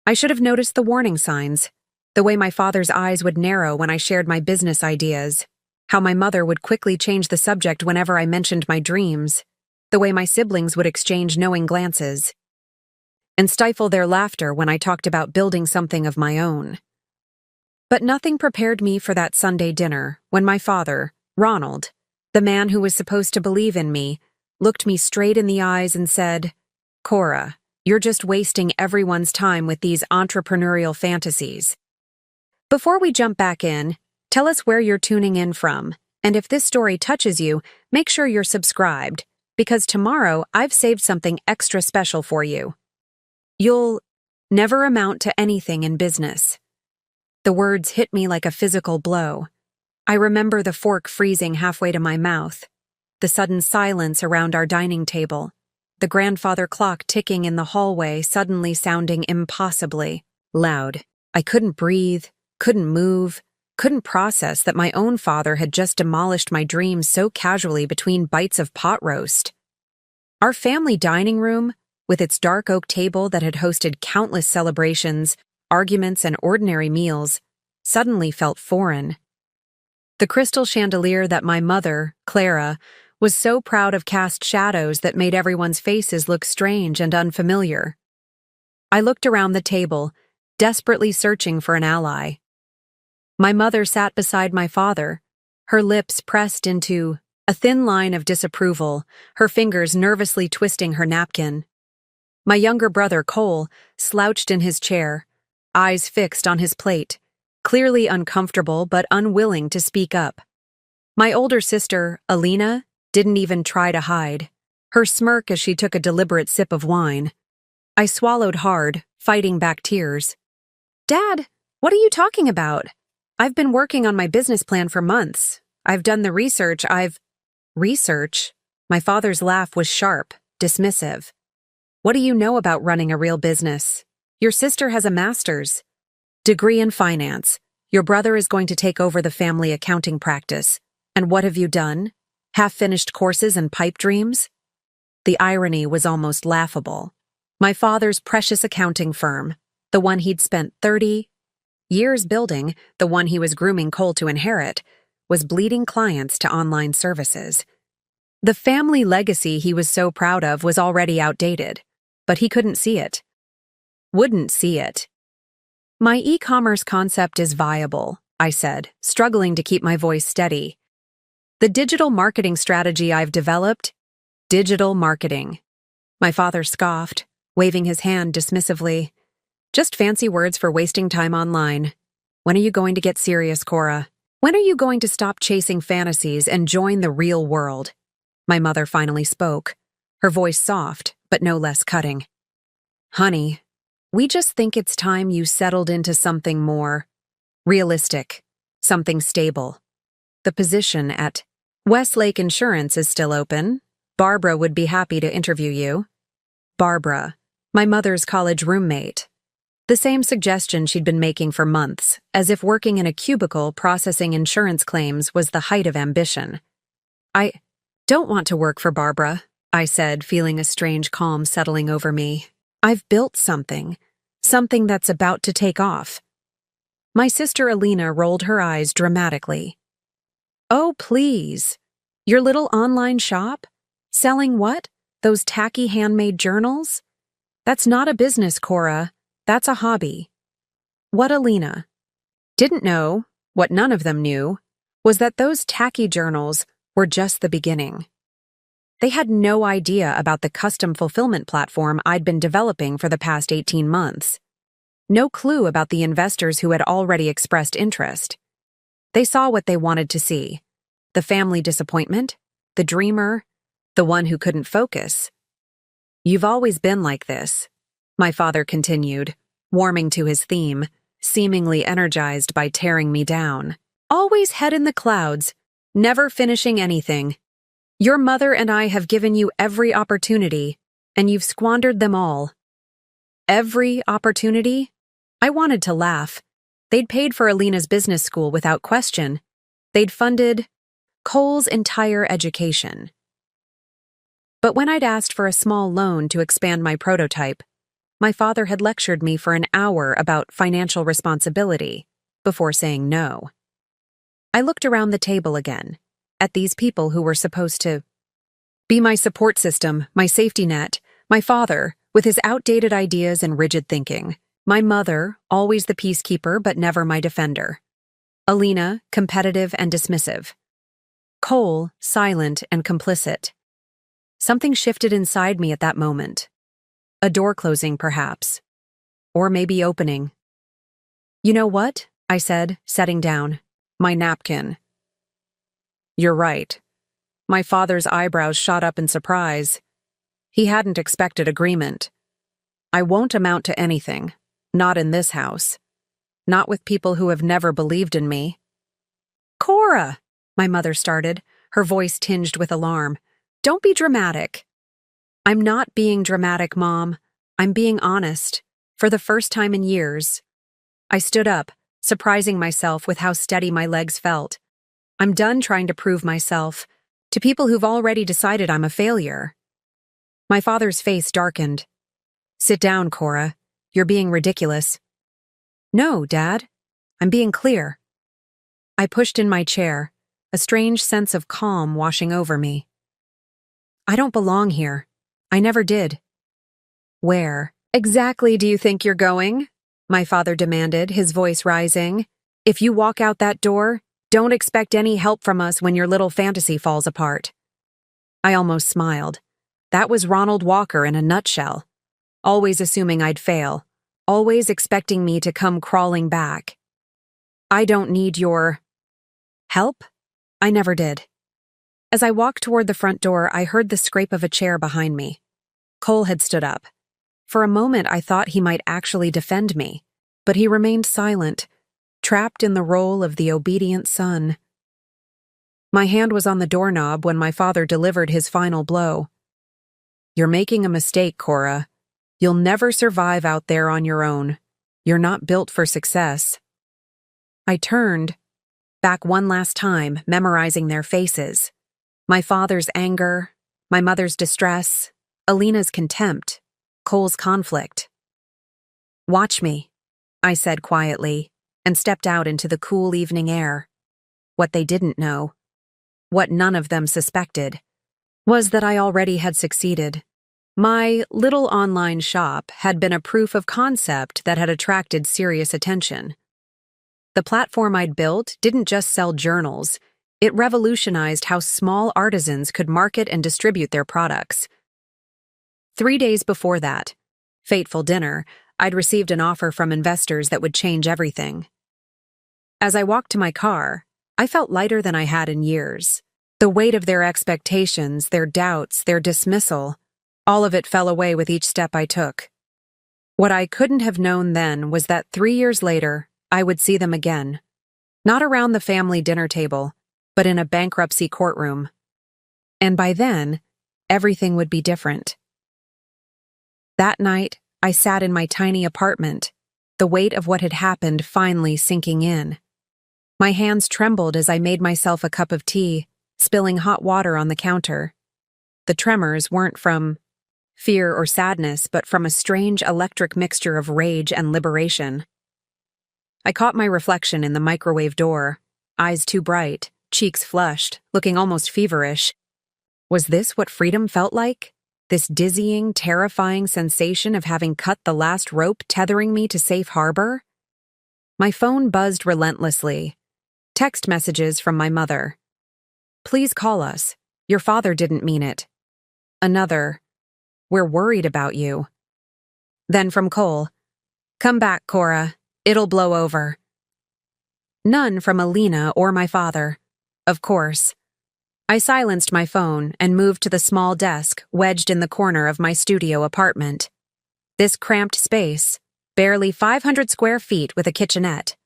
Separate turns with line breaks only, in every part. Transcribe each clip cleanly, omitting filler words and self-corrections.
I should have noticed the warning signs, the way my father's eyes would narrow when I shared my business ideas, how my mother would quickly change the subject whenever I mentioned my dreams, the way my siblings would exchange knowing glances, and stifle their laughter when I talked about building something of my own. But nothing prepared me for that Sunday dinner when my father, Ronald, the man who was supposed to believe in me, looked me straight in the eyes and said, "Cora, you're just wasting everyone's time with these entrepreneurial fantasies." Before we jump back in, tell us where you're tuning in from, and if this story touches you, make sure you're subscribed, because tomorrow I've saved something extra special for you. You'll never amount to anything in business. The words hit me like a physical blow. I remember the fork freezing halfway to my mouth, the sudden silence around our dining table, the grandfather clock ticking in the hallway suddenly sounding impossibly loud. I couldn't breathe, couldn't move, couldn't process that my own father had just demolished my dreams so casually between bites of pot roast. Our family dining room, with its dark oak table that had hosted countless celebrations, arguments, and ordinary meals, suddenly felt foreign. The crystal chandelier that my mother, Clara, was so proud of cast shadows that made everyone's faces look strange and unfamiliar. I looked around the table, desperately searching for an ally. My mother sat beside my father, her lips pressed into a thin line of disapproval, her fingers nervously twisting her napkin. My younger brother, Cole, slouched in his chair, eyes fixed on his plate, clearly uncomfortable but unwilling to speak up. My older sister, Alina, didn't even try to hide, her smirk as she took a deliberate sip of wine. I swallowed hard, fighting back tears. "Dad, what are you talking about? I've been working on my business plan for months. I've done the research, Research? My father's laugh was sharp, dismissive. "What do you know about running a real business? Your sister has a master's degree in finance. Your brother is going to take over the family accounting practice. And what have you done? Half-finished courses and pipe dreams?" The irony was almost laughable. My father's precious accounting firm, the one he'd spent 30 years building, the one he was grooming Cole to inherit, was bleeding clients to online services. The family legacy he was so proud of was already outdated, but he couldn't see it. Wouldn't see it. "My e-commerce concept is viable," I said, struggling to keep my voice steady. "The digital marketing strategy I've developed? Digital marketing." My father scoffed, waving his hand dismissively. "Just fancy words for wasting time online. When are you going to get serious, Cora? When are you going to stop chasing fantasies and join the real world?" My mother finally spoke, her voice soft, but no less cutting. "Honey, we just think it's time you settled into something more realistic, something stable. The position at Westlake Insurance is still open. Barbara would be happy to interview you." Barbara, my mother's college roommate. The same suggestion she'd been making for months, as if working in a cubicle processing insurance claims was the height of ambition. "I don't want to work for Barbara," I said, feeling a strange calm settling over me. "I've built something that's about to take off." My sister Alina rolled her eyes dramatically. "Oh, please. Your little online shop? Selling what? Those tacky handmade journals? That's not a business, Cora. That's a hobby." What Alina didn't know, what none of them knew, was that those tacky journals were just the beginning. They had no idea about the custom fulfillment platform I'd been developing for the past 18 months. No clue about the investors who had already expressed interest. They saw what they wanted to see: the family disappointment, the dreamer, the one who couldn't focus. "You've always been like this," my father continued, warming to his theme, seemingly energized by tearing me down. "Always head in the clouds, never finishing anything. Your mother and I have given you every opportunity, and you've squandered them all." Every opportunity? I wanted to laugh. They'd paid for Alina's business school without question. They'd funded Cole's entire education. But when I'd asked for a small loan to expand my prototype, my father had lectured me for an hour about financial responsibility before saying no. I looked around the table again, at these people who were supposed to be my support system, my safety net, my father, with his outdated ideas and rigid thinking. My mother, always the peacekeeper but never my defender. Alina, competitive and dismissive. Cole, silent and complicit. Something shifted inside me at that moment. A door closing, perhaps. Or maybe opening. "You know what?" I said, setting down. "My napkin." "You're right." My father's eyebrows shot up in surprise. He hadn't expected agreement. "I won't amount to anything. Not in this house. Not with people who have never believed in me." "Cora," my mother started, her voice tinged with alarm. "Don't be dramatic." "I'm not being dramatic, Mom. I'm being honest. For the first time in years." I stood up, surprising myself with how steady my legs felt. I'm done trying to prove myself to people who've already decided I'm a failure. My father's face darkened. "Sit down, Cora. You're being ridiculous." "No, Dad. I'm being clear." I pushed in my chair, a strange sense of calm washing over me. "I don't belong here. I never did." "Where exactly do you think you're going?" my father demanded, his voice rising. "If you walk out that door, don't expect any help from us when your little fantasy falls apart." I almost smiled. That was Ronald Walker in a nutshell. Always assuming I'd fail. Always expecting me to come crawling back. "I don't need your help." I never did. As I walked toward the front door, I heard the scrape of a chair behind me. Cole had stood up. For a moment, I thought he might actually defend me, but he remained silent, trapped in the role of the obedient son. My hand was on the doorknob when my father delivered his final blow. "You're making a mistake, Cora. You'll never survive out there on your own. You're not built for success." I turned, back one last time, memorizing their faces. My father's anger, my mother's distress, Alina's contempt, Cole's conflict. "Watch me," I said quietly, and stepped out into the cool evening air. What they didn't know, what none of them suspected, was that I already had succeeded. My little online shop had been a proof of concept that had attracted serious attention. The platform I'd built didn't just sell journals, it revolutionized how small artisans could market and distribute their products. 3 days before that, fateful dinner, I'd received an offer from investors that would change everything. As I walked to my car, I felt lighter than I had in years. The weight of their expectations, their doubts, their dismissal, all of it fell away with each step I took. What I couldn't have known then was that 3 years later, I would see them again. Not around the family dinner table, but in a bankruptcy courtroom. And by then, everything would be different. That night, I sat in my tiny apartment, the weight of what had happened finally sinking in. My hands trembled as I made myself a cup of tea, spilling hot water on the counter. The tremors weren't from fear or sadness, but from a strange electric mixture of rage and liberation. I caught my reflection in the microwave door, eyes too bright, cheeks flushed, looking almost feverish. Was this what freedom felt like? This dizzying, terrifying sensation of having cut the last rope tethering me to safe harbor? My phone buzzed relentlessly. Text messages from my mother. "Please call us. Your father didn't mean it." Another. "We're worried about you." Then from Cole. "Come back, Cora. It'll blow over." None from Alina or my father. Of course. I silenced my phone and moved to the small desk wedged in the corner of my studio apartment. This cramped space, barely 500 square feet with a kitchenette,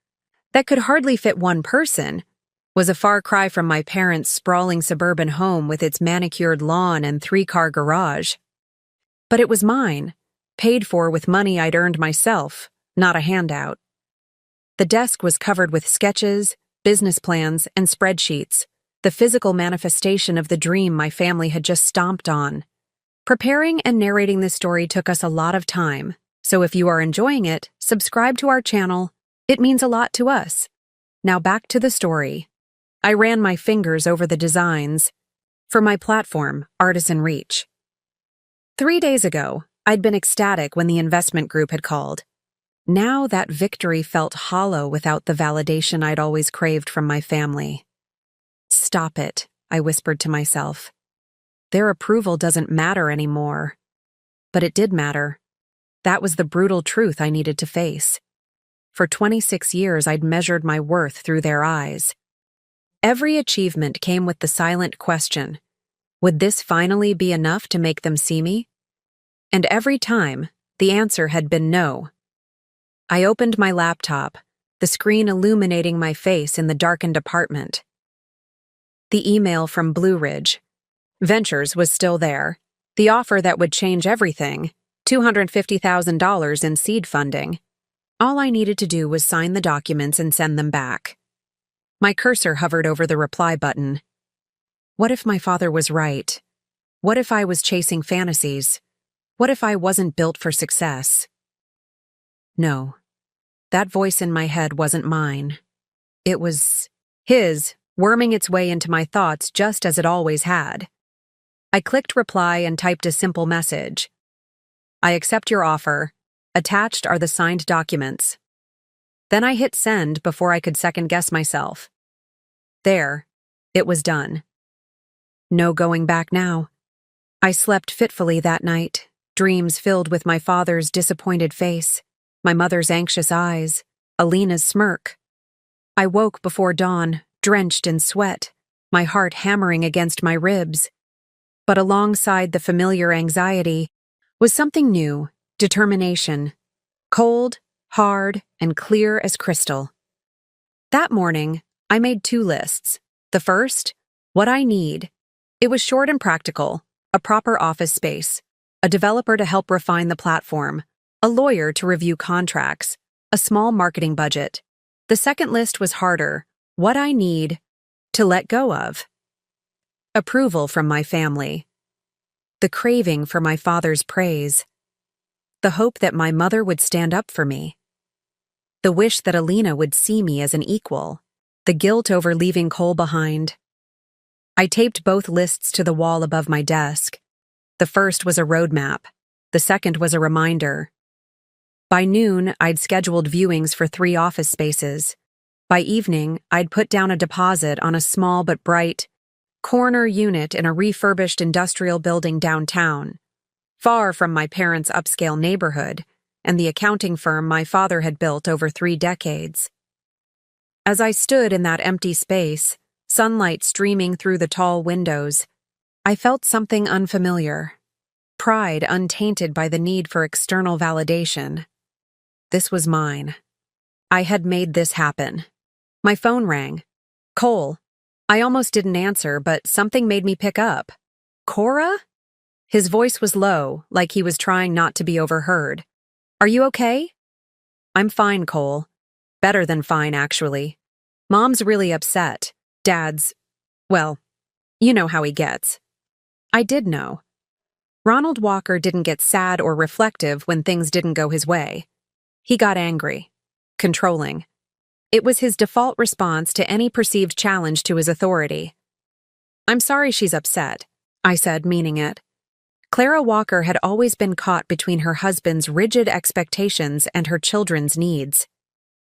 that could hardly fit one person, was a far cry from my parents' sprawling suburban home with its manicured lawn and 3-car garage. But it was mine, paid for with money I'd earned myself, not a handout. The desk was covered with sketches, business plans, and spreadsheets, the physical manifestation of the dream my family had just stomped on. Preparing and narrating this story took us a lot of time, So if you are enjoying it, subscribe to our channel. It means a lot to us. Now back to the story. I ran my fingers over the designs for my platform, Artisan Reach. 3 days ago, I'd been ecstatic when the investment group had called. Now that victory felt hollow without the validation I'd always craved from my family. Stop it, I whispered to myself. Their approval doesn't matter anymore. But it did matter. That was the brutal truth I needed to face. For 26 years, I'd measured my worth through their eyes. Every achievement came with the silent question, would this finally be enough to make them see me? And every time, the answer had been no. I opened my laptop, the screen illuminating my face in the darkened apartment. The email from Blue Ridge Ventures was still there, the offer that would change everything, $250,000 in seed funding. All I needed to do was sign the documents and send them back. My cursor hovered over the reply button. What if my father was right? What if I was chasing fantasies? What if I wasn't built for success? No, that voice in my head wasn't mine. It was his, worming its way into my thoughts just as it always had. I clicked reply and typed a simple message. I accept your offer. Attached are the signed documents. Then I hit send before I could second-guess myself. There, it was done. No going back now. I slept fitfully that night, dreams filled with my father's disappointed face, my mother's anxious eyes, Alina's smirk. I woke before dawn, drenched in sweat, my heart hammering against my ribs. But alongside the familiar anxiety was something new, determination, cold, hard, and clear as crystal. That morning, I made 2 lists. The first, what I need. It was short and practical, a proper office space, a developer to help refine the platform, a lawyer to review contracts, a small marketing budget. The second list was harder, what I need to let go of. Approval from my family. The craving for my father's praise. The hope that my mother would stand up for me. The wish that Alina would see me as an equal. The guilt over leaving Cole behind. I taped both lists to the wall above my desk. The first was a roadmap. The second was a reminder. By noon, I'd scheduled viewings for 3 office spaces. By evening, I'd put down a deposit on a small but bright corner unit in a refurbished industrial building downtown, far from my parents' upscale neighborhood and the accounting firm my father had built over 3 decades. As I stood in that empty space, sunlight streaming through the tall windows, I felt something unfamiliar. Pride untainted by the need for external validation. This was mine. I had made this happen. My phone rang. Cole. I almost didn't answer, but something made me pick up. Cora? His voice was low, like he was trying not to be overheard. Are you okay? I'm fine, Cole. Better than fine, actually. Mom's really upset. Dad's, well, you know how he gets. I did know. Ronald Walker didn't get sad or reflective when things didn't go his way. He got angry, controlling. It was his default response to any perceived challenge to his authority. I'm sorry she's upset, I said, meaning it. Clara Walker had always been caught between her husband's rigid expectations and her children's needs.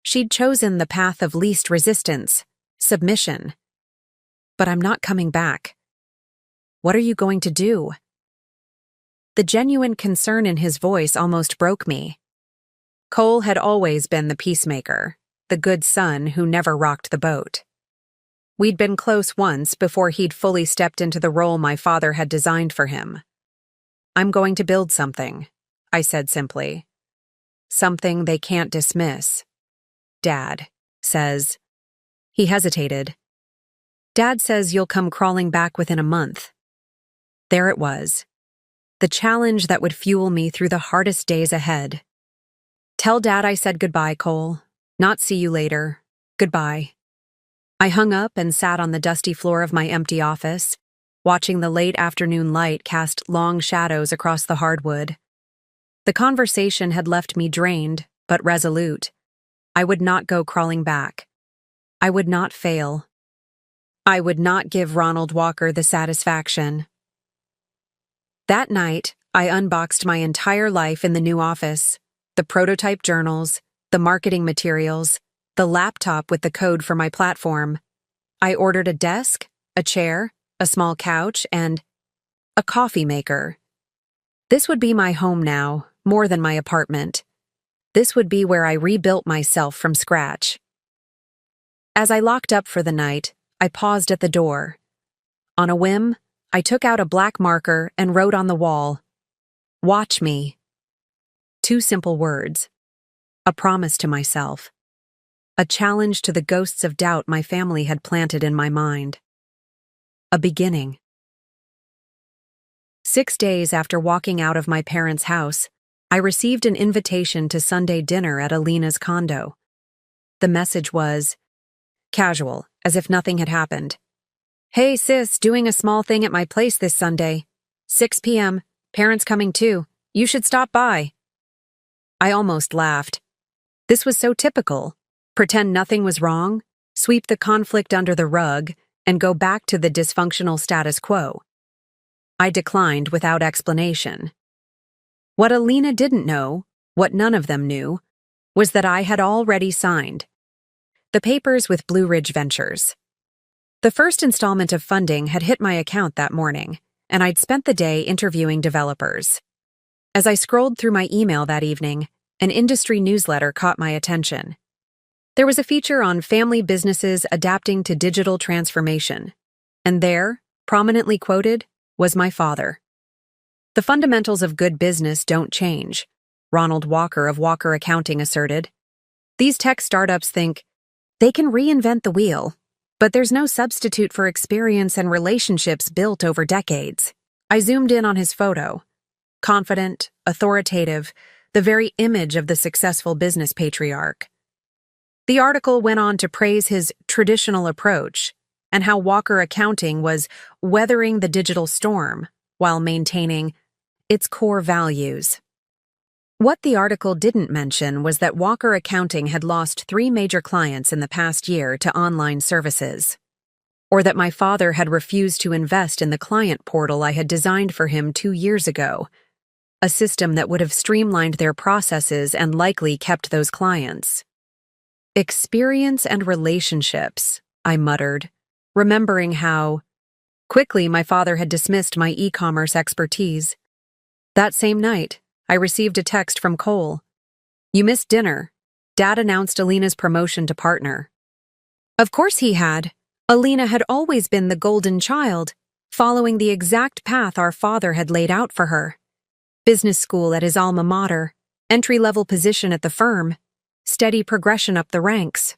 She'd chosen the path of least resistance, submission. But I'm not coming back. What are you going to do? The genuine concern in his voice almost broke me. Cole had always been the peacemaker, the good son who never rocked the boat. We'd been close once before he'd fully stepped into the role my father had designed for him. I'm going to build something, I said simply. Something they can't dismiss. Dad says. He hesitated. Dad says you'll come crawling back within a month. There it was. The challenge that would fuel me through the hardest days ahead. Tell Dad I said goodbye, Cole. Not see you later. Goodbye. I hung up and sat on the dusty floor of my empty office, watching the late afternoon light cast long shadows across the hardwood. The conversation had left me drained, but resolute. I would not go crawling back. I would not fail. I would not give Ronald Walker the satisfaction. That night, I unboxed my entire life in the new office, the prototype journals, the marketing materials, the laptop with the code for my platform. I ordered a desk, a chair, a small couch, and a coffee maker. This would be my home now, more than my apartment. This would be where I rebuilt myself from scratch. As I locked up for the night, I paused at the door. On a whim, I took out a black marker and wrote on the wall, "Watch me." 2 simple words. A promise to myself. A challenge to the ghosts of doubt my family had planted in my mind. A beginning. 6 days after walking out of my parents' house, I received an invitation to Sunday dinner at Alina's condo. The message was casual, as if nothing had happened. "Hey sis, doing a small thing at my place this Sunday. 6 p.m., parents coming too. You should stop by." I almost laughed. This was so typical. Pretend nothing was wrong, sweep the conflict under the rug, and go back to the dysfunctional status quo. I declined without explanation. What Alina didn't know, what none of them knew, was that I had already signed the papers with Blue Ridge Ventures. The first installment of funding had hit my account that morning, and I'd spent the day interviewing developers. As I scrolled through my email that evening, an industry newsletter caught my attention. There was a feature on family businesses adapting to digital transformation, and there, prominently quoted, was my father. "The fundamentals of good business don't change," Ronald Walker of Walker Accounting asserted. "These tech startups think they can reinvent the wheel, but there's no substitute for experience and relationships built over decades." I zoomed in on his photo. Confident, authoritative, the very image of the successful business patriarch. The article went on to praise his traditional approach and how Walker Accounting was weathering the digital storm while maintaining its core values. What the article didn't mention was that Walker Accounting had lost 3 major clients in the past year to online services, or that my father had refused to invest in the client portal I had designed for him 2 years ago, a system that would have streamlined their processes and likely kept those clients. "Experience and relationships," I muttered, remembering how quickly my father had dismissed my e-commerce expertise. That same night, I received a text from Cole. "You missed dinner. Dad announced Alina's promotion to partner." Of course he had. Alina had always been the golden child, following the exact path our father had laid out for her. Business school at his alma mater, entry-level position at the firm, steady progression up the ranks,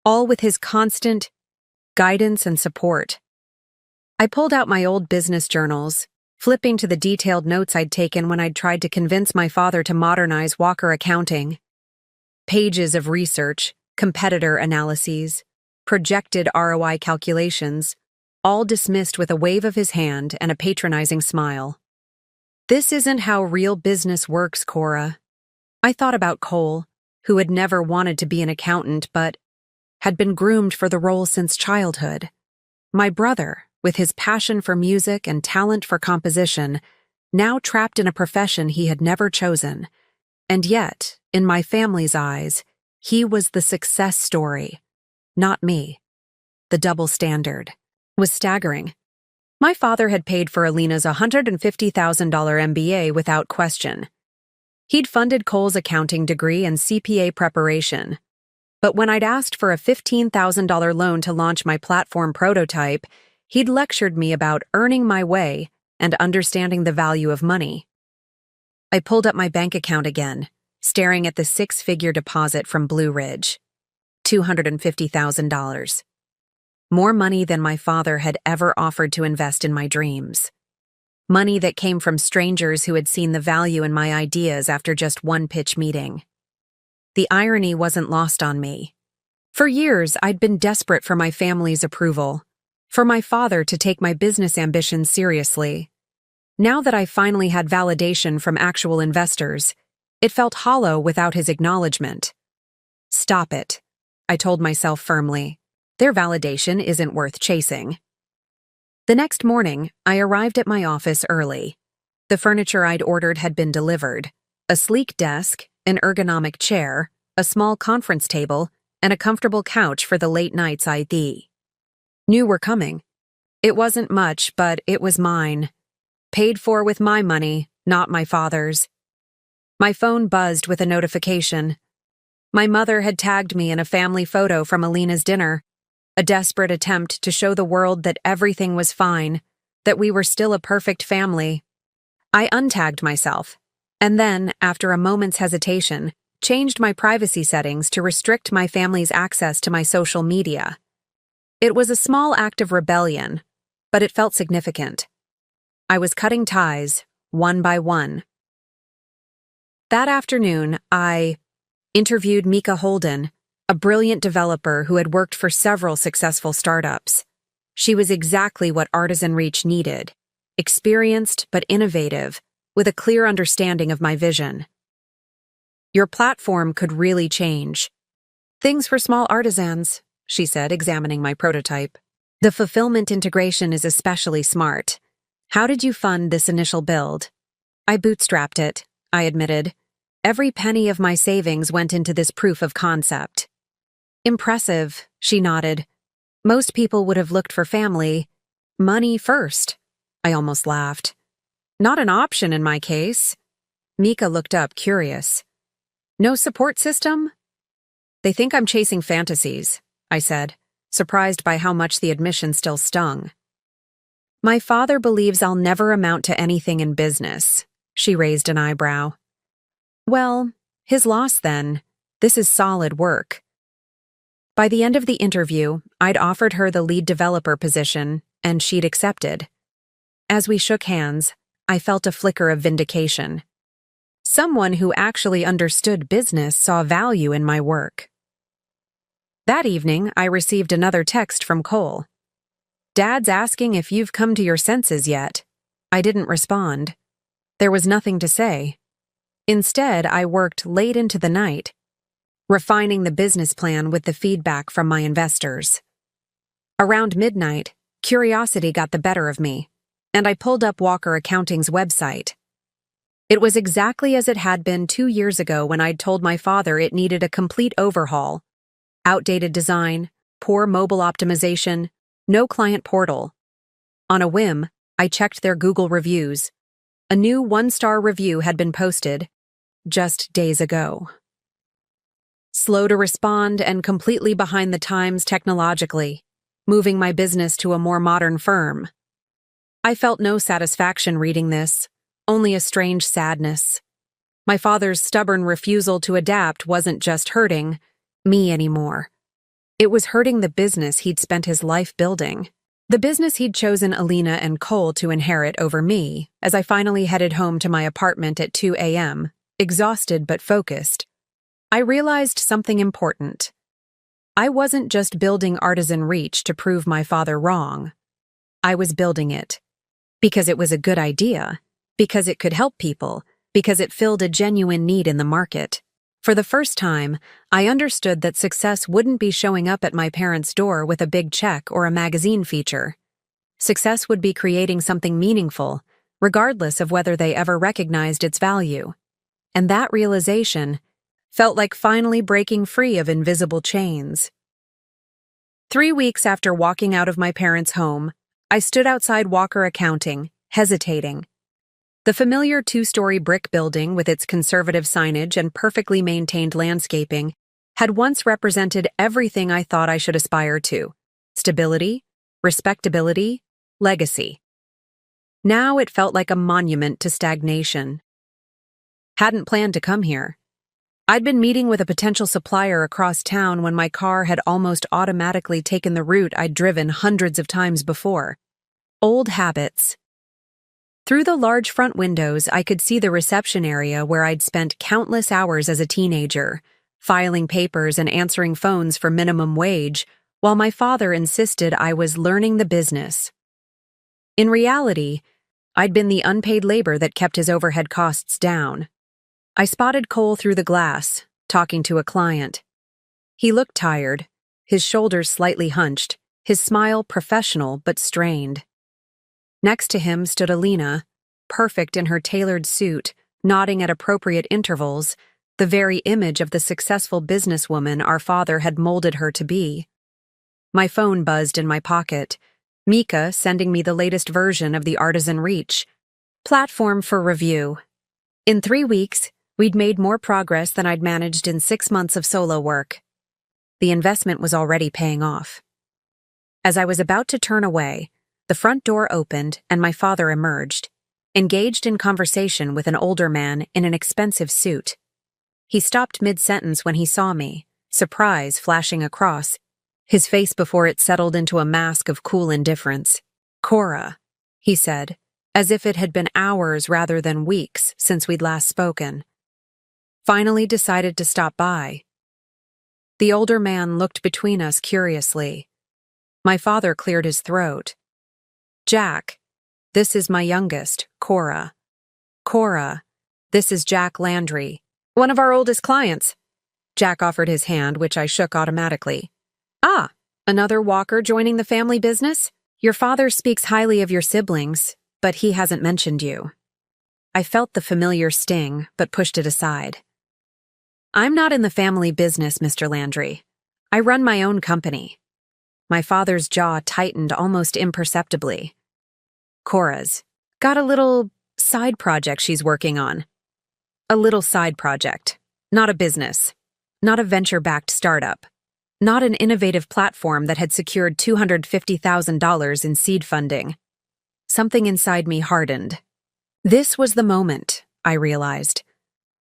all with his constant guidance and support. I pulled out my old business journals, flipping to the detailed notes I'd taken when I'd tried to convince my father to modernize Walker Accounting. Pages of research, competitor analyses, projected ROI calculations, all dismissed with a wave of his hand and a patronizing smile. "This isn't how real business works, Cora." I thought about Cole, who had never wanted to be an accountant but had been groomed for the role since childhood. My brother, with his passion for music and talent for composition, now trapped in a profession he had never chosen. And yet, in my family's eyes, he was the success story, not me. The double standard was staggering. My father had paid for Alina's $150,000 MBA without question. He'd funded Cole's accounting degree and CPA preparation. But when I'd asked for a $15,000 loan to launch my platform prototype, he'd lectured me about earning my way and understanding the value of money. I pulled up my bank account again, staring at the 6-figure deposit from Blue Ridge. $250,000. More money than my father had ever offered to invest in my dreams. Money that came from strangers who had seen the value in my ideas after just one pitch meeting. The irony wasn't lost on me. For years, I'd been desperate for my family's approval, for my father to take my business ambitions seriously. Now that I finally had validation from actual investors, It felt hollow without his acknowledgement. Stop it, I told myself firmly. Their validation isn't worth chasing. The next morning, I arrived at my office early. The furniture I'd ordered had been delivered. A sleek desk, an ergonomic chair, a small conference table, and a comfortable couch for the late nights I knew were coming. It wasn't much, but it was mine. Paid for with my money, not my father's. My phone buzzed with a notification. My mother had tagged me in a family photo from Alina's dinner, a desperate attempt to show the world that everything was fine, that we were still a perfect family. I untagged myself, and then, after a moment's hesitation, changed my privacy settings to restrict my family's access to my social media. It was a small act of rebellion, but it felt significant. I was cutting ties, one by one. That afternoon, I interviewed Mika Holden, a brilliant developer who had worked for several successful startups. She was exactly what Artisan Reach needed, experienced but innovative, with a clear understanding of my vision. Your platform could really change things for small artisans, she said, examining my prototype. The fulfillment integration is especially smart. How did you fund this initial build? I bootstrapped it, I admitted. Every penny of my savings went into this proof of concept. Impressive, she nodded. Most people would have looked for family. Money first. I almost laughed. Not an option in my case. Mika looked up, curious. No support system? They think I'm chasing fantasies, I said, surprised by how much the admission still stung. My father believes I'll never amount to anything in business, she raised an eyebrow. Well, his loss then. This is solid work. By the end of the interview, I'd offered her the lead developer position, and she'd accepted. As we shook hands, I felt a flicker of vindication. Someone who actually understood business saw value in my work. That evening, I received another text from Cole. Dad's asking if you've come to your senses yet. I didn't respond. There was nothing to say. Instead, I worked late into the night, refining the business plan with the feedback from my investors. Around midnight, curiosity got the better of me, and I pulled up Walker Accounting's website. It was exactly as it had been 2 years ago when I'd told my father it needed a complete overhaul. Outdated design, poor mobile optimization, no client portal. On a whim, I checked their Google reviews. A new 1-star review had been posted just days ago. Slow to respond and completely behind the times technologically, moving my business to a more modern firm. I felt no satisfaction reading this, only a strange sadness. My father's stubborn refusal to adapt wasn't just hurting me anymore. It was hurting the business he'd spent his life building. The business he'd chosen Alina and Cole to inherit over me, as I finally headed home to my apartment at 2 a.m., exhausted but focused. I realized something important. I wasn't just building Artisan Reach to prove my father wrong. I was building it because it was a good idea, because it could help people, because it filled a genuine need in the market. For the first time, I understood that success wouldn't be showing up at my parents' door with a big check or a magazine feature. Success would be creating something meaningful, regardless of whether they ever recognized its value. And that realization felt like finally breaking free of invisible chains. 3 weeks after walking out of my parents' home, I stood outside Walker Accounting, hesitating. The familiar 2-story brick building with its conservative signage and perfectly maintained landscaping had once represented everything I thought I should aspire to: stability, respectability, legacy. Now it felt like a monument to stagnation. Hadn't planned to come here. I'd been meeting with a potential supplier across town when my car had almost automatically taken the route I'd driven hundreds of times before. Old habits. Through the large front windows, I could see the reception area where I'd spent countless hours as a teenager, filing papers and answering phones for minimum wage, while my father insisted I was learning the business. In reality, I'd been the unpaid labor that kept his overhead costs down. I spotted Cole through the glass, talking to a client. He looked tired, his shoulders slightly hunched, his smile professional but strained. Next to him stood Alina, perfect in her tailored suit, nodding at appropriate intervals, the very image of the successful businesswoman our father had molded her to be. My phone buzzed in my pocket, Mika sending me the latest version of the Artisan Reach platform for review. In 3 weeks, we'd made more progress than I'd managed in 6 months of solo work. The investment was already paying off. As I was about to turn away, the front door opened and my father emerged, engaged in conversation with an older man in an expensive suit. He stopped mid-sentence when he saw me, surprise flashing across, his face before it settled into a mask of cool indifference. "Cora," he said, as if it had been hours rather than weeks since we'd last spoken. "Finally decided to stop by." The older man looked between us curiously. My father cleared his throat. "Jack, this is my youngest, Cora. Cora, this is Jack Landry, one of our oldest clients." Jack offered his hand, which I shook automatically. "Ah, another Walker joining the family business? Your father speaks highly of your siblings, but he hasn't mentioned you." I felt the familiar sting, but pushed it aside. "I'm not in the family business, Mr. Landry. I run my own company." My father's jaw tightened almost imperceptibly. "Cora's got a little side project she's working on." A little side project, not a business, not a venture-backed startup, not an innovative platform that had secured $250,000 in seed funding. Something inside me hardened. This was the moment, I realized.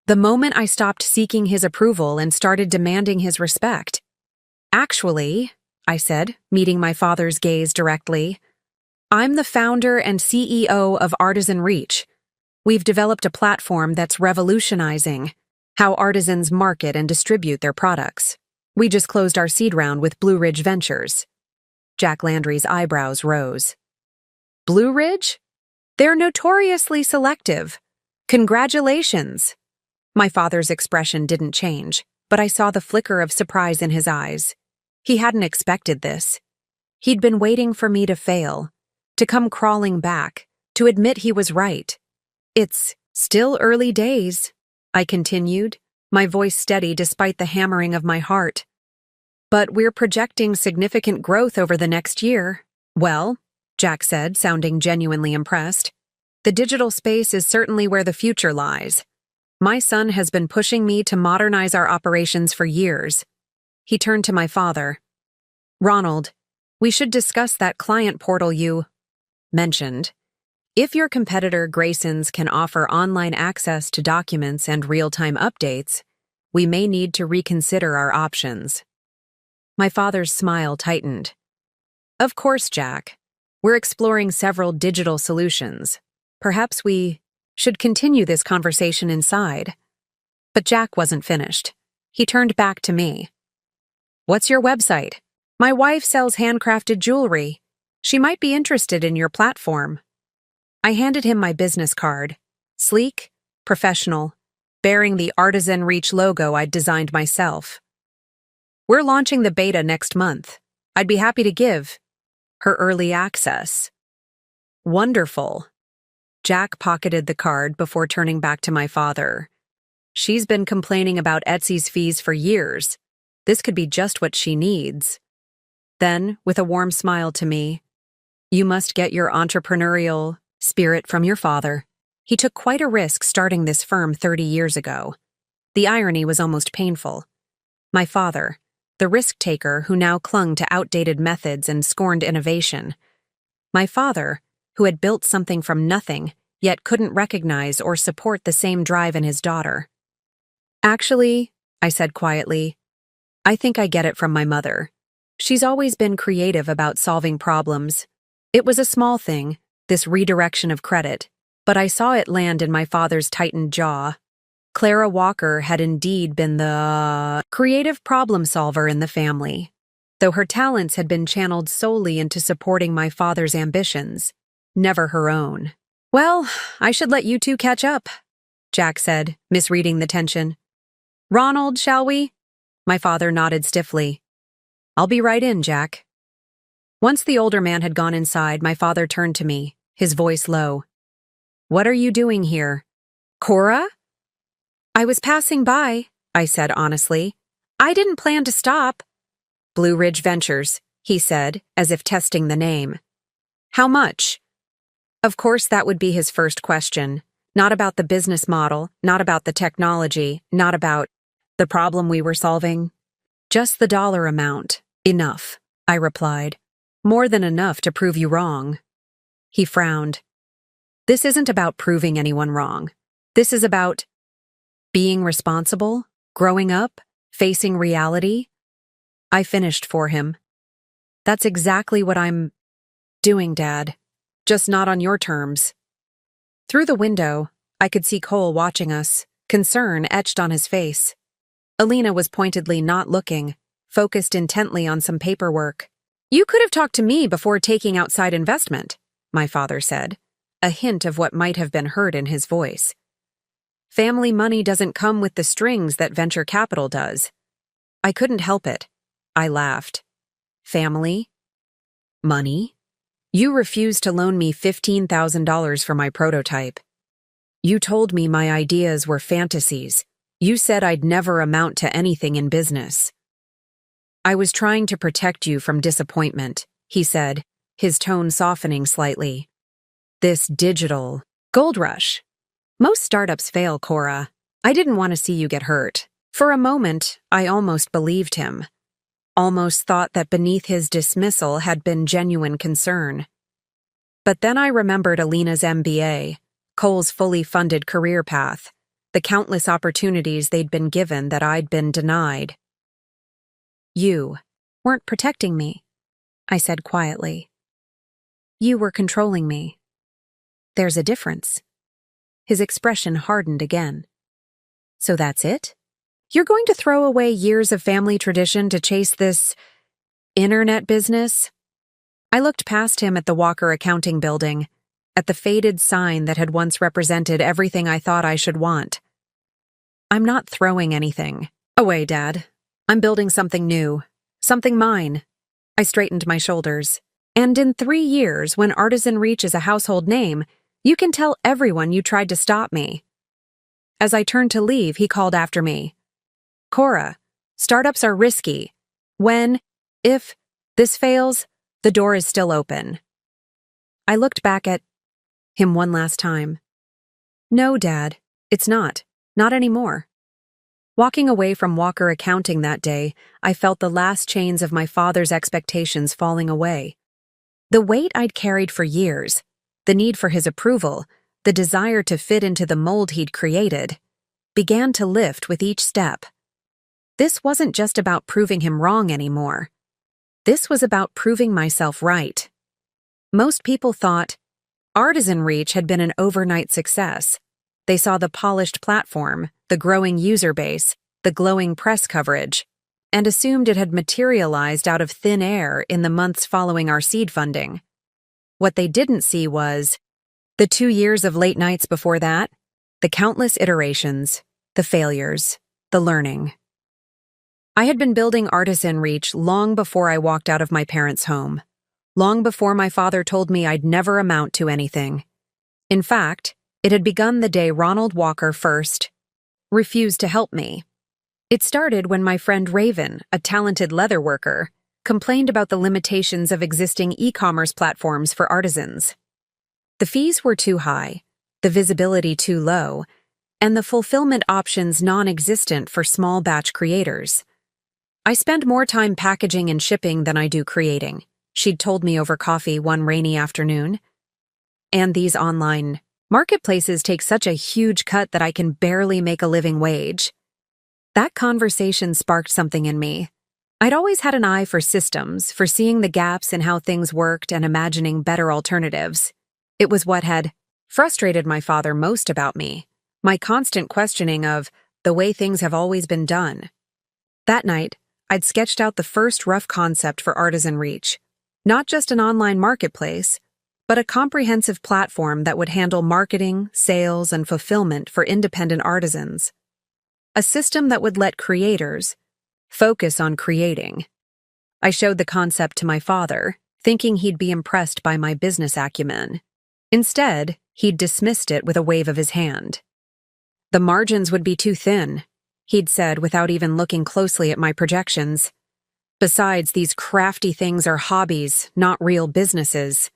The moment I stopped seeking his approval and started demanding his respect. "Actually," I said, meeting my father's gaze directly, "I'm the founder and CEO of Artisan Reach. We've developed a platform that's revolutionizing how artisans market and distribute their products. We just closed our seed round with Blue Ridge Ventures." Jack Landry's eyebrows rose. "Blue Ridge? They're notoriously selective. Congratulations." My father's expression didn't change, but I saw the flicker of surprise in his eyes. He hadn't expected this. He'd been waiting for me to fail, to come crawling back, to admit he was right. "It's still early days," I continued, my voice steady despite the hammering of my heart. "But we're projecting significant growth over the next year." "Well," Jack said, sounding genuinely impressed, "the digital space is certainly where the future lies. My son has been pushing me to modernize our operations for years." He turned to my father. "Ronald, we should discuss that client portal you mentioned. If your competitor Grayson's can offer online access to documents and real-time updates, we may need to reconsider our options." My father's smile tightened. "Of course, Jack. We're exploring several digital solutions. Perhaps we should continue this conversation inside." But Jack wasn't finished. He turned back to me. "What's your website? My wife sells handcrafted jewelry. She might be interested in your platform." I handed him my business card, sleek, professional, bearing the Artisan Reach logo I'd designed myself. "We're launching the beta next month. I'd be happy to give her early access." "Wonderful." Jack pocketed the card before turning back to my father. "She's been complaining about Etsy's fees for years. This could be just what she needs." Then, with a warm smile to me, "You must get your entrepreneurial spirit from your father. He took quite a risk starting this firm 30 years ago." The irony was almost painful. My father, the risk-taker who now clung to outdated methods and scorned innovation. My father, who had built something from nothing, yet couldn't recognize or support the same drive in his daughter. "Actually," I said quietly, "I think I get it from my mother. She's always been creative about solving problems. It was a small thing, this redirection of credit, but I saw it land in my father's tightened jaw. Clara Walker had indeed been the creative problem solver in the family, though her talents had been channeled solely into supporting my father's ambitions, never her own. "Well, I should let you two catch up." Jack said, misreading the tension. Ronald, shall we? My father nodded stiffly. I'll be right in, Jack. Once the older man had gone inside, my father turned to me, his voice low. What are you doing here? Cora? I was passing by, I said honestly. I didn't plan to stop. Blue Ridge Ventures, he said, as if testing the name. How much? Of course, that would be his first question. Not about the business model, not about the technology, not about the problem we were solving. Just the dollar amount. Enough, I replied. More than enough to prove you wrong. He frowned. This isn't about proving anyone wrong. This is about being responsible, growing up, facing reality. I finished for him. That's exactly what I'm doing, Dad. Just not on your terms. Through the window, I could see Cole watching us, concern etched on his face. Alina was pointedly not looking, focused intently on some paperwork. You could have talked to me before taking outside investment, my father said, a hint of what might have been heard in his voice. Family money doesn't come with the strings that venture capital does. I couldn't help it. I laughed. Family? Money? You refused to loan me $15,000 for my prototype. You told me my ideas were fantasies. You said I'd never amount to anything in business. I was trying to protect you from disappointment, he said, his tone softening slightly. This digital gold rush. Most startups fail, Cora. I didn't want to see you get hurt. For a moment, I almost believed him. Almost thought that beneath his dismissal had been genuine concern. But then I remembered Alina's MBA, Cole's fully funded career path, the countless opportunities they'd been given that I'd been denied. You weren't protecting me, I said quietly. You were controlling me. There's a difference. His expression hardened again. So that's it? You're going to throw away years of family tradition to chase this internet business? I looked past him at the Walker Accounting Building, at the faded sign that had once represented everything I thought I should want. I'm not throwing anything away, Dad. I'm building something new, something mine. I straightened my shoulders. And in 3 years, when Artisan Reach is a household name, you can tell everyone you tried to stop me. As I turned to leave, he called after me. Cora, startups are risky. If this fails, the door is still open. I looked back at him one last time. No, Dad, it's not. Not anymore. Walking away from Walker Accounting that day, I felt the last chains of my father's expectations falling away. The weight I'd carried for years, the need for his approval, the desire to fit into the mold he'd created, began to lift with each step. This wasn't just about proving him wrong anymore. This was about proving myself right. Most people thought Artisan Reach had been an overnight success. They saw the polished platform, the growing user base, the glowing press coverage, and assumed it had materialized out of thin air in the months following our seed funding. What they didn't see was the 2 years of late nights before that, the countless iterations, the failures, the learning. I had been building Artisan Reach long before I walked out of my parents' home, long before my father told me I'd never amount to anything. In fact, it had begun the day Ronald Walker first refused to help me. It started when my friend Raven, a talented leather worker, complained about the limitations of existing e-commerce platforms for artisans. The fees were too high, the visibility too low, and the fulfillment options non-existent for small batch creators. I spend more time packaging and shipping than I do creating, she'd told me over coffee one rainy afternoon. And these online marketplaces take such a huge cut that I can barely make a living wage. That conversation sparked something in me. I'd always had an eye for systems, for seeing the gaps in how things worked and imagining better alternatives. It was what had frustrated my father most about me, my constant questioning of the way things have always been done. That night, I'd sketched out the first rough concept for Artisan Reach, not just an online marketplace, but a comprehensive platform that would handle marketing, sales, and fulfillment for independent artisans. A system that would let creators focus on creating. I showed the concept to my father, thinking he'd be impressed by my business acumen. Instead, he'd dismissed it with a wave of his hand. The margins would be too thin, he'd said without even looking closely at my projections. Besides, these crafty things are hobbies, not real businesses.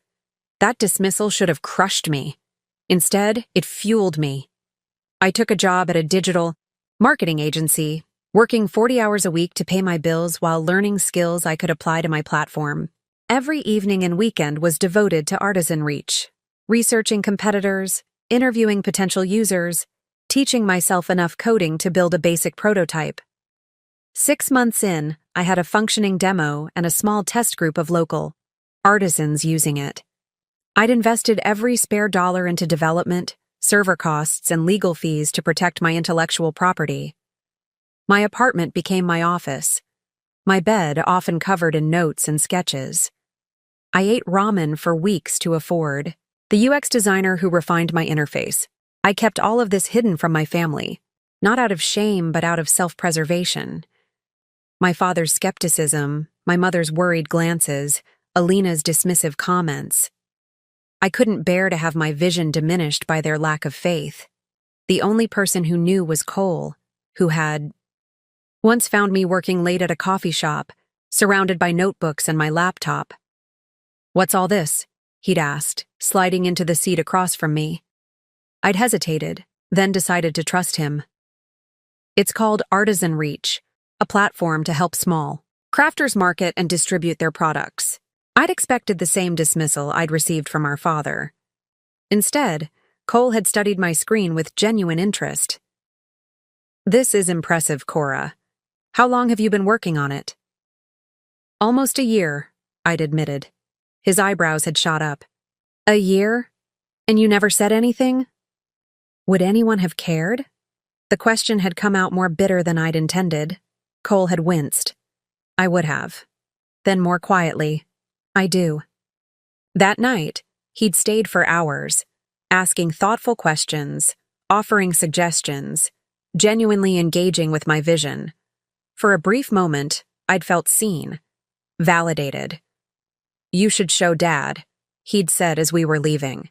That dismissal should have crushed me. Instead, it fueled me. I took a job at a digital marketing agency, working 40 hours a week to pay my bills while learning skills I could apply to my platform. Every evening and weekend was devoted to artisan reach, researching competitors, interviewing potential users, teaching myself enough coding to build a basic prototype. 6 months in, I had a functioning demo and a small test group of local artisans using it. I'd invested every spare dollar into development, server costs, and legal fees to protect my intellectual property. My apartment became my office, my bed often covered in notes and sketches. I ate ramen for weeks to afford the UX designer who refined my interface. I kept all of this hidden from my family, not out of shame but out of self-preservation. My father's skepticism, my mother's worried glances, Alina's dismissive comments. I couldn't bear to have my vision diminished by their lack of faith. The only person who knew was Cole, who had once found me working late at a coffee shop, surrounded by notebooks and my laptop. "What's all this?" he'd asked, sliding into the seat across from me. I'd hesitated, then decided to trust him. "It's called Artisan Reach, a platform to help small crafters market and distribute their products." I'd expected the same dismissal I'd received from our father. Instead, Cole had studied my screen with genuine interest. "This is impressive, Cora. How long have you been working on it?" "Almost a year," I'd admitted. His eyebrows had shot up. "A year? And you never said anything?" Would anyone have cared? The question had come out more bitter than I'd intended. Cole had winced. "I would have." Then more quietly, "I do." That night, he'd stayed for hours, asking thoughtful questions, offering suggestions, genuinely engaging with my vision. For a brief moment, I'd felt seen, validated. "You should show Dad," he'd said as we were leaving.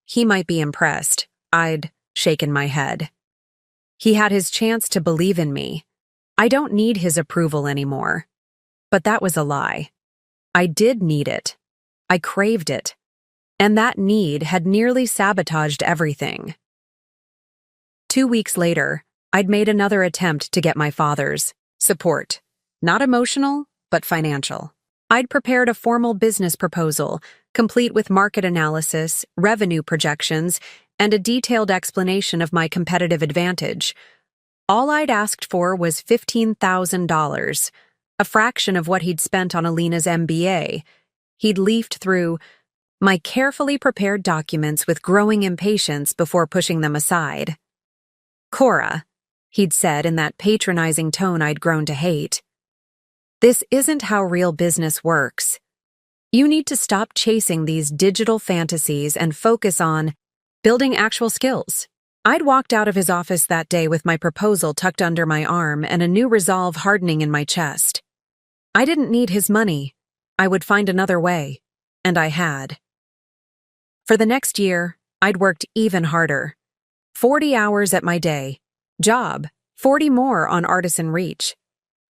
"He might be impressed." I'd shaken my head. He had his chance to believe in me. I don't need his approval anymore. But that was a lie. I did need it. I craved it. And that need had nearly sabotaged everything. 2 weeks later, I'd made another attempt to get my father's support. Not emotional, but financial. I'd prepared a formal business proposal, complete with market analysis, revenue projections, and a detailed explanation of my competitive advantage. All I'd asked for was $15,000, a fraction of what he'd spent on Alina's MBA. He'd leafed through my carefully prepared documents with growing impatience before pushing them aside. "Cora," he'd said in that patronizing tone I'd grown to hate, "this isn't how real business works. You need to stop chasing these digital fantasies and focus on building actual skills." I'd walked out of his office that day with my proposal tucked under my arm and a new resolve hardening in my chest. I didn't need his money. I would find another way. And I had. For the next year, I'd worked even harder. 40 hours at my day job, 40 more on Artisan Reach.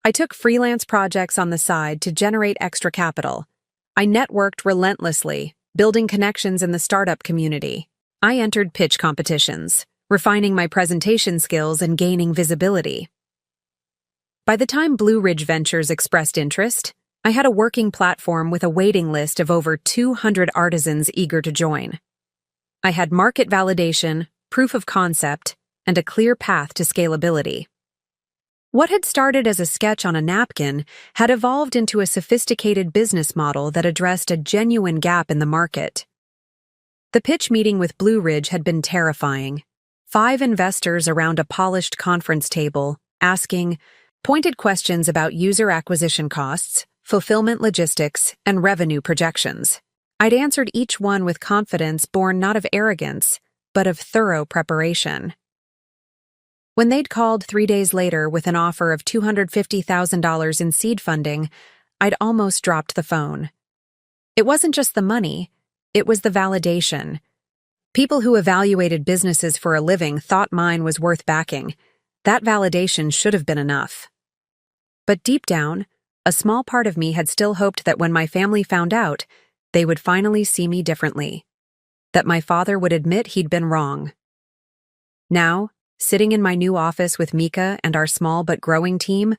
I took freelance projects on the side to generate extra capital. I networked relentlessly, building connections in the startup community. I entered pitch competitions, refining my presentation skills and gaining visibility. By the time Blue Ridge Ventures expressed interest, I had a working platform with a waiting list of over 200 artisans eager to join. I had market validation, proof of concept, and a clear path to scalability. What had started as a sketch on a napkin had evolved into a sophisticated business model that addressed a genuine gap in the market. The pitch meeting with Blue Ridge had been terrifying. 5 investors around a polished conference table, asking pointed questions about user acquisition costs, fulfillment logistics, and revenue projections. I'd answered each one with confidence born not of arrogance, but of thorough preparation. When they'd called 3 days later with an offer of $250,000 in seed funding, I'd almost dropped the phone. It wasn't just the money, it was the validation. People who evaluated businesses for a living thought mine was worth backing. That validation should have been enough. But deep down, a small part of me had still hoped that when my family found out, they would finally see me differently. That my father would admit he'd been wrong. Now, sitting in my new office with Mika and our small but growing team,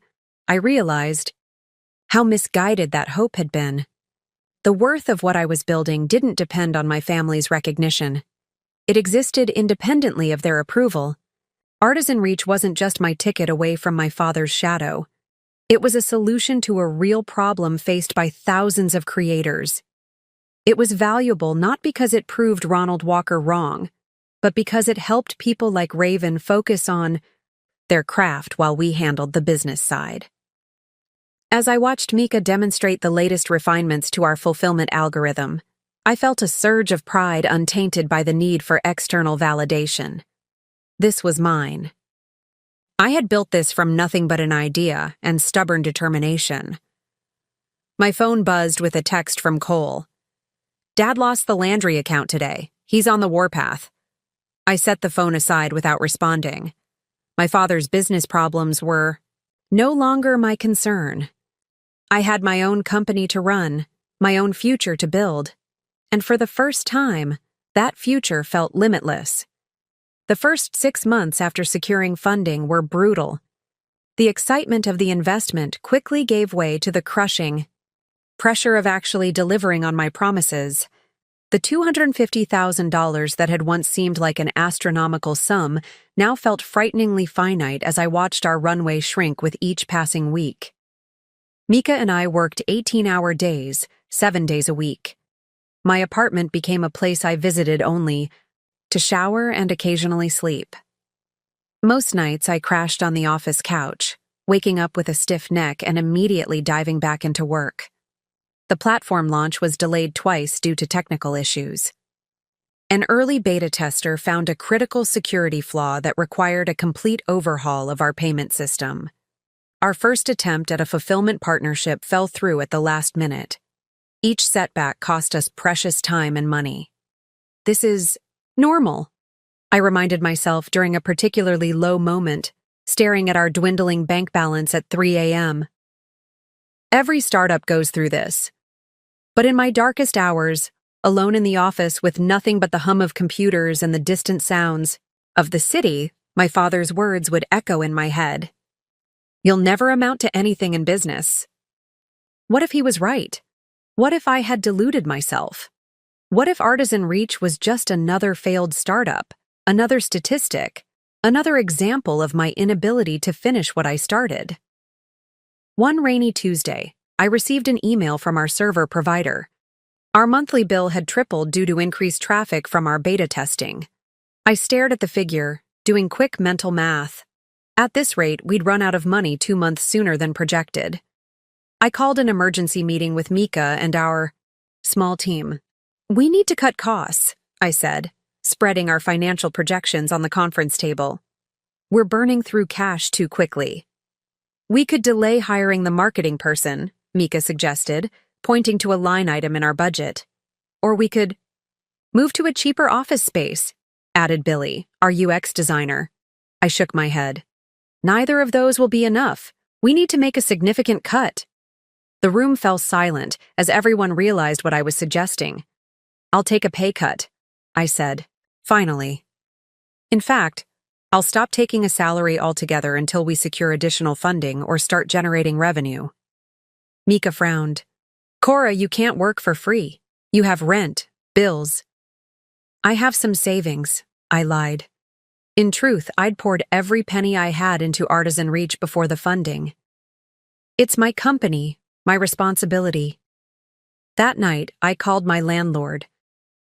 I realized how misguided that hope had been. The worth of what I was building didn't depend on my family's recognition. It existed independently of their approval. Artisan Reach wasn't just my ticket away from my father's shadow. It was a solution to a real problem faced by thousands of creators. It was valuable not because it proved Ronald Walker wrong, but because it helped people like Raven focus on their craft while we handled the business side. As I watched Mika demonstrate the latest refinements to our fulfillment algorithm, I felt a surge of pride untainted by the need for external validation. This was mine. I had built this from nothing but an idea and stubborn determination. My phone buzzed with a text from Cole. "Dad lost the Landry account today. He's on the warpath." I set the phone aside without responding. My father's business problems were no longer my concern. I had my own company to run, my own future to build, and for the first time, that future felt limitless. The first 6 months after securing funding were brutal. The excitement of the investment quickly gave way to the crushing pressure of actually delivering on my promises. The $250,000 that had once seemed like an astronomical sum now felt frighteningly finite as I watched our runway shrink with each passing week. Mika and I worked 18-hour days, 7 days a week. My apartment became a place I visited only to shower and occasionally sleep. Most nights I crashed on the office couch, waking up with a stiff neck and immediately diving back into work. The platform launch was delayed twice due to technical issues. An early beta tester found a critical security flaw that required a complete overhaul of our payment system. Our first attempt at a fulfillment partnership fell through at the last minute. Each setback cost us precious time and money. This is normal, I reminded myself during a particularly low moment, staring at our dwindling bank balance at 3 a.m. Every startup goes through this. But in my darkest hours, alone in the office with nothing but the hum of computers and the distant sounds of the city, my father's words would echo in my head. "You'll never amount to anything in business." What if he was right? What if I had deluded myself? What if Artisan Reach was just another failed startup, another statistic, another example of my inability to finish what I started? One rainy Tuesday, I received an email from our server provider. Our monthly bill had tripled due to increased traffic from our beta testing. I stared at the figure, doing quick mental math. At this rate, we'd run out of money 2 months sooner than projected. I called an emergency meeting with Mika and our small team. "We need to cut costs," I said, spreading our financial projections on the conference table. "We're burning through cash too quickly." "We could delay hiring the marketing person," Mika suggested, pointing to a line item in our budget. "Or we could move to a cheaper office space," added Billy, our UX designer. I shook my head. "Neither of those will be enough. We need to make a significant cut." The room fell silent as everyone realized what I was suggesting. "I'll take a pay cut," I said, finally. "In fact, I'll stop taking a salary altogether until we secure additional funding or start generating revenue." Mika frowned. "Cora, you can't work for free. You have rent, bills." "I have some savings," I lied. In truth, I'd poured every penny I had into Artisan Reach before the funding. "It's my company, my responsibility." That night, I called my landlord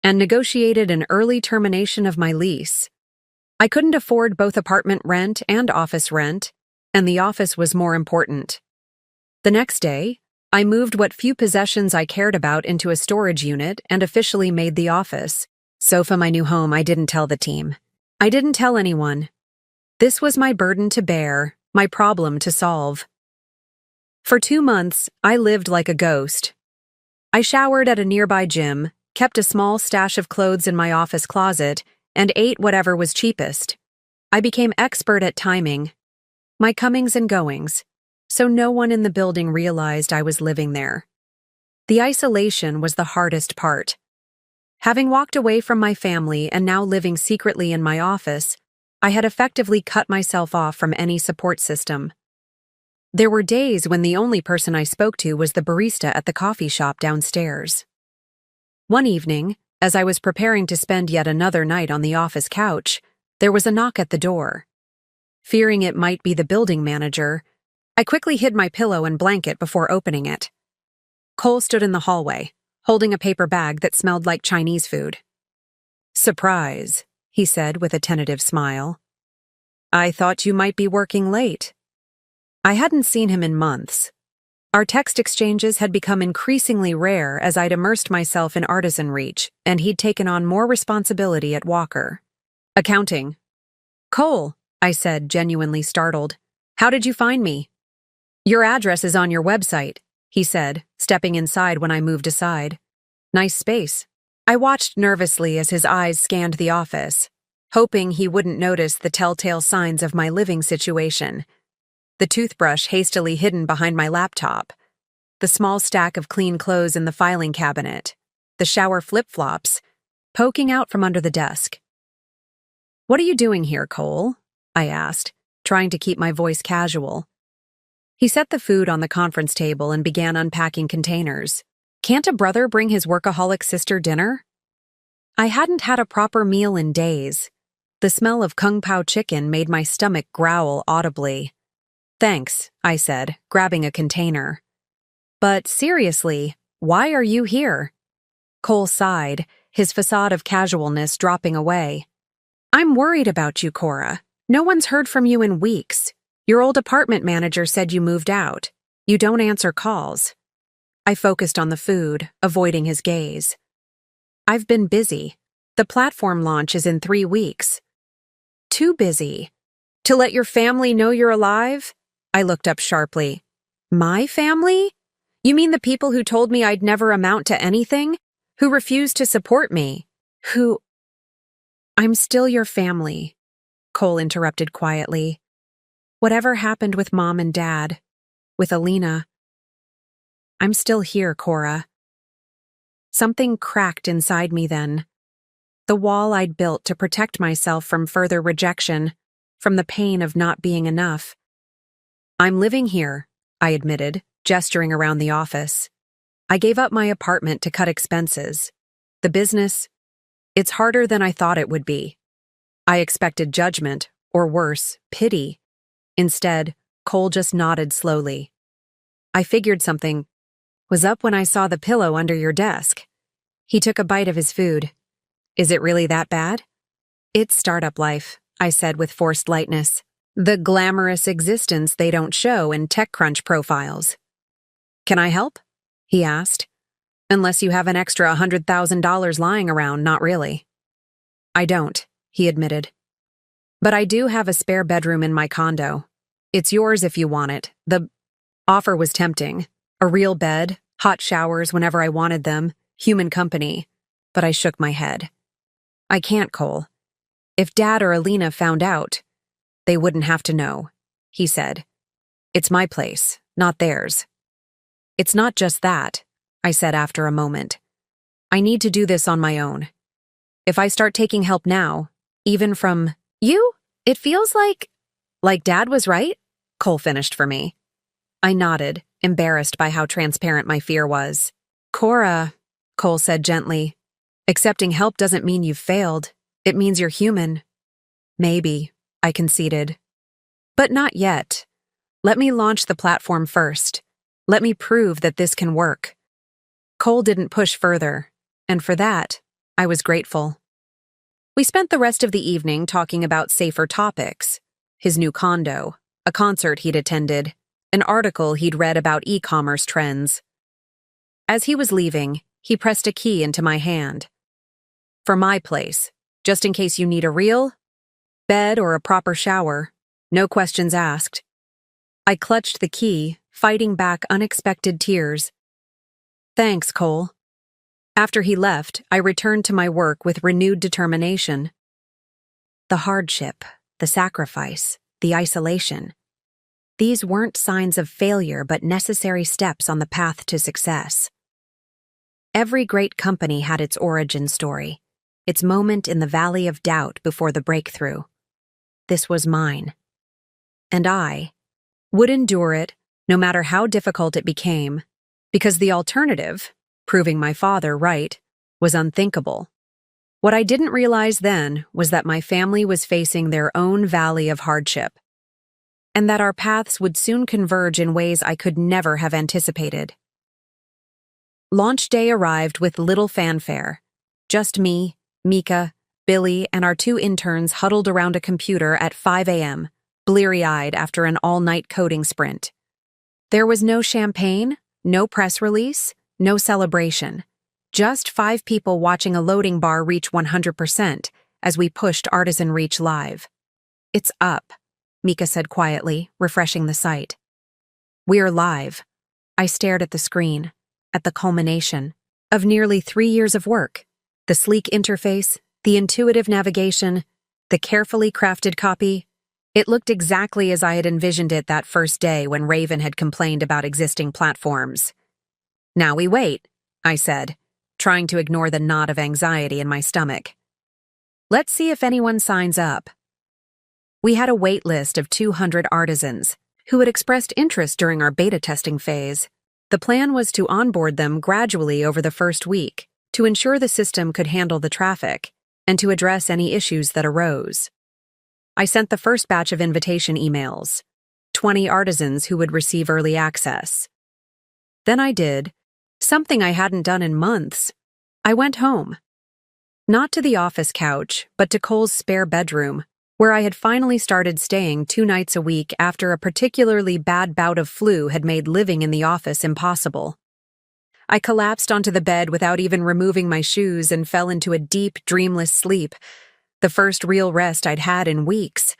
and negotiated an early termination of my lease. I couldn't afford both apartment rent and office rent, and the office was more important. The next day, I moved what few possessions I cared about into a storage unit and officially made the office. Sofa, my new home, I didn't tell the team. I didn't tell anyone. This was my burden to bear, my problem to solve. For 2 months, I lived like a ghost. I showered at a nearby gym, kept a small stash of clothes in my office closet, and ate whatever was cheapest. I became expert at timing my comings and goings, so no one in the building realized I was living there. The isolation was the hardest part. Having walked away from my family and now living secretly in my office, I had effectively cut myself off from any support system. There were days when the only person I spoke to was the barista at the coffee shop downstairs. One evening, as I was preparing to spend yet another night on the office couch, there was a knock at the door. Fearing it might be the building manager, I quickly hid my pillow and blanket before opening it. Cole stood in the hallway, holding a paper bag that smelled like Chinese food. "Surprise," he said with a tentative smile. "I thought you might be working late." I hadn't seen him in months. Our text exchanges had become increasingly rare as I'd immersed myself in artisan reach, and he'd taken on more responsibility at Walker. "Accounting." "Cole," I said, genuinely startled. "How did you find me?" "Your address is on your website," he said, stepping inside when I moved aside. "Nice space." I watched nervously as his eyes scanned the office, hoping he wouldn't notice the telltale signs of my living situation. The toothbrush hastily hidden behind my laptop, the small stack of clean clothes in the filing cabinet, the shower flip-flops poking out from under the desk. "What are you doing here, Cole?" I asked, trying to keep my voice casual. He set the food on the conference table and began unpacking containers. "Can't a brother bring his workaholic sister dinner?" I hadn't had a proper meal in days. The smell of kung pao chicken made my stomach growl audibly. "Thanks," I said, grabbing a container. "But seriously, why are you here?" Cole sighed, his facade of casualness dropping away. "I'm worried about you, Cora. No one's heard from you in weeks. Your old apartment manager said you moved out. You don't answer calls." I focused on the food, avoiding his gaze. "I've been busy. The platform launch is in 3 weeks." "Too busy? To let your family know you're alive?" I looked up sharply. "My family? You mean the people who told me I'd never amount to anything? Who refused to support me? Who—" "I'm still your family," Cole interrupted quietly. "Whatever happened with Mom and Dad, with Alina, I'm still here, Cora." Something cracked inside me then. The wall I'd built to protect myself from further rejection, from the pain of not being enough. "I'm living here," I admitted, gesturing around the office. "I gave up my apartment to cut expenses. The business, it's harder than I thought it would be." I expected judgment, or worse, pity. Instead, Cole just nodded slowly. "I figured something was up when I saw the pillow under your desk." He took a bite of his food. "Is it really that bad?" "It's startup life," I said with forced lightness. "The glamorous existence they don't show in TechCrunch profiles." "Can I help?" he asked. "Unless you have an extra $100,000 lying around, not really." "I don't," he admitted. "But I do have a spare bedroom in my condo. It's yours if you want it." The offer was tempting. A real bed, hot showers whenever I wanted them, human company. But I shook my head. "I can't, Cole. If Dad or Alina found out, they wouldn't have to know," he said. "It's my place, not theirs." "It's not just that," I said after a moment. "I need to do this on my own. If I start taking help now, even from you, it feels like Dad was right?" Cole finished for me. I nodded, embarrassed by how transparent my fear was. "Cora," Cole said gently, "accepting help doesn't mean you've failed. It means you're human." "Maybe," I conceded. "But not yet. Let me launch the platform first. Let me prove that this can work." Cole didn't push further, and for that, I was grateful. We spent the rest of the evening talking about safer topics. His new condo, a concert he'd attended, an article he'd read about e-commerce trends. As he was leaving, he pressed a key into my hand. For my place, just in case you need a real bed or a proper shower, no questions asked. I clutched the key, fighting back unexpected tears. Thanks, Cole. After he left, I returned to my work with renewed determination. The hardship, the sacrifice, the isolation. These weren't signs of failure but necessary steps on the path to success. Every great company had its origin story, its moment in the valley of doubt before the breakthrough. This was mine. And I would endure it, no matter how difficult it became, because the alternative, proving my father right, was unthinkable. What I didn't realize then was that my family was facing their own valley of hardship, and that our paths would soon converge in ways I could never have anticipated. Launch day arrived with little fanfare. Just me, Mika, Billy, and our 2 interns huddled around a computer at 5 a.m., bleary-eyed after an all-night coding sprint. There was no champagne, no press release, no celebration. Just 5 people watching a loading bar reach 100% as we pushed Artisan Reach live. It's up, Mika said quietly, refreshing the site. We're live. I stared at the screen, at the culmination of nearly 3 years of work. The sleek interface, the intuitive navigation, the carefully crafted copy. It looked exactly as I had envisioned it that first day when Raven had complained about existing platforms. Now we wait, I said, trying to ignore the knot of anxiety in my stomach. Let's see if anyone signs up. We had a wait list of 200 artisans who had expressed interest during our beta testing phase. The plan was to onboard them gradually over the first week to ensure the system could handle the traffic and to address any issues that arose. I sent the first batch of invitation emails, 20 artisans who would receive early access. Then I did something I hadn't done in months. I went home. Not to the office couch, but to Cole's spare bedroom, where I had finally started staying 2 nights a week after a particularly bad bout of flu had made living in the office impossible. I collapsed onto the bed without even removing my shoes and fell into a deep, dreamless sleep, the first real rest I'd had in weeks.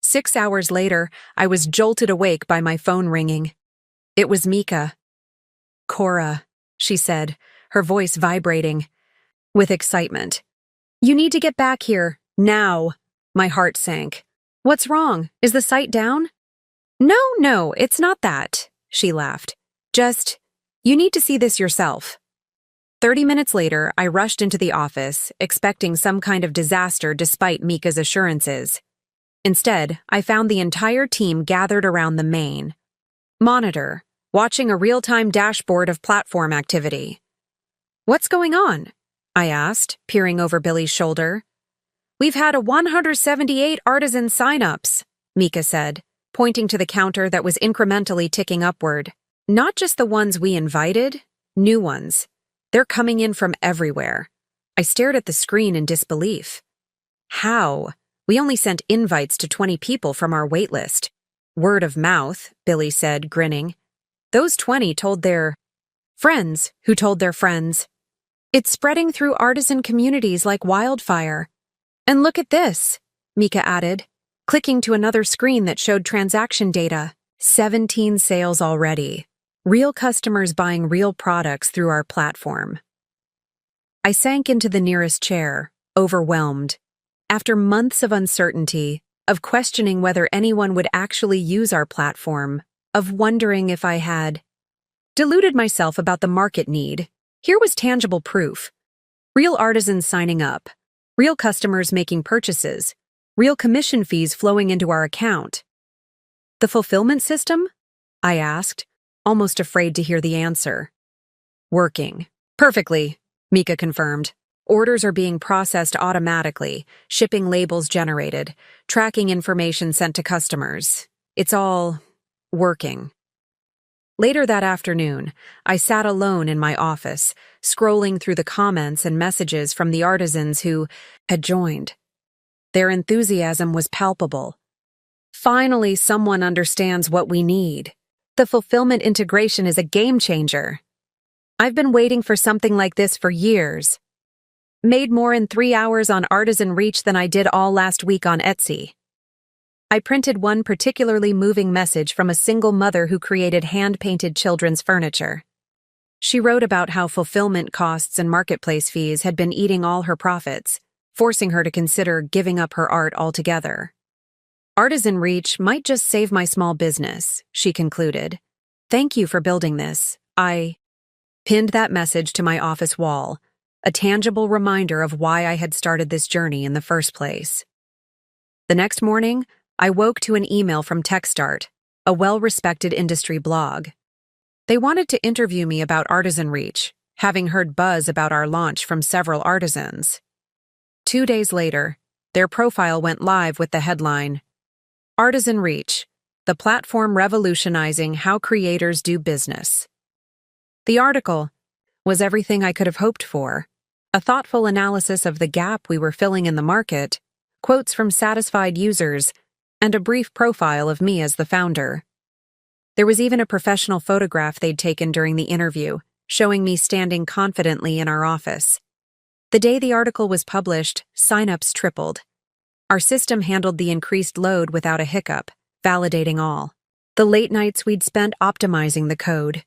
6 hours later, I was jolted awake by my phone ringing. It was Mika. Cora, she said, her voice vibrating with excitement. You need to get back here, now. My heart sank. What's wrong? Is the site down? No, it's not that, she laughed. Just, you need to see this yourself. 30 minutes later, I rushed into the office, expecting some kind of disaster despite Mika's assurances. Instead, I found the entire team gathered around the main monitor, watching a real-time dashboard of platform activity. What's going on? I asked, peering over Billy's shoulder. We've had 178 artisan sign-ups, Mika said, pointing to the counter that was incrementally ticking upward. Not just the ones we invited, new ones. They're coming in from everywhere. I stared at the screen in disbelief. How? We only sent invites to 20 people from our waitlist. Word of mouth, Billy said, grinning. Those 20 told their friends who told their friends. It's spreading through artisan communities like wildfire. And look at this, Mika added, clicking to another screen that showed transaction data. 17 sales already. Real customers buying real products through our platform. I sank into the nearest chair, overwhelmed. After months of uncertainty, of questioning whether anyone would actually use our platform, of wondering if I had deluded myself about the market need, here was tangible proof. Real artisans signing up, real customers making purchases, real commission fees flowing into our account. The fulfillment system? I asked, almost afraid to hear the answer. Working. Perfectly, Mika confirmed. Orders are being processed automatically, shipping labels generated, tracking information sent to customers. It's all working. Later that afternoon, I sat alone in my office, scrolling through the comments and messages from the artisans who had joined. Their enthusiasm was palpable. Finally, someone understands what we need. The fulfillment integration is a game changer. I've been waiting for something like this for years. Made more in 3 hours on Artisan Reach than I did all last week on Etsy. I printed one particularly moving message from a single mother who created hand-painted children's furniture. She wrote about how fulfillment costs and marketplace fees had been eating all her profits, forcing her to consider giving up her art altogether. Artisan Reach might just save my small business, she concluded. Thank you for building this. I pinned that message to my office wall, a tangible reminder of why I had started this journey in the first place. The next morning, I woke to an email from TechStart, a well-respected industry blog. They wanted to interview me about Artisan Reach, having heard buzz about our launch from several artisans. 2 days later, their profile went live with the headline, Artisan Reach, the platform revolutionizing how creators do business. The article was everything I could have hoped for, a thoughtful analysis of the gap we were filling in the market, quotes from satisfied users, and a brief profile of me as the founder. There was even a professional photograph they'd taken during the interview, showing me standing confidently in our office. The day the article was published, signups tripled. Our system handled the increased load without a hiccup, validating all. The late nights we'd spent optimizing the code.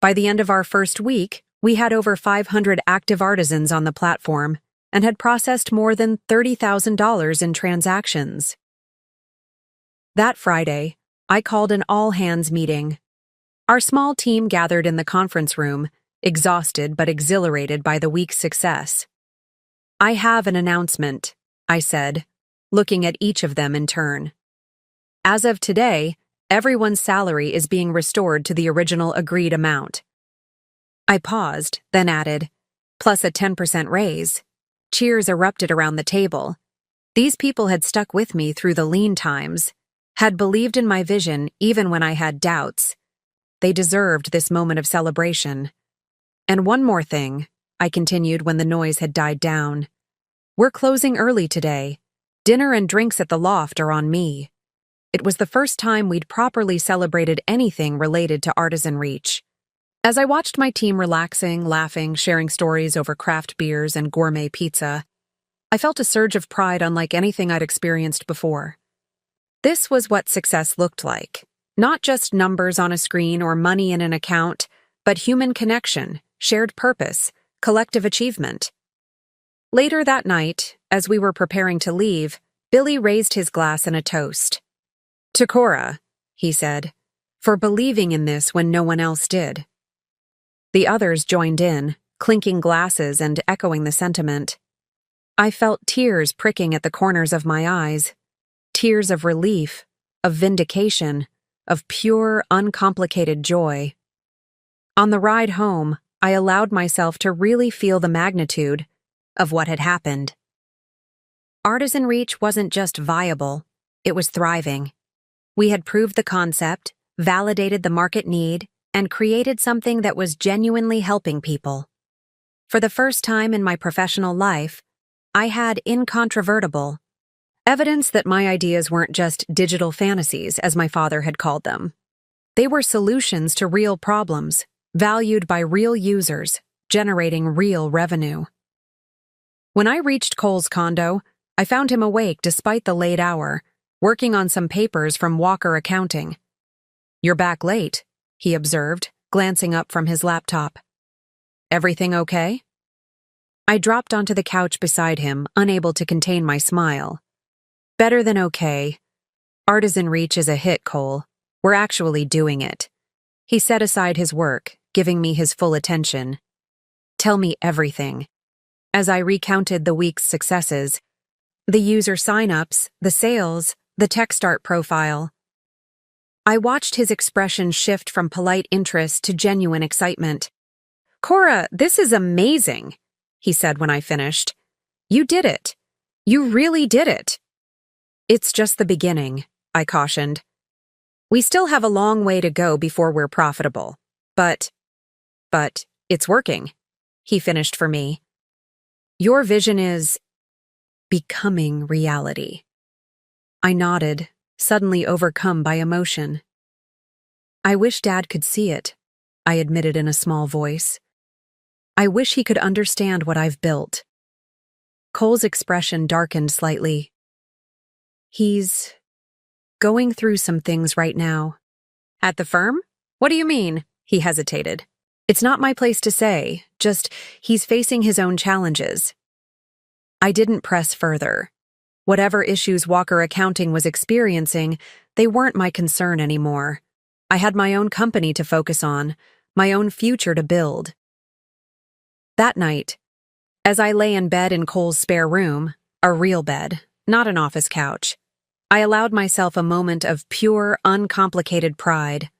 By the end of our first week, we had over 500 active artisans on the platform and had processed more than $30,000 in transactions. That Friday, I called an all-hands meeting. Our small team gathered in the conference room, exhausted but exhilarated by the week's success. I have an announcement, I said, looking at each of them in turn. As of today, everyone's salary is being restored to the original agreed amount. I paused, then added, plus a 10% raise. Cheers erupted around the table. These people had stuck with me through the lean times, had believed in my vision even when I had doubts. They deserved this moment of celebration. And one more thing, I continued when the noise had died down. We're closing early today. Dinner and drinks at the loft are on me. It was the first time we'd properly celebrated anything related to Artisan Reach. As I watched my team relaxing, laughing, sharing stories over craft beers and gourmet pizza, I felt a surge of pride unlike anything I'd experienced before. This was what success looked like. Not just numbers on a screen or money in an account, but human connection, shared purpose, collective achievement. Later that night, as we were preparing to leave, Billy raised his glass in a toast. To Cora, he said, for believing in this when no one else did. The others joined in, clinking glasses and echoing the sentiment. I felt tears pricking at the corners of my eyes, tears of relief, of vindication, of pure, uncomplicated joy. On the ride home, I allowed myself to really feel the magnitude of what had happened. Artisan Reach wasn't just viable, it was thriving. We had proved the concept, validated the market need, and created something that was genuinely helping people. For the first time in my professional life, I had incontrovertible evidence that my ideas weren't just digital fantasies, as my father had called them. They were solutions to real problems, valued by real users, generating real revenue. When I reached Cole's condo, I found him awake despite the late hour, working on some papers from Walker Accounting. "You're back late," he observed, glancing up from his laptop. "Everything okay?" I dropped onto the couch beside him, unable to contain my smile. "Better than okay. Artisan Reach is a hit, Cole. We're actually doing it." He set aside his work, giving me his full attention. "Tell me everything." As I recounted the week's successes, the user signups, the sales, the TechStart profile. I watched his expression shift from polite interest to genuine excitement. "Cora, this is amazing," he said when I finished. "You did it. You really did it." "It's just the beginning," I cautioned. "We still have a long way to go before we're profitable. But it's working," he finished for me. "Your vision is becoming reality." I nodded, suddenly overcome by emotion. "I wish Dad could see it," I admitted in a small voice. "I wish he could understand what I've built." Cole's expression darkened slightly. "He's going through some things right now." "At the firm? What do you mean?" He hesitated. "It's not my place to say, just he's facing his own challenges." I didn't press further. Whatever issues Walker Accounting was experiencing, they weren't my concern anymore. I had my own company to focus on, my own future to build. That night, as I lay in bed in Cole's spare room, a real bed, not an office couch, I allowed myself a moment of pure, uncomplicated pride.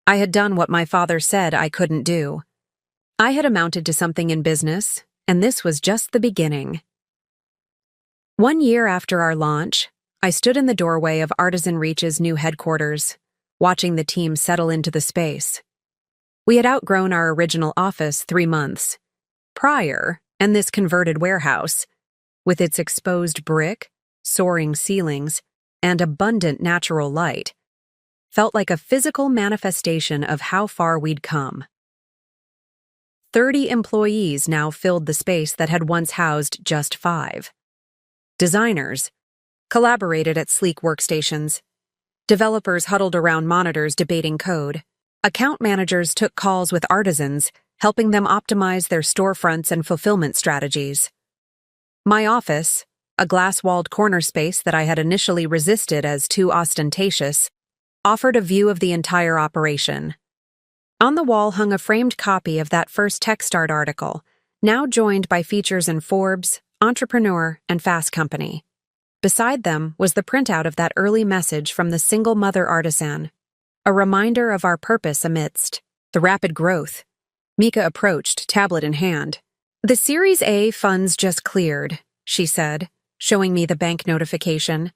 I had done what my father said I couldn't do. I had amounted to something in business, and this was just the beginning. 1 year after our launch, I stood in the doorway of Artisan Reach's new headquarters, watching the team settle into the space. We had outgrown our original office 3 months prior, and this converted warehouse, with its exposed brick, soaring ceilings, and abundant natural light, felt like a physical manifestation of how far we'd come. 30 employees now filled the space that had once housed just 5. Designers collaborated at sleek workstations. Developers huddled around monitors debating code. Account managers took calls with artisans, helping them optimize their storefronts and fulfillment strategies. My office, a glass-walled corner space that I had initially resisted as too ostentatious, offered a view of the entire operation. On the wall hung a framed copy of that first TechStart article, now joined by features in Forbes, Entrepreneur, and Fast Company. Beside them was the printout of that early message from the single mother artisan, a reminder of our purpose amidst the rapid growth. Mika approached, tablet in hand. "The Series A funds just cleared," she said, showing me the bank notification.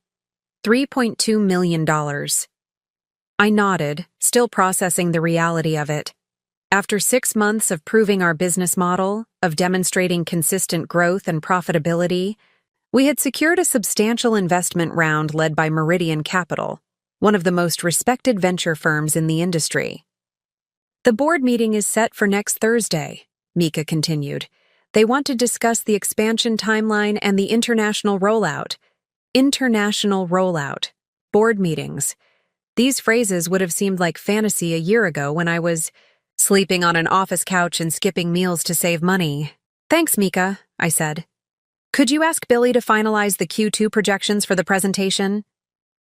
$3.2 million. I nodded, still processing the reality of it. After 6 months of proving our business model, of demonstrating consistent growth and profitability, we had secured a substantial investment round led by Meridian Capital, one of the most respected venture firms in the industry. "The board meeting is set for next Thursday," Mika continued. "They want to discuss the expansion timeline and the international rollout." International rollout. Board meetings. These phrases would have seemed like fantasy a year ago when I was sleeping on an office couch and skipping meals to save money. "Thanks, Mika," I said. "Could you ask Billy to finalize the Q2 projections for the presentation?"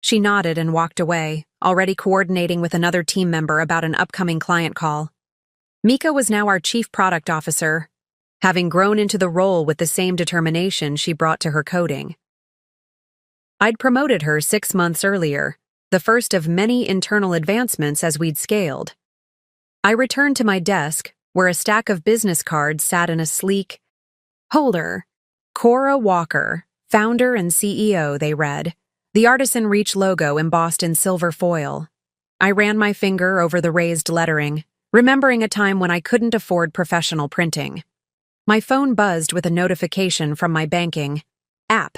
She nodded and walked away, already coordinating with another team member about an upcoming client call. Mika was now our chief product officer, having grown into the role with the same determination she brought to her coding. I'd promoted her 6 months earlier, the first of many internal advancements as we'd scaled. I returned to my desk, where a stack of business cards sat in a sleek holder. "Cora Walker, founder and CEO," they read, the Artisan Reach logo embossed in silver foil. I ran my finger over the raised lettering, remembering a time when I couldn't afford professional printing. My phone buzzed with a notification from my banking app.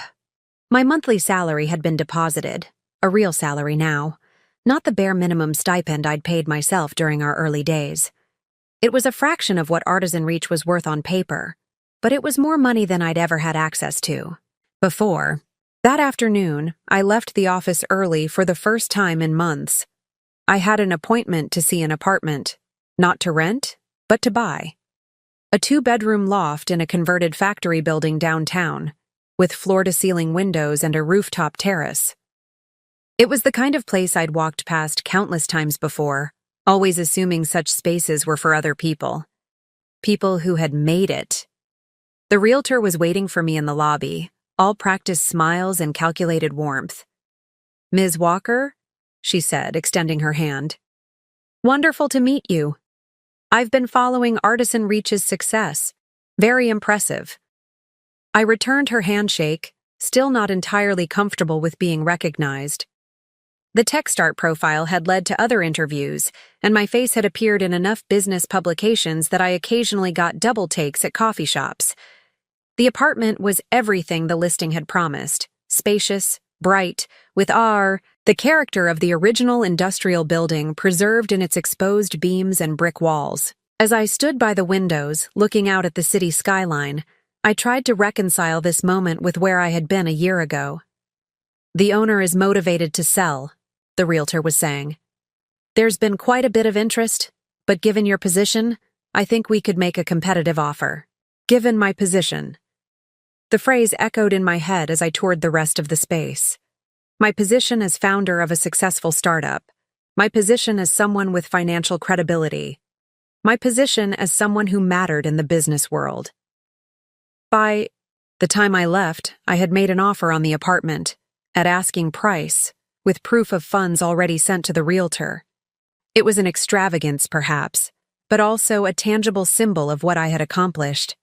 My monthly salary had been deposited, a real salary now, not the bare minimum stipend I'd paid myself during our early days. It was a fraction of what Artisan Reach was worth on paper, but it was more money than I'd ever had access to before. That afternoon, I left the office early for the first time in months. I had an appointment to see an apartment, not to rent, but to buy. A 2-bedroom loft in a converted factory building downtown, with floor-to-ceiling windows and a rooftop terrace. It was the kind of place I'd walked past countless times before, always assuming such spaces were for other people. People who had made it. The realtor was waiting for me in the lobby, all practiced smiles and calculated warmth. "Ms. Walker?" she said, extending her hand. "Wonderful to meet you. I've been following Artisan Reach's success. Very impressive." I returned her handshake, still not entirely comfortable with being recognized. The TechStart profile had led to other interviews, and my face had appeared in enough business publications that I occasionally got double takes at coffee shops. The apartment was everything the listing had promised: spacious, bright, with the character of the original industrial building preserved in its exposed beams and brick walls. As I stood by the windows, looking out at the city skyline, I tried to reconcile this moment with where I had been a year ago. "The owner is motivated to sell," the realtor was saying. "There's been quite a bit of interest, but given your position, I think we could make a competitive offer." Given my position. The phrase echoed in my head as I toured the rest of the space. My position as founder of a successful startup. My position as someone with financial credibility. My position as someone who mattered in the business world. By the time I left, I had made an offer on the apartment, at asking price, with proof of funds already sent to the realtor. It was an extravagance, perhaps, but also a tangible symbol of what I had accomplished.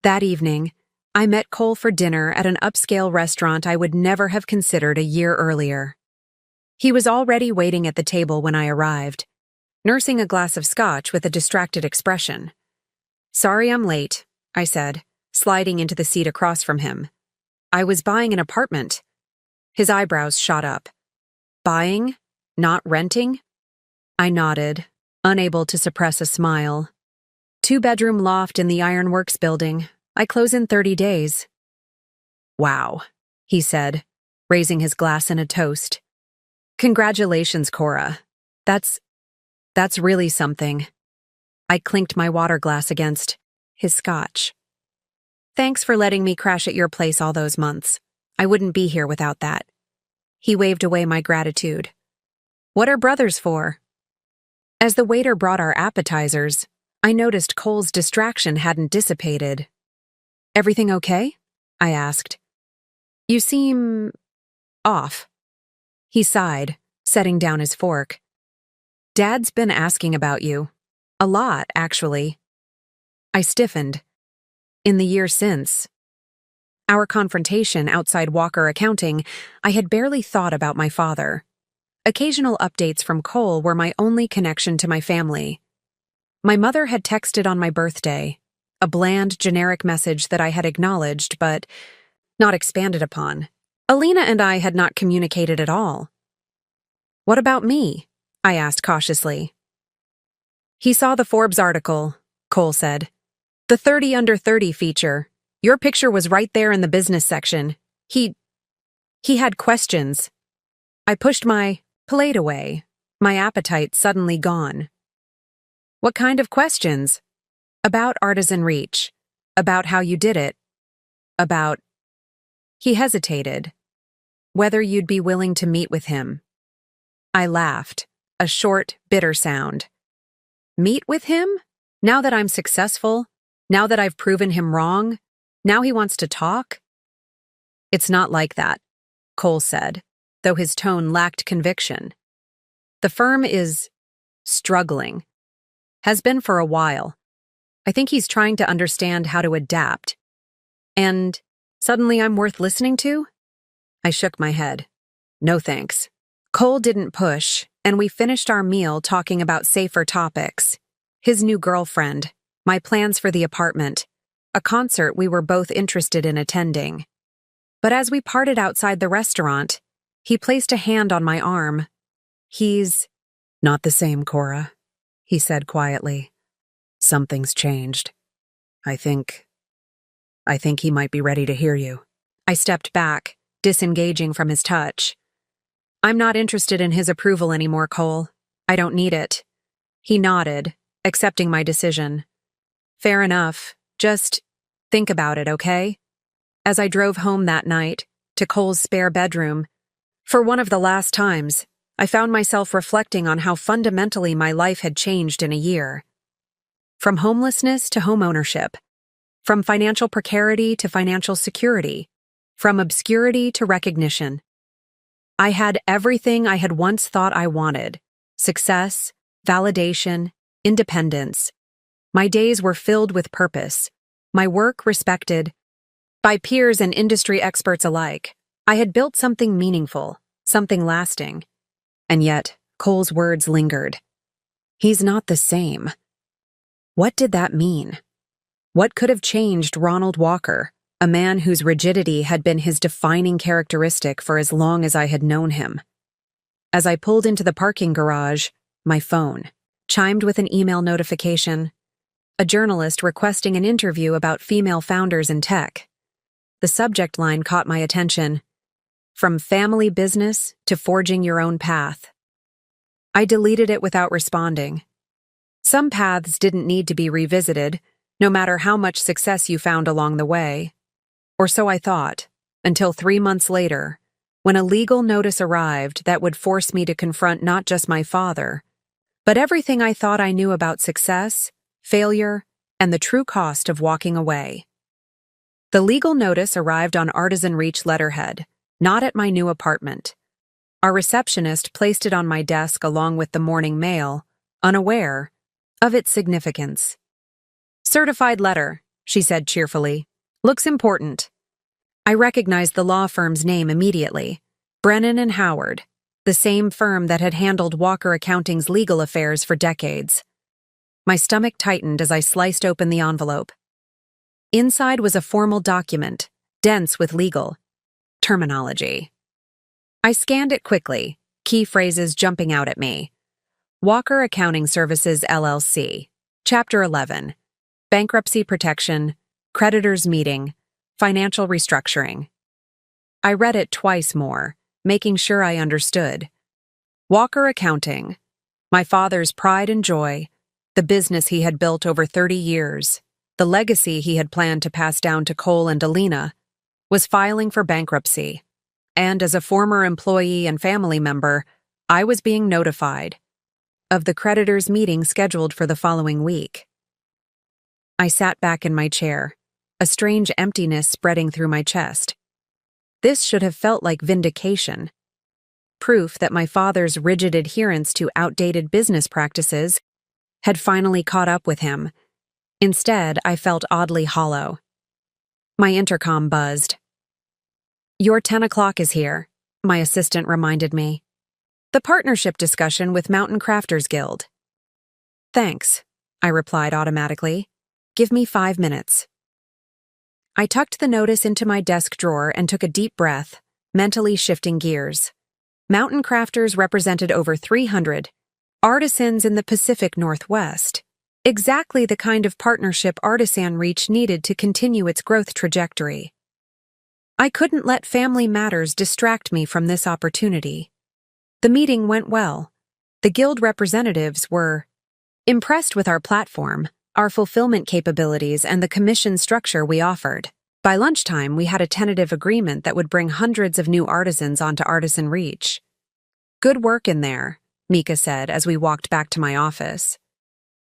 That evening, I met Cole for dinner at an upscale restaurant I would never have considered a year earlier. He was already waiting at the table when I arrived, nursing a glass of scotch with a distracted expression. "Sorry I'm late," I said, sliding into the seat across from him. "I was buying an apartment." His eyebrows shot up. "Buying? Not renting?" I nodded, unable to suppress a smile. "Two-bedroom loft in the Ironworks building. I close in 30 days. "Wow," he said, raising his glass in a toast. "Congratulations, Cora. That's really something." I clinked my water glass against his scotch. "Thanks for letting me crash at your place all those months. I wouldn't be here without that." He waved away my gratitude. "What are brothers for?" As the waiter brought our appetizers, I noticed Cole's distraction hadn't dissipated. "Everything okay?" I asked. "You seem off." He sighed, setting down his fork. "Dad's been asking about you. A lot, actually." I stiffened. In the year since our confrontation outside Walker Accounting, I had barely thought about my father. Occasional updates from Cole were my only connection to my family. My mother had texted on my birthday, a bland, generic message that I had acknowledged but not expanded upon. Alina and I had not communicated at all. "What about me?" I asked cautiously. "He saw the Forbes article," Cole said. "The 30 under 30 feature. Your picture was right there in the business section. He had questions." I pushed my plate away, my appetite suddenly gone. "What kind of questions?" "About Artisan Reach. About how you did it. About..." He hesitated. "Whether you'd be willing to meet with him." I laughed, a short, bitter sound. "Meet with him? Now that I'm successful? Now that I've proven him wrong? Now he wants to talk?" "It's not like that," Cole said, though his tone lacked conviction. "The firm is struggling. Has been for a while. I think he's trying to understand how to adapt. And suddenly I'm worth listening to?" I shook my head. "No thanks." Cole didn't push, and we finished our meal talking about safer topics. His new girlfriend, my plans for the apartment, a concert we were both interested in attending. But as we parted outside the restaurant, he placed a hand on my arm. "He's not the same, Cora," he said quietly. "Something's changed. I think he might be ready to hear you." I stepped back, disengaging from his touch. "I'm not interested in his approval anymore, Cole. I don't need it." He nodded, accepting my decision. "Fair enough. Just think about it, okay?" As I drove home that night, to Cole's spare bedroom, for one of the last times, I found myself reflecting on how fundamentally my life had changed in a year. From homelessness to homeownership, from financial precarity to financial security, from obscurity to recognition. I had everything I had once thought I wanted: success, validation, independence. My days were filled with purpose, my work respected by peers and industry experts alike. I had built something meaningful, something lasting. And yet, Cole's words lingered. "He's not the same." What did that mean? What could have changed Ronald Walker, a man whose rigidity had been his defining characteristic for as long as I had known him? As I pulled into the parking garage, my phone chimed with an email notification. A journalist requesting an interview about female founders in tech. The subject line caught my attention. From family business to forging your own path. I deleted it without responding. Some paths didn't need to be revisited, no matter how much success you found along the way. Or so I thought, until 3 months later, when a legal notice arrived that would force me to confront not just my father, but everything I thought I knew about success, failure, and the true cost of walking away. The legal notice arrived on Artisan Reach letterhead, not at my new apartment. Our receptionist placed it on my desk along with the morning mail, unaware of its significance. "Certified letter," she said cheerfully. "Looks important." I recognized the law firm's name immediately. Brennan and Howard, the same firm that had handled Walker Accounting's legal affairs for decades. My stomach tightened as I sliced open the envelope. Inside was a formal document, dense with legal terminology. I scanned it quickly, key phrases jumping out at me. Walker Accounting Services, LLC. Chapter 11. Bankruptcy Protection, Creditors Meeting, Financial Restructuring. I read it twice more, making sure I understood. Walker Accounting. My father's pride and joy, the business he had built over 30 years, the legacy he had planned to pass down to Cole and Alina, was filing for bankruptcy, and as a former employee and family member, I was being notified of the creditors' meeting scheduled for the following week. I sat back in my chair, a strange emptiness spreading through my chest. This should have felt like vindication, proof that my father's rigid adherence to outdated business practices had finally caught up with him. Instead, I felt oddly hollow. My intercom buzzed. "Your 10 o'clock is here," my assistant reminded me. "The partnership discussion with Mountain Crafters Guild." "Thanks," I replied automatically. "Give me 5 minutes." I tucked the notice into my desk drawer and took a deep breath, mentally shifting gears. Mountain Crafters represented over 300 artisans in the Pacific Northwest. Exactly the kind of partnership Artisan Reach needed to continue its growth trajectory. I couldn't let family matters distract me from this opportunity. The meeting went well. The guild representatives were impressed with our platform, our fulfillment capabilities, and the commission structure we offered. By lunchtime, we had a tentative agreement that would bring hundreds of new artisans onto Artisan Reach. "Good work in there," Mika said as we walked back to my office.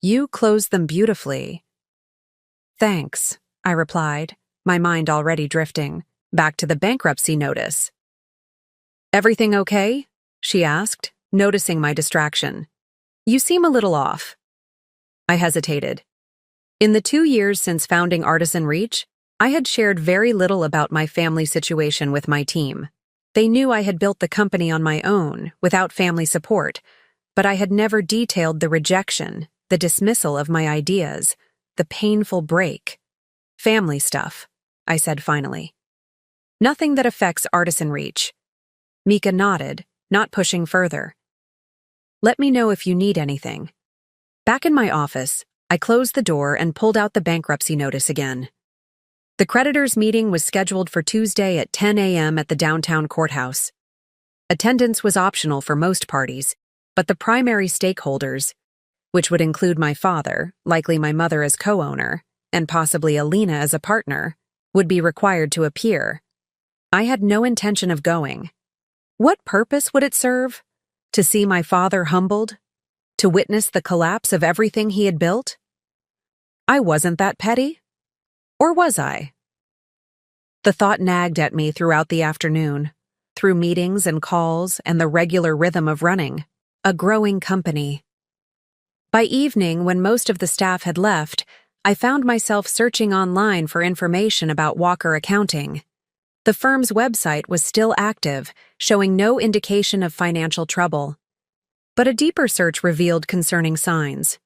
"You closed them beautifully." "Thanks," I replied, my mind already drifting back to the bankruptcy notice. "Everything okay?" she asked, noticing my distraction. "You seem a little off." I hesitated. In the 2 years since founding Artisan Reach, I had shared very little about my family situation with my team. They knew I had built the company on my own, without family support, but I had never detailed the rejection, the dismissal of my ideas, the painful break. "Family stuff," I said finally. "Nothing that affects Artisan Reach." Mika nodded, not pushing further. "Let me know if you need anything." Back in my office, I closed the door and pulled out the bankruptcy notice again. The creditors' meeting was scheduled for Tuesday at 10 a.m. at the downtown courthouse. Attendance was optional for most parties, but the primary stakeholders, which would include my father, likely my mother as co-owner, and possibly Alina as a partner, would be required to appear. I had no intention of going. What purpose would it serve? To see my father humbled? To witness the collapse of everything he had built? I wasn't that petty. Or was I? The thought nagged at me throughout the afternoon, through meetings and calls and the regular rhythm of running a growing company. By evening, when most of the staff had left, I found myself searching online for information about Walker Accounting. The firm's website was still active, showing no indication of financial trouble. But a deeper search revealed concerning signs.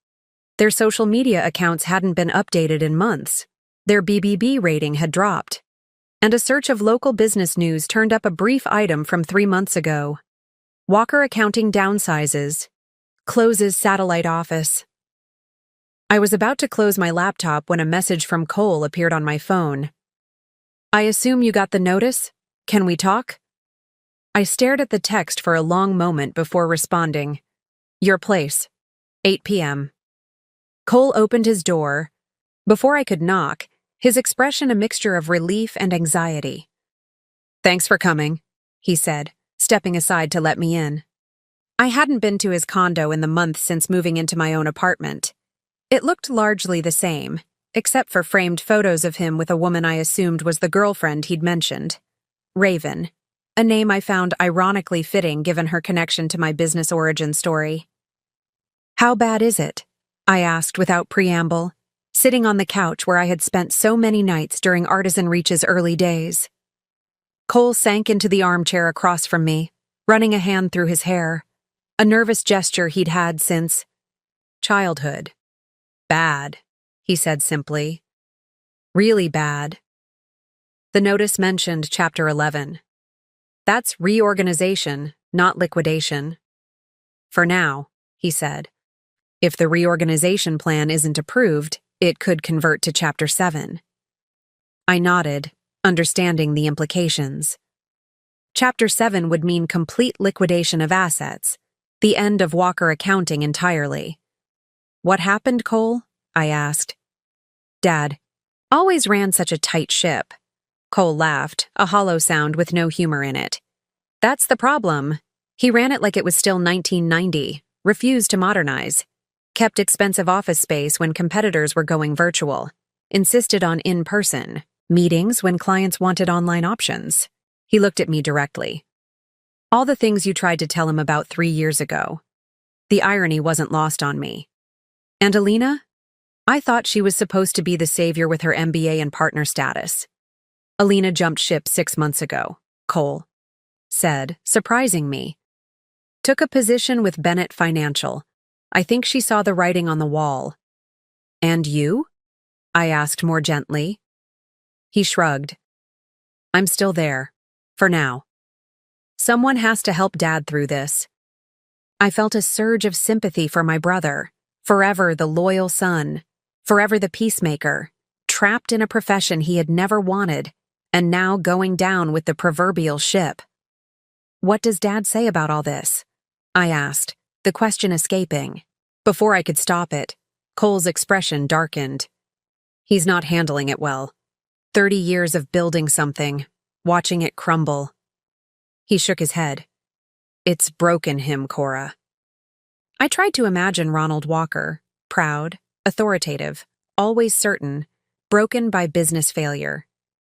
Their social media accounts hadn't been updated in months. Their BBB rating had dropped. And a search of local business news turned up a brief item from 3 months ago. Walker Accounting downsizes, closes satellite office. I was about to close my laptop when a message from Cole appeared on my phone. I assume you got the notice? Can we talk? I stared at the text for a long moment before responding. Your place. 8 p.m. Cole opened his door. Before I could knock, his expression a mixture of relief and anxiety. Thanks for coming, he said, stepping aside to let me in. I hadn't been to his condo in the month since moving into my own apartment. It looked largely the same, except for framed photos of him with a woman I assumed was the girlfriend he'd mentioned. Raven, a name I found ironically fitting given her connection to my business origin story. How bad is it? I asked without preamble, sitting on the couch where I had spent so many nights during Artisan Reach's early days. Cole sank into the armchair across from me, running a hand through his hair, a nervous gesture he'd had since childhood. Bad, he said simply. Really bad. The notice mentioned Chapter 11. That's reorganization, not liquidation. For now, he said. If the reorganization plan isn't approved, it could convert to Chapter 7. I nodded, understanding the implications. Chapter 7 would mean complete liquidation of assets, the end of Walker Accounting entirely. What happened, Cole? I asked. Dad always ran such a tight ship. Cole laughed, a hollow sound with no humor in it. That's the problem. He ran it like it was still 1990, refused to modernize, kept expensive office space when competitors were going virtual, insisted on in-person meetings when clients wanted online options. He looked at me directly. All the things you tried to tell him about 3 years ago. The irony wasn't lost on me. And Alina? I thought she was supposed to be the savior with her MBA and partner status. Alina jumped ship 6 months ago, Cole said, surprising me. Took a position with Bennett Financial. I think she saw the writing on the wall. And you? I asked more gently. He shrugged. I'm still there. For now. Someone has to help Dad through this. I felt a surge of sympathy for my brother, forever the loyal son, forever the peacemaker, trapped in a profession he had never wanted, and now going down with the proverbial ship. What does Dad say about all this? I asked, the question escaping. Before I could stop it, Cole's expression darkened. He's not handling it well. 30 years of building something, watching it crumble. He shook his head. It's broken him, Cora. I tried to imagine Ronald Walker, proud, authoritative, always certain, broken by business failure.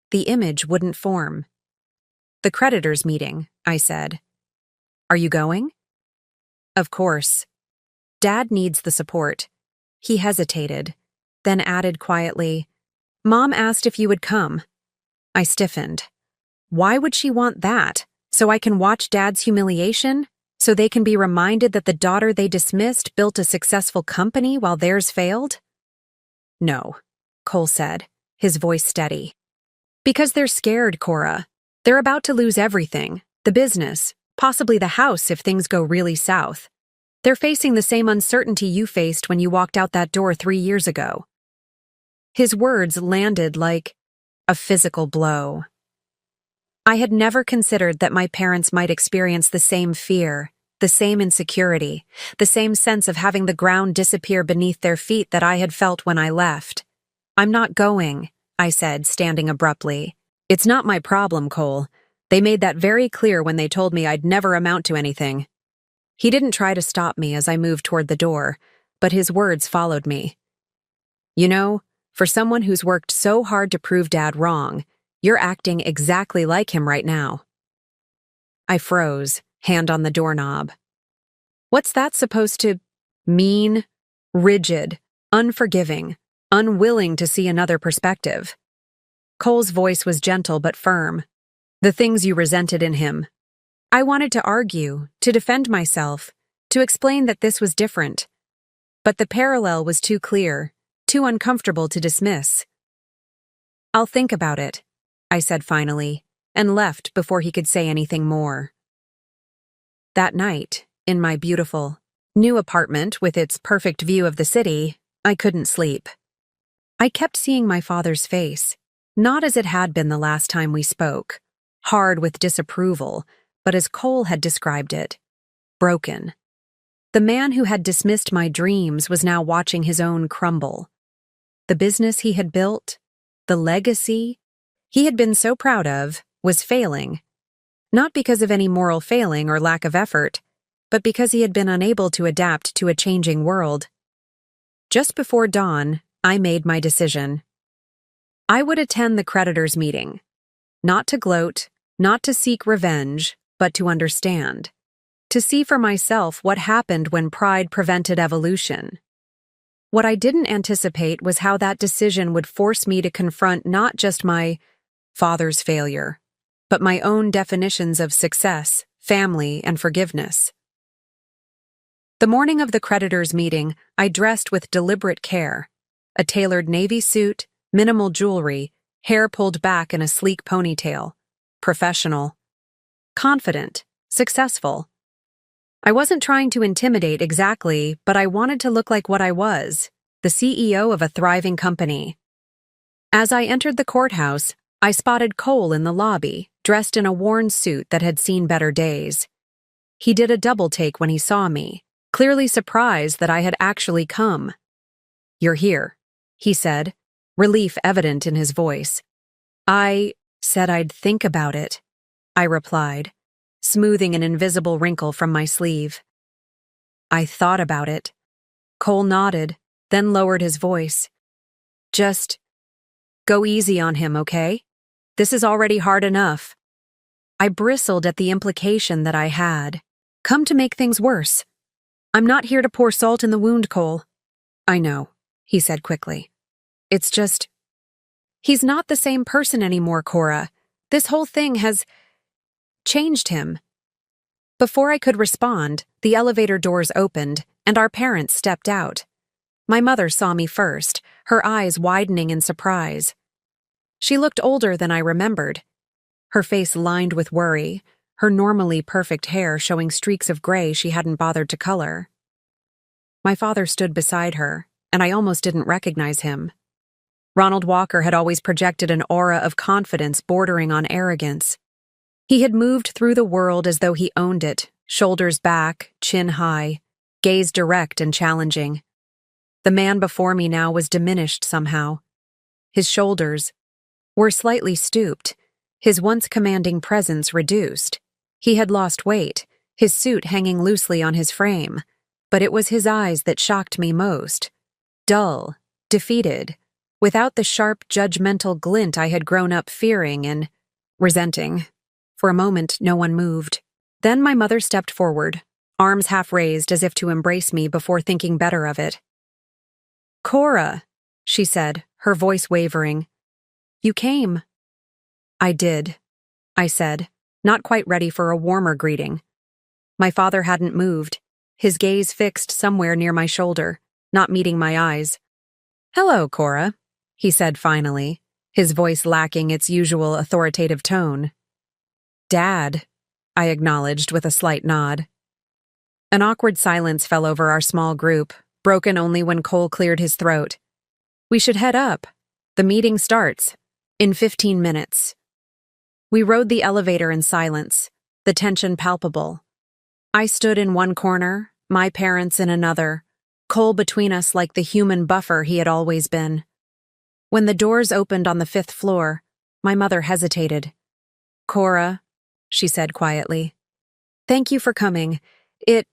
The image wouldn't form. The creditors' meeting, I said. Are you going? Of course. Dad needs the support. He hesitated, then added quietly, Mom asked if you would come. I stiffened. Why would she want that? So I can watch Dad's humiliation? So they can be reminded that the daughter they dismissed built a successful company while theirs failed? No, Cole said, his voice steady. Because they're scared, Cora. They're about to lose everything, the business, possibly the house if things go really south. They're facing the same uncertainty you faced when you walked out that door 3 years ago. His words landed like a physical blow. I had never considered that my parents might experience the same fear, the same insecurity, the same sense of having the ground disappear beneath their feet that I had felt when I left. I'm not going, I said, standing abruptly. It's not my problem, Cole. They made that very clear when they told me I'd never amount to anything. He didn't try to stop me as I moved toward the door, but his words followed me. You know, for someone who's worked so hard to prove Dad wrong, you're acting exactly like him right now. I froze, hand on the doorknob. What's that supposed to mean? Rigid, unforgiving, unwilling to see another perspective. Cole's voice was gentle but firm. The things you resented in him. I wanted to argue, to defend myself, to explain that this was different. But the parallel was too clear, too uncomfortable to dismiss. I'll think about it, I said finally, and left before he could say anything more. That night, in my beautiful, new apartment with its perfect view of the city, I couldn't sleep. I kept seeing my father's face, not as it had been the last time we spoke, hard with disapproval, but as Cole had described it, broken. The man who had dismissed my dreams was now watching his own crumble. The business he had built, the legacy he had been so proud of, was failing. Not because of any moral failing or lack of effort, but because he had been unable to adapt to a changing world. Just before dawn, I made my decision. I would attend the creditors' meeting. Not to gloat, not to seek revenge, but to understand. To see for myself what happened when pride prevented evolution. What I didn't anticipate was how that decision would force me to confront not just my father's failure, but my own definitions of success, family, and forgiveness. The morning of the creditors' meeting, I dressed with deliberate care. A tailored navy suit, minimal jewelry, hair pulled back in a sleek ponytail. Professional. Confident. Successful. I wasn't trying to intimidate exactly, but I wanted to look like what I was, the CEO of a thriving company. As I entered the courthouse, I spotted Cole in the lobby, dressed in a worn suit that had seen better days. He did a double take when he saw me, clearly surprised that I had actually come. "You're here," he said, relief evident in his voice. "I said I'd think about it," I replied, smoothing an invisible wrinkle from my sleeve. "I thought about it." Cole nodded, then lowered his voice. "Just go easy on him, okay? This is already hard enough." I bristled at the implication that I had come to make things worse. "I'm not here to pour salt in the wound, Cole." "I know," he said quickly. "It's just, he's not the same person anymore, Cora. This whole thing has changed him." Before I could respond, the elevator doors opened, and our parents stepped out. My mother saw me first, her eyes widening in surprise. She looked older than I remembered. Her face lined with worry, her normally perfect hair showing streaks of gray she hadn't bothered to color. My father stood beside her, and I almost didn't recognize him. Ronald Walker had always projected an aura of confidence bordering on arrogance. He had moved through the world as though he owned it, shoulders back, chin high, gaze direct and challenging. The man before me now was diminished somehow. His shoulders were slightly stooped, his once commanding presence reduced. He had lost weight, his suit hanging loosely on his frame, but it was his eyes that shocked me most. Dull, defeated, without the sharp, judgmental glint I had grown up fearing and resenting. For a moment, no one moved. Then my mother stepped forward, arms half raised as if to embrace me before thinking better of it. "Cora," she said, her voice wavering. "You came." "I did," I said, not quite ready for a warmer greeting. My father hadn't moved, his gaze fixed somewhere near my shoulder, not meeting my eyes. "Hello, Cora," he said finally, his voice lacking its usual authoritative tone. "Dad," I acknowledged with a slight nod. An awkward silence fell over our small group, broken only when Cole cleared his throat. "We should head up. The meeting starts in 15 minutes. We rode the elevator in silence, the tension palpable. I stood in one corner, my parents in another, Cole between us like the human buffer he had always been. When the doors opened on the 5th floor, my mother hesitated. "Cora," she said quietly, "thank you for coming. It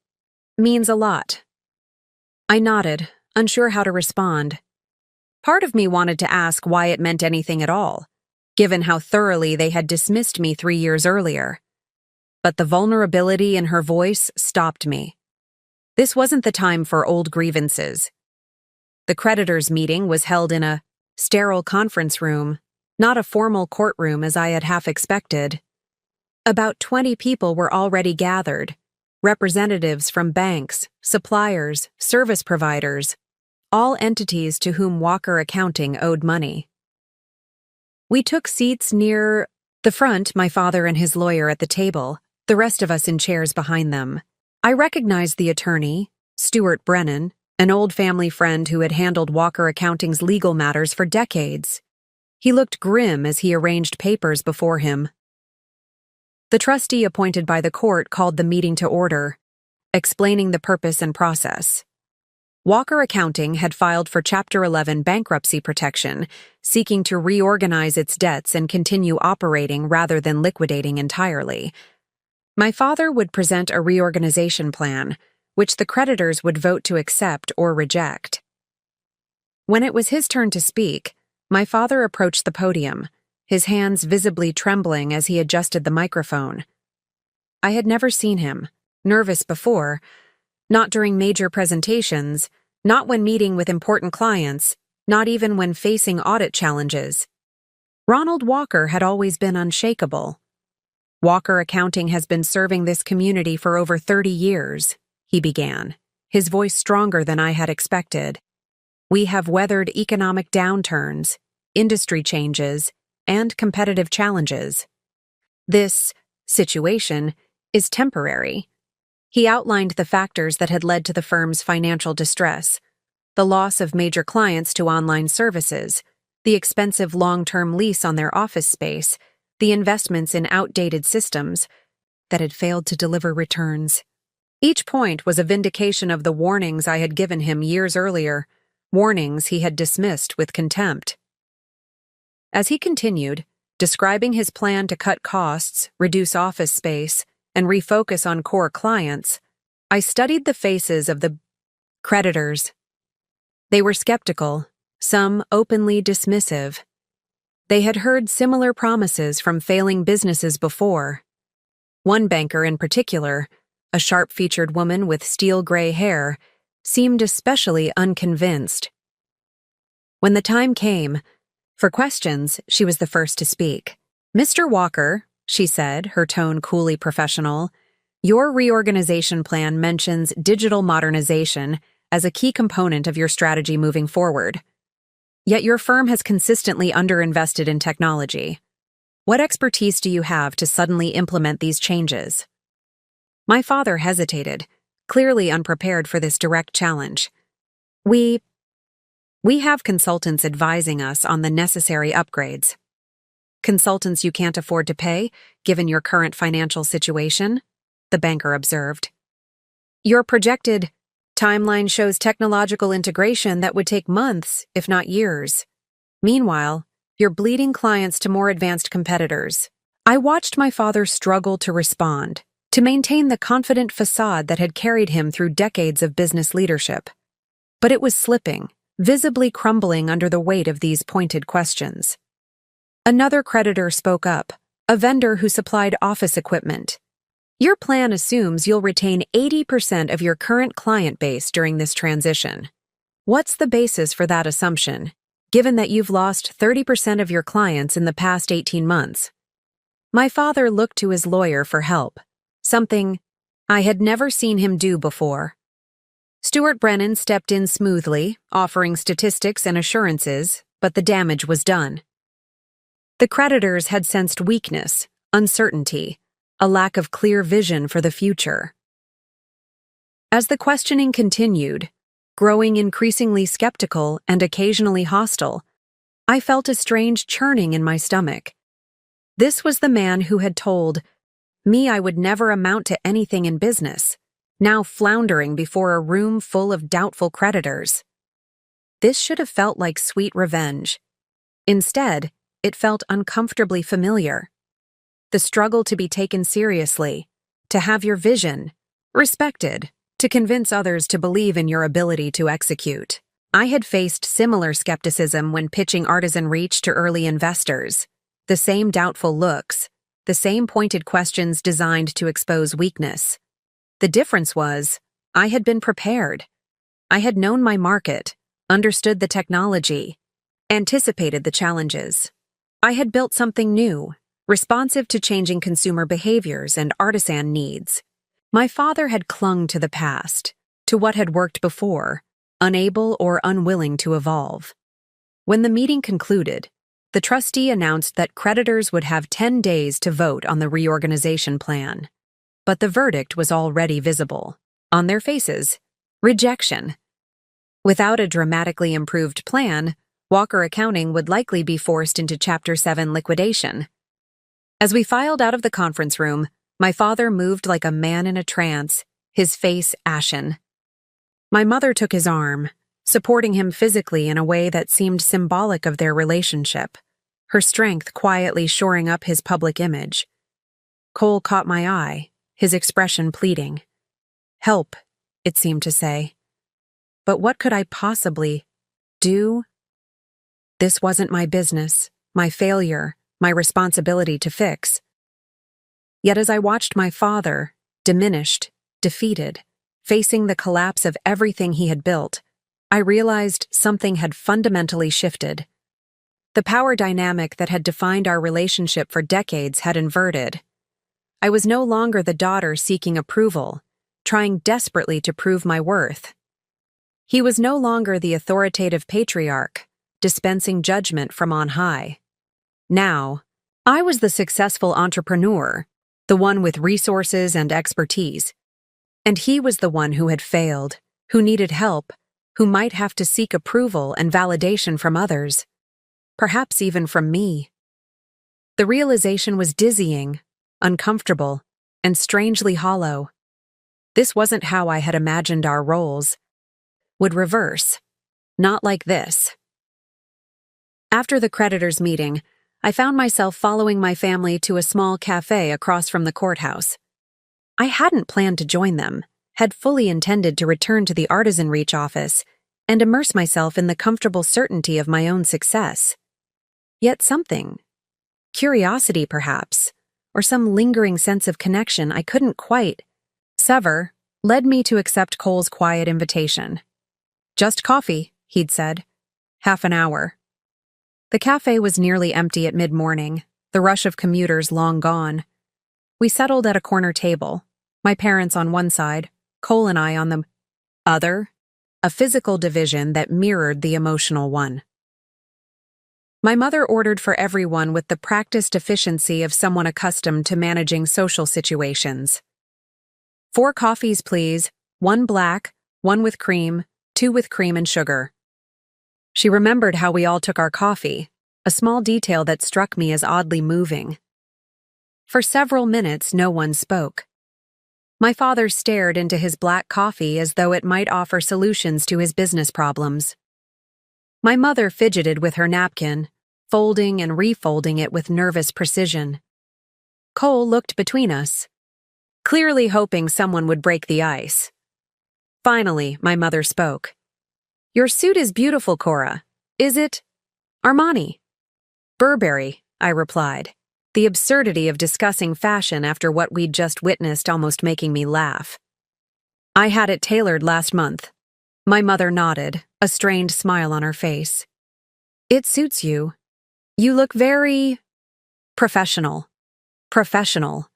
means a lot." I nodded, unsure how to respond. Part of me wanted to ask why it meant anything at all, given how thoroughly they had dismissed me 3 years earlier. But the vulnerability in her voice stopped me. This wasn't the time for old grievances. The creditors' meeting was held in a sterile conference room, not a formal courtroom as I had half expected. About 20 people were already gathered, representatives from banks, suppliers, service providers, all entities to whom Walker Accounting owed money. We took seats near the front, my father and his lawyer at the table, the rest of us in chairs behind them. I recognized the attorney, Stuart Brennan, an old family friend who had handled Walker Accounting's legal matters for decades. He looked grim as he arranged papers before him. The trustee appointed by the court called the meeting to order, explaining the purpose and process. Walker Accounting had filed for Chapter 11 bankruptcy protection, seeking to reorganize its debts and continue operating rather than liquidating entirely. My father would present a reorganization plan, which the creditors would vote to accept or reject. When it was his turn to speak, my father approached the podium, his hands visibly trembling as he adjusted the microphone. I had never seen him nervous before, not during major presentations, not when meeting with important clients, not even when facing audit challenges. Ronald Walker had always been unshakable. Walker Accounting has been serving this community for over 30 years, he began, his voice stronger than I had expected. We have weathered economic downturns, industry changes, and competitive challenges. This situation is temporary. He outlined the factors that had led to the firm's financial distress: the loss of major clients to online services, the expensive long-term lease on their office space, the investments in outdated systems that had failed to deliver returns. Each point was a vindication of the warnings I had given him years earlier, warnings he had dismissed with contempt. As he continued, describing his plan to cut costs, reduce office space, and refocus on core clients, I studied the faces of the creditors. They were skeptical, some openly dismissive. They had heard similar promises from failing businesses before. One banker in particular, a sharp-featured woman with steel-gray hair, seemed especially unconvinced. When the time came for questions, she was the first to speak. "Mr. Walker," she said, her tone coolly professional, "your reorganization plan mentions digital modernization as a key component of your strategy moving forward. Yet your firm has consistently underinvested in technology. What expertise do you have to suddenly implement these changes?" My father hesitated, clearly unprepared for this direct challenge. We have consultants advising us on the necessary upgrades." "Consultants you can't afford to pay, given your current financial situation?" the banker observed. "Your projected timeline shows technological integration that would take months, if not years. Meanwhile, you're bleeding clients to more advanced competitors." I watched my father struggle to respond, to maintain the confident facade that had carried him through decades of business leadership. But it was slipping, visibly crumbling under the weight of these pointed questions. Another creditor spoke up, a vendor who supplied office equipment. "Your plan assumes you'll retain 80% of your current client base during this transition. What's the basis for that assumption, given that you've lost 30% of your clients in the past 18 months? My father looked to his lawyer for help, something I had never seen him do before. Stuart Brennan stepped in smoothly, offering statistics and assurances, but the damage was done. The creditors had sensed weakness, uncertainty, a lack of clear vision for the future. As the questioning continued, growing increasingly skeptical and occasionally hostile, I felt a strange churning in my stomach. This was the man who had told me I would never amount to anything in business, now floundering before a room full of doubtful creditors. This should have felt like sweet revenge. Instead, it felt uncomfortably familiar. The struggle to be taken seriously, to have your vision respected, to convince others to believe in your ability to execute. I had faced similar skepticism when pitching Artisan Reach to early investors. The same doubtful looks, the same pointed questions designed to expose weakness. The difference was, I had been prepared. I had known my market, understood the technology, anticipated the challenges. I had built something new, responsive to changing consumer behaviors and artisan needs. My father had clung to the past, to what had worked before, unable or unwilling to evolve. When the meeting concluded, the trustee announced that creditors would have 10 days to vote on the reorganization plan. but the verdict was already visible. On their faces, rejection. Without a dramatically improved plan, Walker Accounting would likely be forced into Chapter 7 liquidation. As we filed out of the conference room, my father moved like a man in a trance, his face ashen. My mother took his arm, supporting him physically in a way that seemed symbolic of their relationship, her strength quietly shoring up his public image. Cole caught my eye, his expression pleading. Help, it seemed to say. But what could I possibly do? This wasn't my business, my failure, my responsibility to fix. Yet as I watched my father, diminished, defeated, facing the collapse of everything he had built, I realized something had fundamentally shifted. The power dynamic that had defined our relationship for decades had inverted. I was no longer the daughter seeking approval, trying desperately to prove my worth. He was no longer the authoritative patriarch, dispensing judgment from on high. Now, I was the successful entrepreneur, the one with resources and expertise. And he was the one who had failed, who needed help, who might have to seek approval and validation from others, perhaps even from me. The realization was dizzying, uncomfortable, and strangely hollow. This wasn't how I had imagined our roles would reverse. Not like this. After the creditors' meeting, I found myself following my family to a small cafe across from the courthouse. I hadn't planned to join them, had fully intended to return to the Artisan Reach office and immerse myself in the comfortable certainty of my own success. Yet something, curiosity perhaps, or some lingering sense of connection I couldn't quite sever, led me to accept Cole's quiet invitation. Just coffee, he'd said. Half an hour. The cafe was nearly empty at mid-morning, the rush of commuters long gone. We settled at a corner table, my parents on one side, Cole and I on the other, a physical division that mirrored the emotional one. My mother ordered for everyone with the practiced efficiency of someone accustomed to managing social situations. 4 coffees, please, 1 black, 1 with cream, 2 with cream and sugar. She remembered how we all took our coffee, a small detail that struck me as oddly moving. For several minutes, no one spoke. My father stared into his black coffee as though it might offer solutions to his business problems. My mother fidgeted with her napkin, folding and refolding it with nervous precision. Cole looked between us, clearly hoping someone would break the ice. Finally, my mother spoke. Your suit is beautiful, Cora. Is it? Armani. Burberry, I replied, the absurdity of discussing fashion after what we'd just witnessed almost making me laugh. I had it tailored last month. My mother nodded, a strained smile on her face. It suits you. You look very professional. Professional.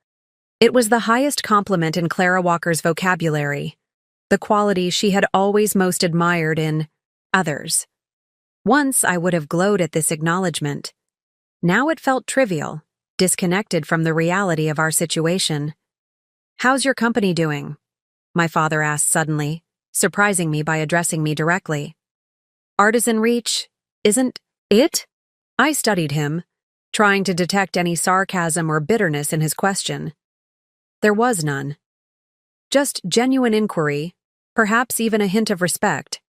It was the highest compliment in Clara Walker's vocabulary, the quality she had always most admired in others. Once I would have glowed at this acknowledgement. Now it felt trivial, disconnected from the reality of our situation. How's your company doing? My father asked suddenly, surprising me by addressing me directly. Artisan Reach, isn't it? I studied him, trying to detect any sarcasm or bitterness in his question. There was none. Just genuine inquiry, perhaps even a hint of respect.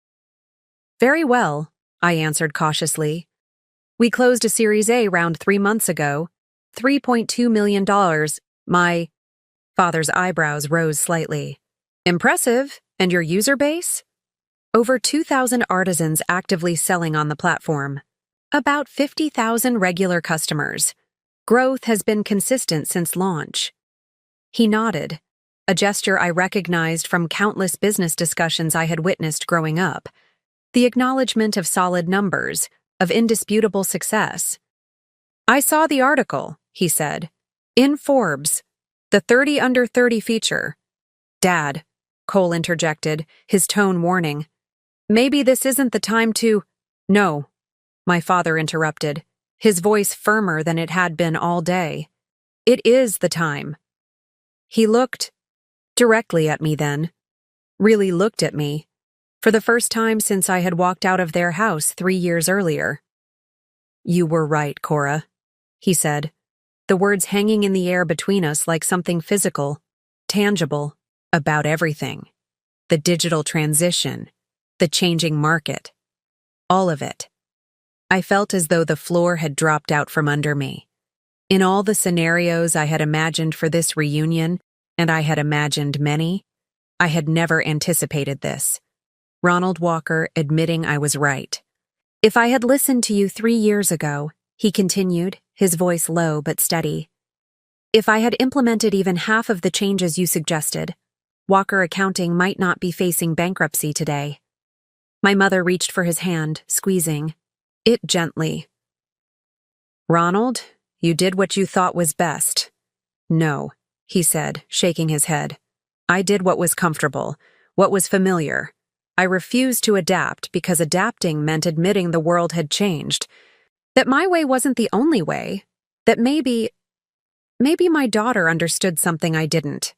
Very well, I answered cautiously. We closed a Series A round 3 months ago, $3.2 million. My father's eyebrows rose slightly. Impressive. And your user base? Over 2,000 artisans actively selling on the platform. About 50,000 regular customers. Growth has been consistent since launch. He nodded, a gesture I recognized from countless business discussions I had witnessed growing up. The acknowledgement of solid numbers, of indisputable success. I saw the article, he said. In Forbes. The 30 under 30 feature. Dad, Cole interjected, his tone warning. Maybe this isn't the time to— No, my father interrupted, his voice firmer than it had been all day. It is the time. He looked directly at me then, really looked at me, for the first time since I had walked out of their house 3 years earlier. "You were right, Cora," he said, the words hanging in the air between us like something physical, tangible, about everything. The digital transition, the changing market, all of it. I felt as though the floor had dropped out from under me. In all the scenarios I had imagined for this reunion, and I had imagined many, I had never anticipated this. Ronald Walker admitting I was right. "If I had listened to you 3 years ago," he continued, his voice low but steady, "if I had implemented even half of the changes you suggested, Walker Accounting might not be facing bankruptcy today." My mother reached for his hand, squeezing it gently. "Ronald, you did what you thought was best." "No," he said, shaking his head. "I did what was comfortable, what was familiar. I refused to adapt because adapting meant admitting the world had changed, that my way wasn't the only way, that maybe my daughter understood something I didn't."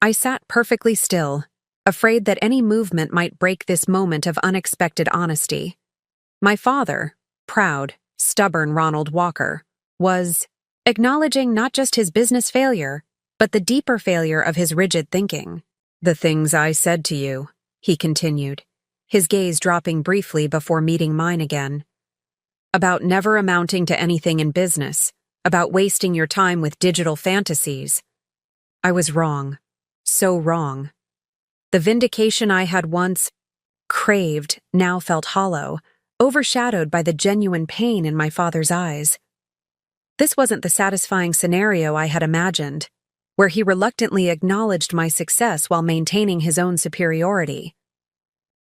I sat perfectly still, afraid that any movement might break this moment of unexpected honesty. My father, proud, stubborn Ronald Walker, was acknowledging not just his business failure, but the deeper failure of his rigid thinking. "The things I said to you," he continued, his gaze dropping briefly before meeting mine again. "About never amounting to anything in business, about wasting your time with digital fantasies. I was wrong, so wrong. The vindication I had once craved now felt hollow, overshadowed by the genuine pain in my father's eyes. This wasn't the satisfying scenario I had imagined, where he reluctantly acknowledged my success while maintaining his own superiority.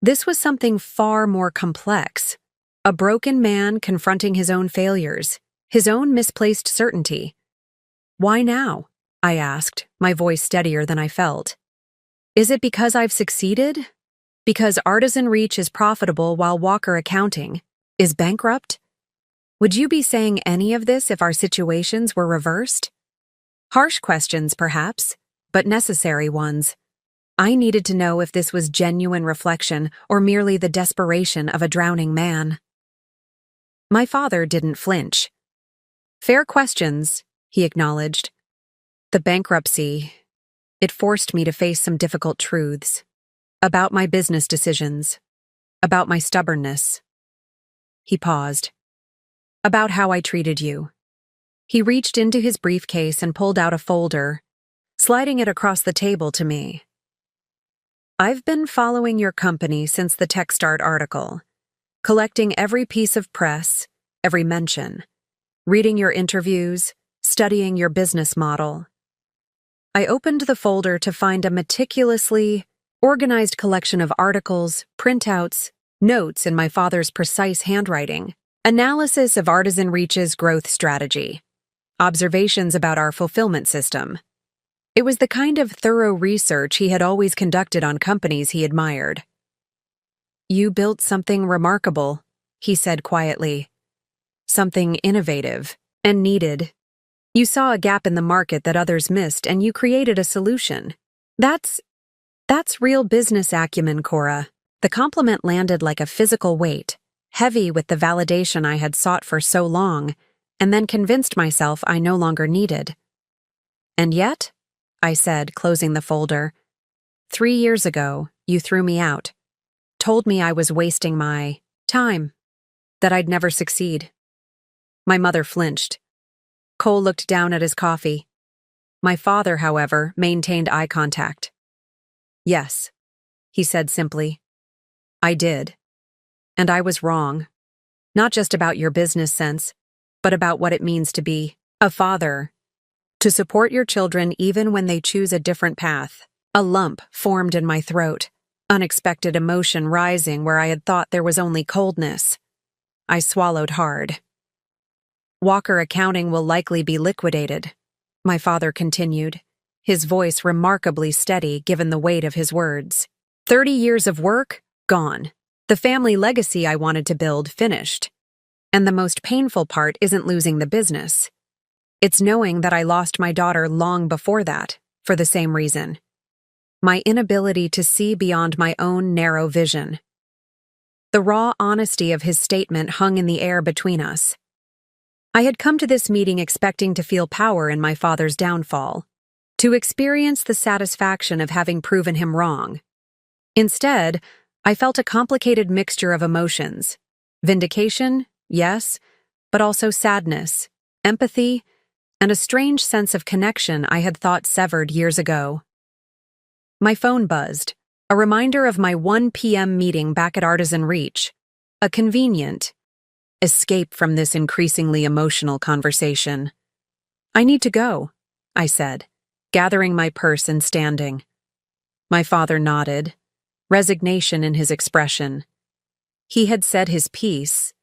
This was something far more complex, a broken man confronting his own failures, his own misplaced certainty. "Why now?" I asked, my voice steadier than I felt. "Is it because I've succeeded? Because Artisan Reach is profitable while Walker Accounting is bankrupt? Would you be saying any of this if our situations were reversed?" Harsh questions, perhaps, but necessary ones. I needed to know if this was genuine reflection or merely the desperation of a drowning man. My father didn't flinch. "Fair questions," he acknowledged. "The bankruptcy, it forced me to face some difficult truths. About my business decisions. About my stubbornness." He paused. "About how I treated you." He reached into his briefcase and pulled out a folder, sliding it across the table to me. "I've been following your company since the TechStart article, collecting every piece of press, every mention, reading your interviews, studying your business model." I opened the folder to find a meticulously organized collection of articles, printouts, notes in my father's precise handwriting, analysis of Artisan Reach's growth strategy, observations about our fulfillment system. It was the kind of thorough research he had always conducted on companies he admired. "You built something remarkable," he said quietly. "Something innovative and needed. You saw a gap in the market that others missed, and you created a solution. That's real business acumen, Cora." The compliment landed like a physical weight, heavy with the validation I had sought for so long, and then convinced myself I no longer needed. "And yet," I said, closing the folder, 3 years ago, you threw me out, told me I was wasting my time, that I'd never succeed." My mother flinched. Cole looked down at his coffee. My father, however, maintained eye contact. "Yes," he said simply. "I did. And I was wrong. Not just about your business sense, but about what it means to be a father. To support your children even when they choose a different path." A lump formed in my throat, unexpected emotion rising where I had thought there was only coldness. I swallowed hard. "Walker Accounting will likely be liquidated," my father continued, his voice remarkably steady given the weight of his words. 30 years of work, gone. The family legacy I wanted to build, finished. And the most painful part isn't losing the business. It's knowing that I lost my daughter long before that, for the same reason. my inability to see beyond my own narrow vision. The raw honesty of his statement hung in the air between us. I had come to this meeting expecting to feel power in my father's downfall, to experience the satisfaction of having proven him wrong. Instead, I felt a complicated mixture of emotions. Vindication, yes, but also sadness, empathy, and a strange sense of connection I had thought severed years ago. My phone buzzed, a reminder of my 1 p.m. meeting back at Artisan Reach, a convenient escape from this increasingly emotional conversation. "I need to go," I said, gathering my purse and standing. My father nodded, resignation in his expression. He had said his piece,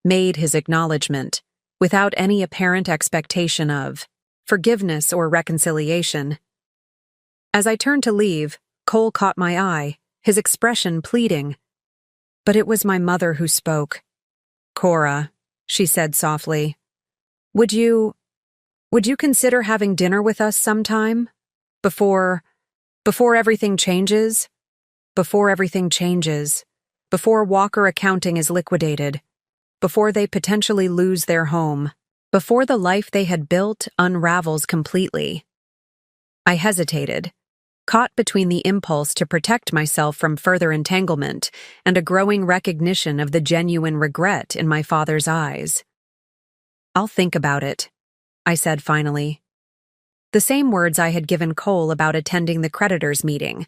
made his acknowledgement, without any apparent expectation of forgiveness or reconciliation. As I turned to leave, Cole caught my eye, his expression pleading. But it was my mother who spoke. "Cora," she said softly, Would you consider having dinner with us sometime? Before everything changes? Before everything changes. Before Walker Accounting is liquidated. Before they potentially lose their home. Before the life they had built unravels completely." I hesitated, caught between the impulse to protect myself from further entanglement and a growing recognition of the genuine regret in my father's eyes. "I'll think about it," I said finally. The same words I had given Cole about attending the creditors' meeting,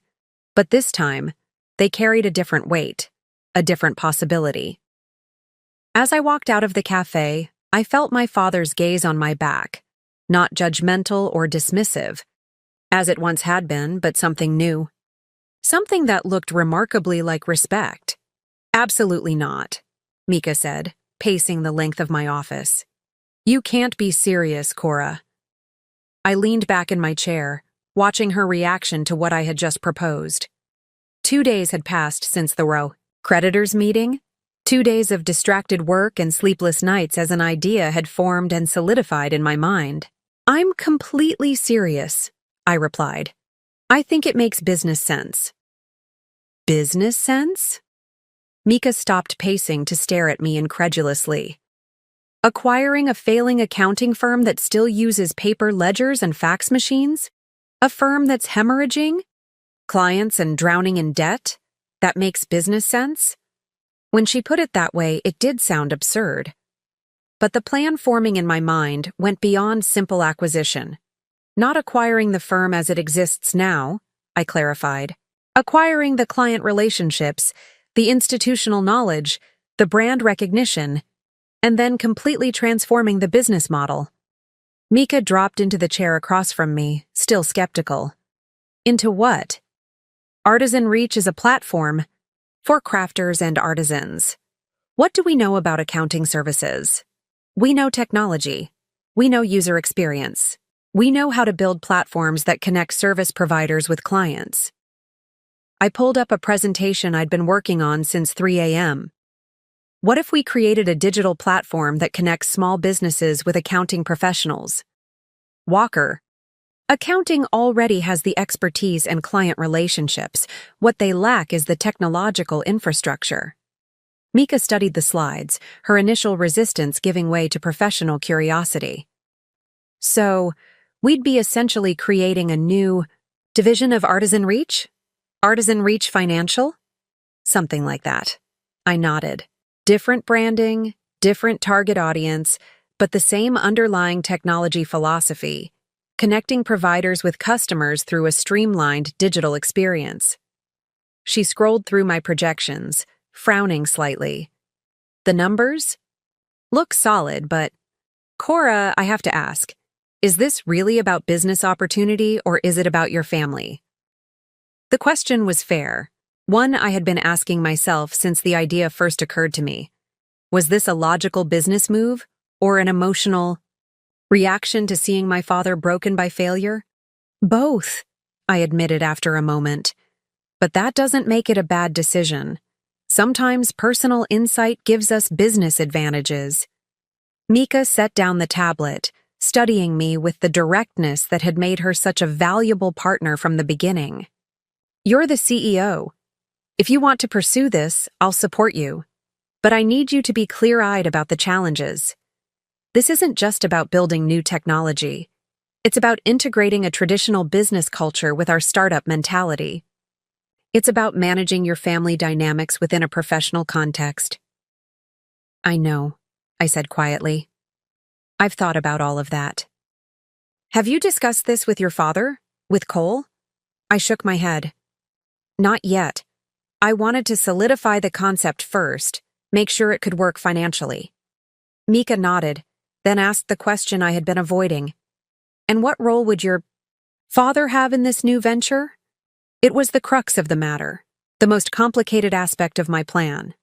but this time, they carried a different weight, a different possibility. As I walked out of the cafe, I felt my father's gaze on my back, not judgmental or dismissive, as it once had been, but something new. Something that looked remarkably like respect. "Absolutely not," Mika said, pacing the length of my office. "You can't be serious, Cora." I leaned back in my chair, watching her reaction to what I had just proposed. 2 days had passed since the creditors' meeting. 2 days of distracted work and sleepless nights as an idea had formed and solidified in my mind. "I'm completely serious," I replied. "I think it makes business sense." "Business sense?" Mika stopped pacing to stare at me incredulously. "Acquiring a failing accounting firm that still uses paper ledgers and fax machines? A firm that's hemorrhaging clients and drowning in debt? That makes business sense?" When she put it that way, it did sound absurd. But the plan forming in my mind went beyond simple acquisition. Not acquiring the firm as it exists now, I clarified. Acquiring the client relationships, the institutional knowledge, the brand recognition, and then completely transforming the business model. Mika dropped into the chair across from me, still skeptical. "Into what?" "Artisan Reach is a platform for crafters and artisans. What do we know about accounting services? We know technology. We know user experience. We know how to build platforms that connect service providers with clients." I pulled up a presentation I'd been working on since 3 a.m. What if we created a digital platform that connects small businesses with accounting professionals? Walker Accounting already has the expertise and client relationships. What they lack is the technological infrastructure. Mika studied the slides, her initial resistance giving way to professional curiosity. "So, we'd be essentially creating a new division of Artisan Reach? Artisan Reach Financial?" "Something like that." I nodded. Different branding, different target audience, but the same underlying technology philosophy, connecting providers with customers through a streamlined digital experience. She scrolled through my projections, frowning slightly. "The numbers? Look solid, but Cora, I have to ask, is this really about business opportunity or is it about your family?" The question was fair, one I had been asking myself since the idea first occurred to me. Was this a logical business move or an emotional reaction to seeing my father broken by failure? "Both," I admitted after a moment. But that doesn't make it a bad decision. Sometimes personal insight gives us business advantages. Mika set down the tablet, studying me with the directness that had made her such a valuable partner from the beginning. You're the CEO. If you want to pursue this, I'll support you. But I need you to be clear-eyed about the challenges. This isn't just about building new technology. It's about integrating a traditional business culture with our startup mentality. It's about managing your family dynamics within a professional context. I know, I said quietly. I've thought about all of that. Have you discussed this with your father? With Cole? I shook my head. Not yet. I wanted to solidify the concept first, make sure it could work financially. Mika nodded, then asked the question I had been avoiding. And what role would your father have in this new venture? It was the crux of the matter, the most complicated aspect of my plan.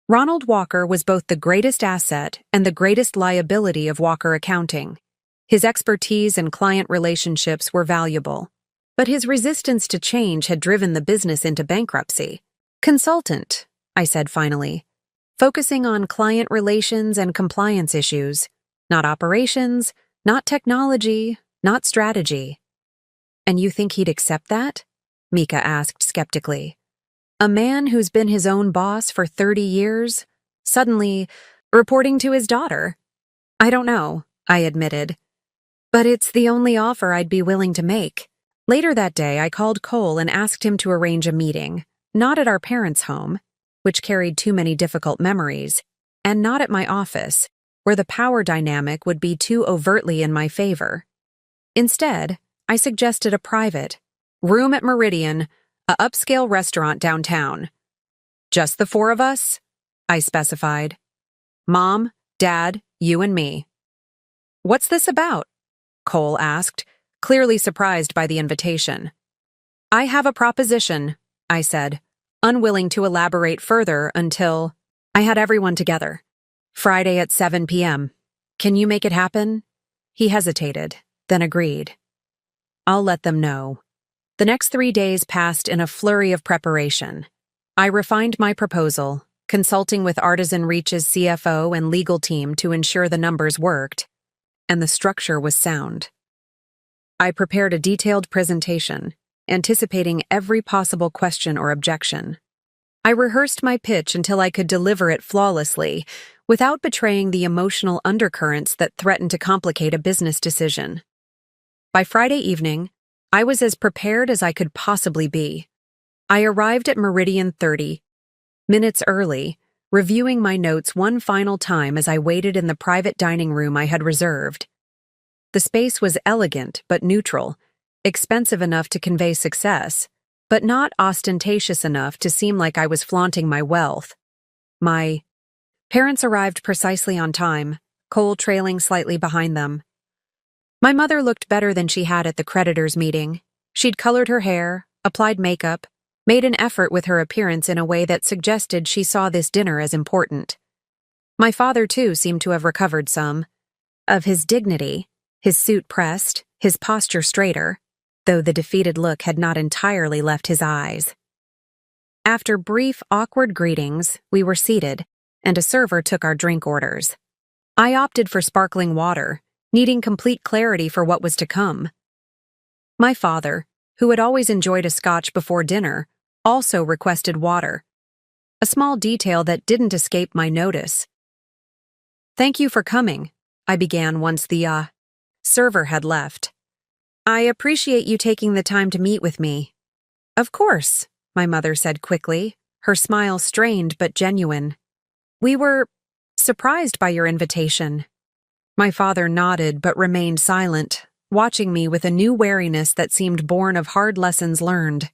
Ronald Walker was both the greatest asset and the greatest liability of Walker Accounting. His expertise and client relationships were valuable, but his resistance to change had driven the business into bankruptcy. Consultant, I said finally, focusing on client relations and compliance issues, not operations, not technology, not strategy. And you think he'd accept that? Mika asked skeptically. A man who's been his own boss for 30 years, suddenly reporting to his daughter? I don't know, I admitted. But it's the only offer I'd be willing to make. Later that day, I called Cole and asked him to arrange a meeting, not at our parents' home, which carried too many difficult memories, and not at my office, where the power dynamic would be too overtly in my favor. Instead, I suggested a private room at Meridian, a upscale restaurant downtown. Just the four of us? I specified. Mom, Dad, you and me. What's this about? Cole asked, clearly surprised by the invitation. I have a proposition, I said, unwilling to elaborate further until I had everyone together. Friday at 7 p.m. Can you make it happen? He hesitated, then agreed. I'll let them know. The next 3 days passed in a flurry of preparation. I refined my proposal, consulting with Artisan Reach's CFO and legal team to ensure the numbers worked, and the structure was sound. I prepared a detailed presentation, anticipating every possible question or objection. I rehearsed my pitch until I could deliver it flawlessly, without betraying the emotional undercurrents that threatened to complicate a business decision. By Friday evening, I was as prepared as I could possibly be. I arrived at Meridian 30 minutes early, reviewing my notes one final time as I waited in the private dining room I had reserved. The space was elegant but neutral, expensive enough to convey success, but not ostentatious enough to seem like I was flaunting my wealth. My parents arrived precisely on time, Cole trailing slightly behind them. My mother looked better than she had at the creditors' meeting. She'd colored her hair, applied makeup, made an effort with her appearance in a way that suggested she saw this dinner as important. My father, too, seemed to have recovered some of his dignity, his suit pressed, his posture straighter, though the defeated look had not entirely left his eyes. After brief, awkward greetings, we were seated, and a server took our drink orders. I opted for sparkling water, needing complete clarity for what was to come. My father, who had always enjoyed a scotch before dinner, also requested water, a small detail that didn't escape my notice. Thank you for coming, I began once the server had left. I appreciate you taking the time to meet with me. Of course, my mother said quickly, her smile strained but genuine. We were surprised by your invitation. My father nodded but remained silent, watching me with a new wariness that seemed born of hard lessons learned.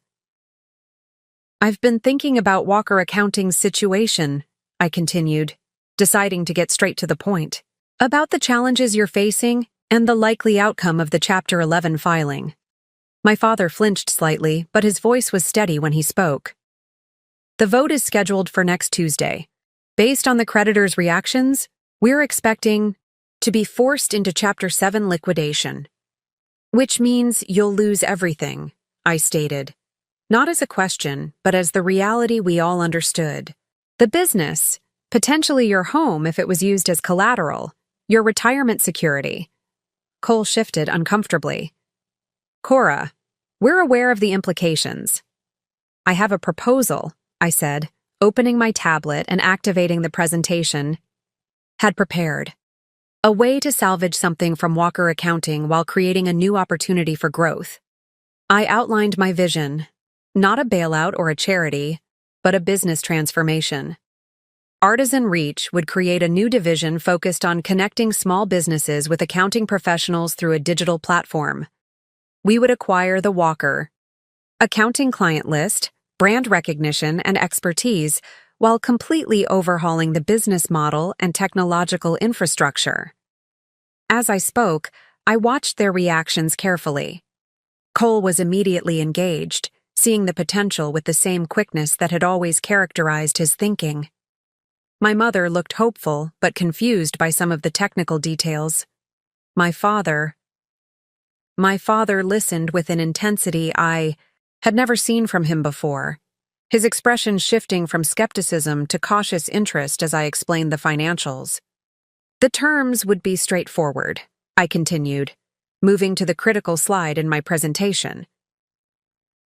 I've been thinking about Walker Accounting's situation, I continued, deciding to get straight to the point, about the challenges you're facing and the likely outcome of the Chapter 11 filing. My father flinched slightly, but his voice was steady when he spoke. The vote is scheduled for next Tuesday. Based on the creditors' reactions, we're expecting to be forced into Chapter 7 liquidation. Which means you'll lose everything, I stated. Not as a question, but as the reality we all understood. The business, potentially your home if it was used as collateral, your retirement security. Cole shifted uncomfortably. Cora, we're aware of the implications. I have a proposal, I said, opening my tablet and activating the presentation. Had prepared. A way to salvage something from Walker Accounting while creating a new opportunity for growth. I outlined my vision. Not a bailout or a charity, but a business transformation. Artisan Reach would create a new division focused on connecting small businesses with accounting professionals through a digital platform. We would acquire the Walker Accounting client list, brand recognition, and expertise while completely overhauling the business model and technological infrastructure. As I spoke, I watched their reactions carefully. Cole was immediately engaged, seeing the potential with the same quickness that had always characterized his thinking. My mother looked hopeful but confused by some of the technical details. My father listened with an intensity I had never seen from him before, his expression shifting from skepticism to cautious interest as I explained the financials. The terms would be straightforward, I continued, moving to the critical slide in my presentation.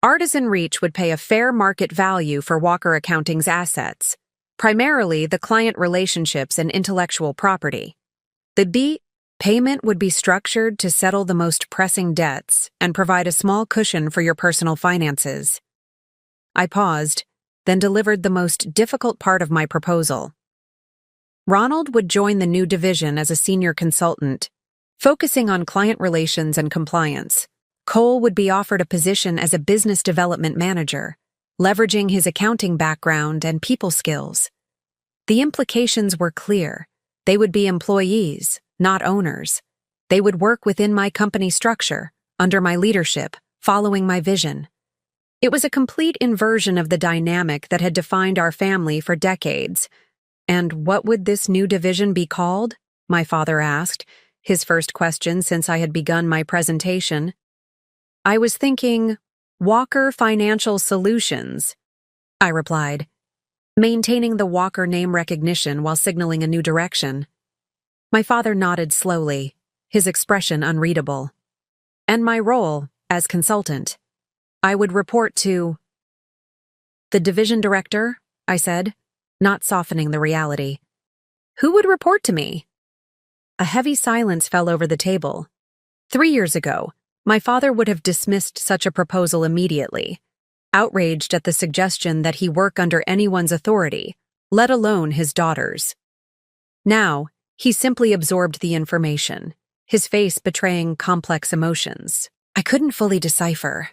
Artisan Reach would pay a fair market value for Walker Accounting's assets, primarily the client relationships and intellectual property. The payment would be structured to settle the most pressing debts and provide a small cushion for your personal finances. I paused, then delivered the most difficult part of my proposal. Ronald would join the new division as a senior consultant, focusing on client relations and compliance. Cole would be offered a position as a business development manager, leveraging his accounting background and people skills. The implications were clear. They would be employees, not owners. They would work within my company structure, under my leadership, following my vision. It was a complete inversion of the dynamic that had defined our family for decades. And what would this new division be called? My father asked, his first question since I had begun my presentation. I was thinking, Walker Financial Solutions, I replied, maintaining the Walker name recognition while signaling a new direction. My father nodded slowly, his expression unreadable. And my role, as consultant, I would report to the division director, I said, not softening the reality. Who would report to me? A heavy silence fell over the table. 3 years ago, my father would have dismissed such a proposal immediately, outraged at the suggestion that he work under anyone's authority, let alone his daughter's. Now, he simply absorbed the information, his face betraying complex emotions. I couldn't fully decipher.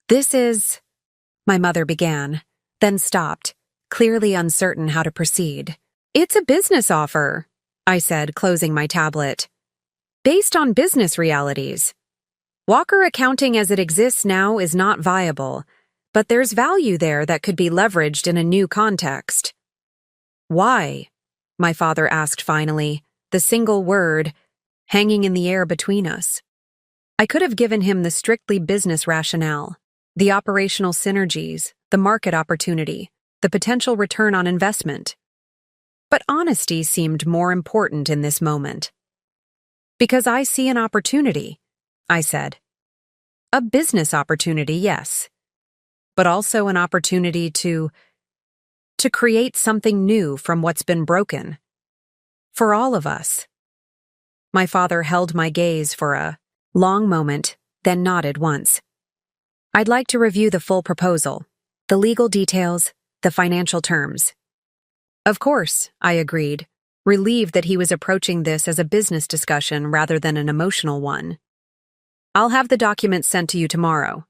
This is, my mother began, then stopped, clearly uncertain how to proceed. It's a business offer, I said, closing my tablet. Based on business realities. Walker Accounting as it exists now is not viable, but there's value there that could be leveraged in a new context. Why? My father asked finally, the single word hanging in the air between us. I could have given him the strictly business rationale. The operational synergies, the market opportunity, the potential return on investment. But honesty seemed more important in this moment. Because I see an opportunity, I said. A business opportunity, yes. But also an opportunity to create something new from what's been broken. For all of us. My father held my gaze for a long moment, then nodded once. I'd like to review the full proposal, the legal details, the financial terms. Of course, I agreed, relieved that he was approaching this as a business discussion rather than an emotional one. I'll have the documents sent to you tomorrow.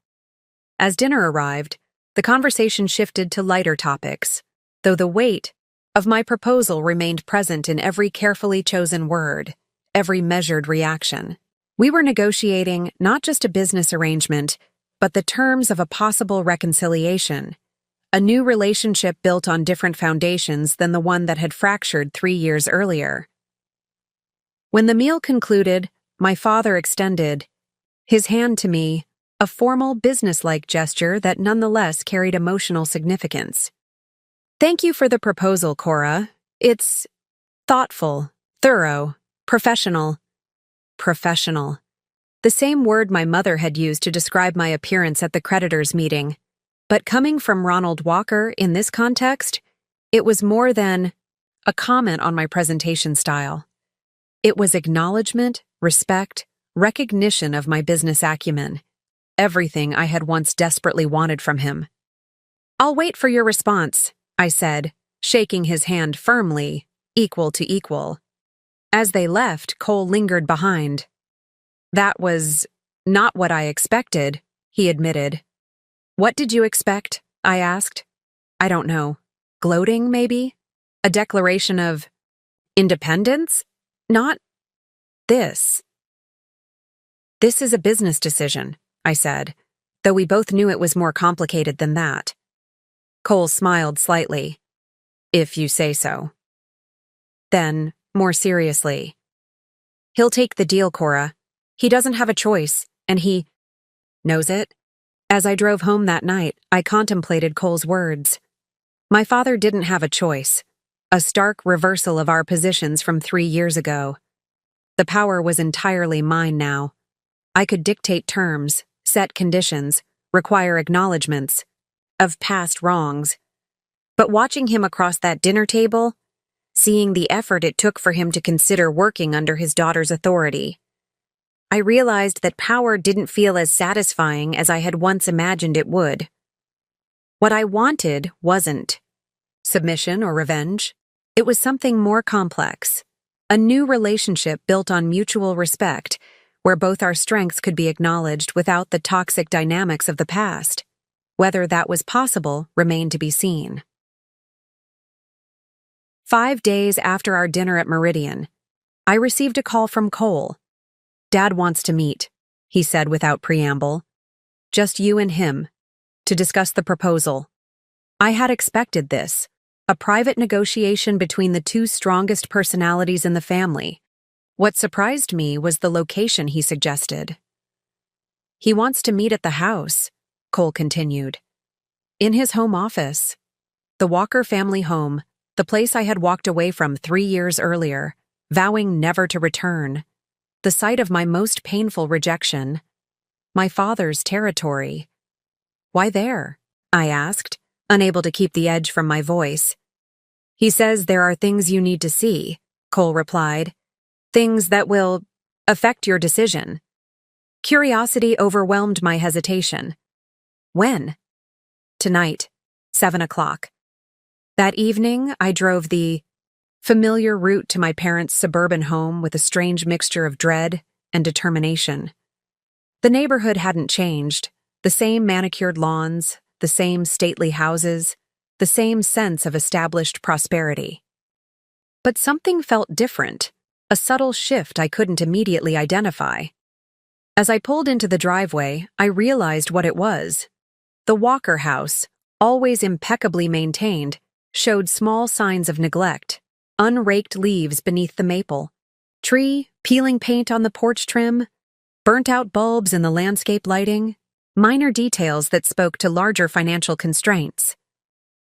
As dinner arrived, the conversation shifted to lighter topics, though the weight of my proposal remained present in every carefully chosen word, every measured reaction. We were negotiating not just a business arrangement, but the terms of a possible reconciliation, a new relationship built on different foundations than the one that had fractured 3 years earlier. When the meal concluded, my father extended his hand to me, a formal, business-like gesture that nonetheless carried emotional significance. Thank you for the proposal, Cora. It's thoughtful, thorough, professional. Professional. The same word my mother had used to describe my appearance at the creditors' meeting. But coming from Ronald Walker in this context, it was more than a comment on my presentation style. It was acknowledgement, respect, recognition of my business acumen, everything I had once desperately wanted from him. "I'll wait for your response," I said, shaking his hand firmly, equal to equal. As they left, Cole lingered behind. "That was not what I expected," he admitted. "What did you expect?" I asked. "I don't know. Gloating, maybe? A declaration of independence? Not this." "This is a business decision," I said, though we both knew it was more complicated than that. Cole smiled slightly. "If you say so." Then, more seriously, "He'll take the deal, Cora. He doesn't have a choice, and he knows it." As I drove home that night, I contemplated Cole's words. My father didn't have a choice, a stark reversal of our positions from 3 years ago. The power was entirely mine now. I could dictate terms, set conditions, require acknowledgments of past wrongs. But watching him across that dinner table, seeing the effort it took for him to consider working under his daughter's authority, I realized that power didn't feel as satisfying as I had once imagined it would. What I wanted wasn't submission or revenge. It was something more complex, a new relationship built on mutual respect, where both our strengths could be acknowledged without the toxic dynamics of the past. Whether that was possible remained to be seen. 5 days after our dinner at Meridian, I received a call from Cole. "Dad wants to meet," he said without preamble. "Just you and him, to discuss the proposal." I had expected this, a private negotiation between the two strongest personalities in the family. What surprised me was the location he suggested. "He wants to meet at the house," Cole continued. "In his home office. The Walker family home, the place I had walked away from 3 years earlier, vowing never to return. The site of my most painful rejection. My father's territory." "Why there?" I asked, unable to keep the edge from my voice. "He says there are things you need to see," Cole replied. "Things that will affect your decision." Curiosity overwhelmed my hesitation. "When?" "Tonight, 7 o'clock. That evening, I drove the familiar route to my parents' suburban home with a strange mixture of dread and determination. The neighborhood hadn't changed, the same manicured lawns, the same stately houses, the same sense of established prosperity. But something felt different, a subtle shift I couldn't immediately identify. As I pulled into the driveway, I realized what it was. The Walker house, always impeccably maintained, showed small signs of neglect. Unraked leaves beneath the maple, tree peeling paint on the porch trim, burnt-out bulbs in the landscape lighting, minor details that spoke to larger financial constraints.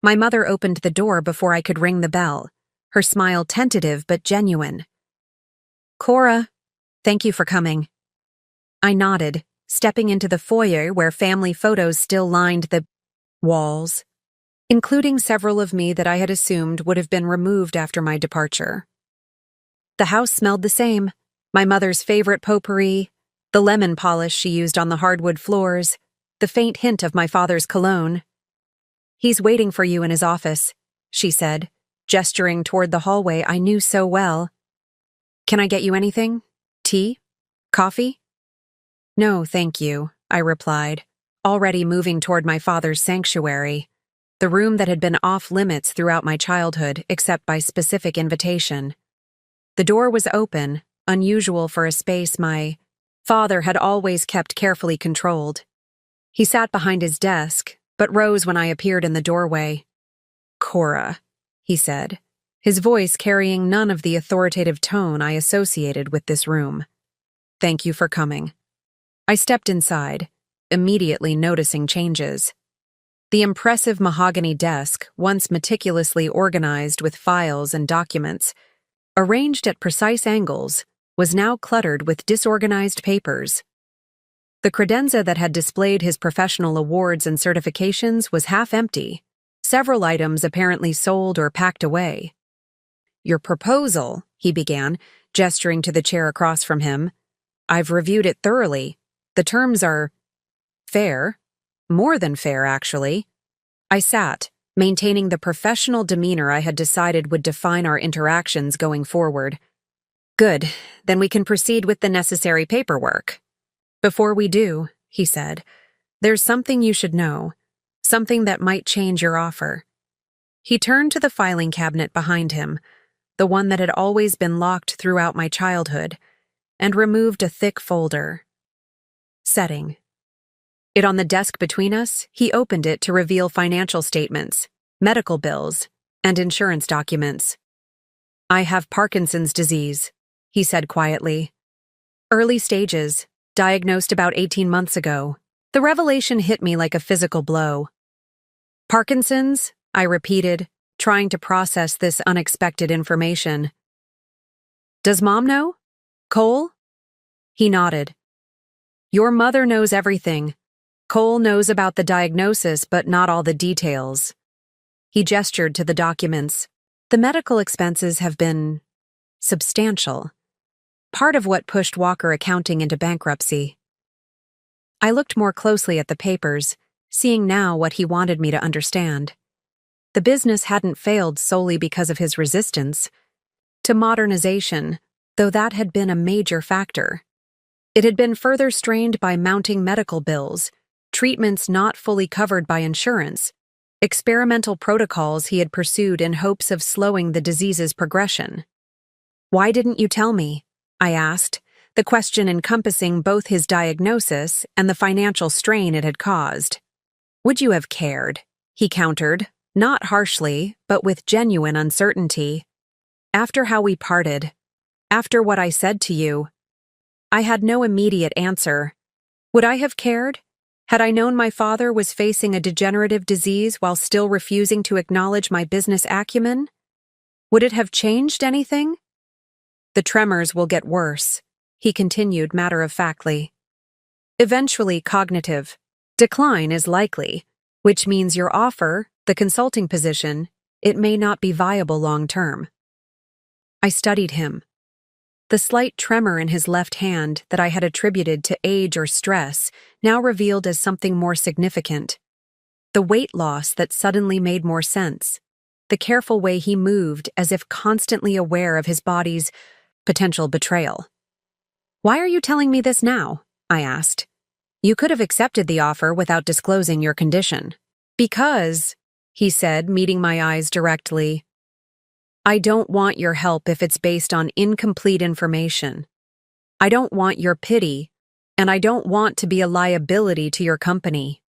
My mother opened the door before I could ring the bell, her smile tentative but genuine. "Cora, thank you for coming." I nodded, stepping into the foyer where family photos still lined the walls, including several of me that I had assumed would have been removed after my departure. The house smelled the same, my mother's favorite potpourri, the lemon polish she used on the hardwood floors, the faint hint of my father's cologne. "He's waiting for you in his office," she said, gesturing toward the hallway I knew so well. "Can I get you anything? Tea? Coffee?" "No, thank you," I replied, already moving toward my father's sanctuary, the room that had been off-limits throughout my childhood except by specific invitation. The door was open, unusual for a space my father had always kept carefully controlled. He sat behind his desk, but rose when I appeared in the doorway. "Cora," he said, his voice carrying none of the authoritative tone I associated with this room. "Thank you for coming." I stepped inside, immediately noticing changes. The impressive mahogany desk, once meticulously organized with files and documents, arranged at precise angles, was now cluttered with disorganized papers. The credenza that had displayed his professional awards and certifications was half empty, several items apparently sold or packed away. "Your proposal," he began, gesturing to the chair across from him. "I've reviewed it thoroughly. The terms are fair. More than fair, actually." I sat, maintaining the professional demeanor I had decided would define our interactions going forward. "Good, then we can proceed with the necessary paperwork." "Before we do," he said, "there's something you should know, something that might change your offer." He turned to the filing cabinet behind him, the one that had always been locked throughout my childhood, and removed a thick folder. Setting. It on the desk between us, he opened it to reveal financial statements, medical bills, and insurance documents. "I have Parkinson's disease," he said quietly. "Early stages, diagnosed about 18 months ago." The revelation hit me like a physical blow. "Parkinson's?" I repeated, trying to process this unexpected information. "Does Mom know? Cole?" He nodded. "Your mother knows everything. Cole knows about the diagnosis, but not all the details." He gestured to the documents. "The medical expenses have been substantial. Part of what pushed Walker Accounting into bankruptcy." I looked more closely at the papers, seeing now what he wanted me to understand. The business hadn't failed solely because of his resistance to modernization, though that had been a major factor. It had been further strained by mounting medical bills, treatments not fully covered by insurance, experimental protocols he had pursued in hopes of slowing the disease's progression. "Why didn't you tell me?" I asked, the question encompassing both his diagnosis and the financial strain it had caused. "Would you have cared?" he countered, not harshly, but with genuine uncertainty. "After how we parted, after what I said to you." I had no immediate answer. Would I have cared? Had I known my father was facing a degenerative disease while still refusing to acknowledge my business acumen? Would it have changed anything? "The tremors will get worse," he continued matter-of-factly. "Eventually cognitive decline is likely, which means your offer, the consulting position, it may not be viable long-term." I studied him. The slight tremor in his left hand that I had attributed to age or stress now revealed as something more significant. The weight loss that suddenly made more sense. The careful way he moved as if constantly aware of his body's potential betrayal. "Why are you telling me this now?" I asked. "You could have accepted the offer without disclosing your condition." "Because," he said, meeting my eyes directly, "I don't want your help if it's based on incomplete information. I don't want your pity, and I don't want to be a liability to your company."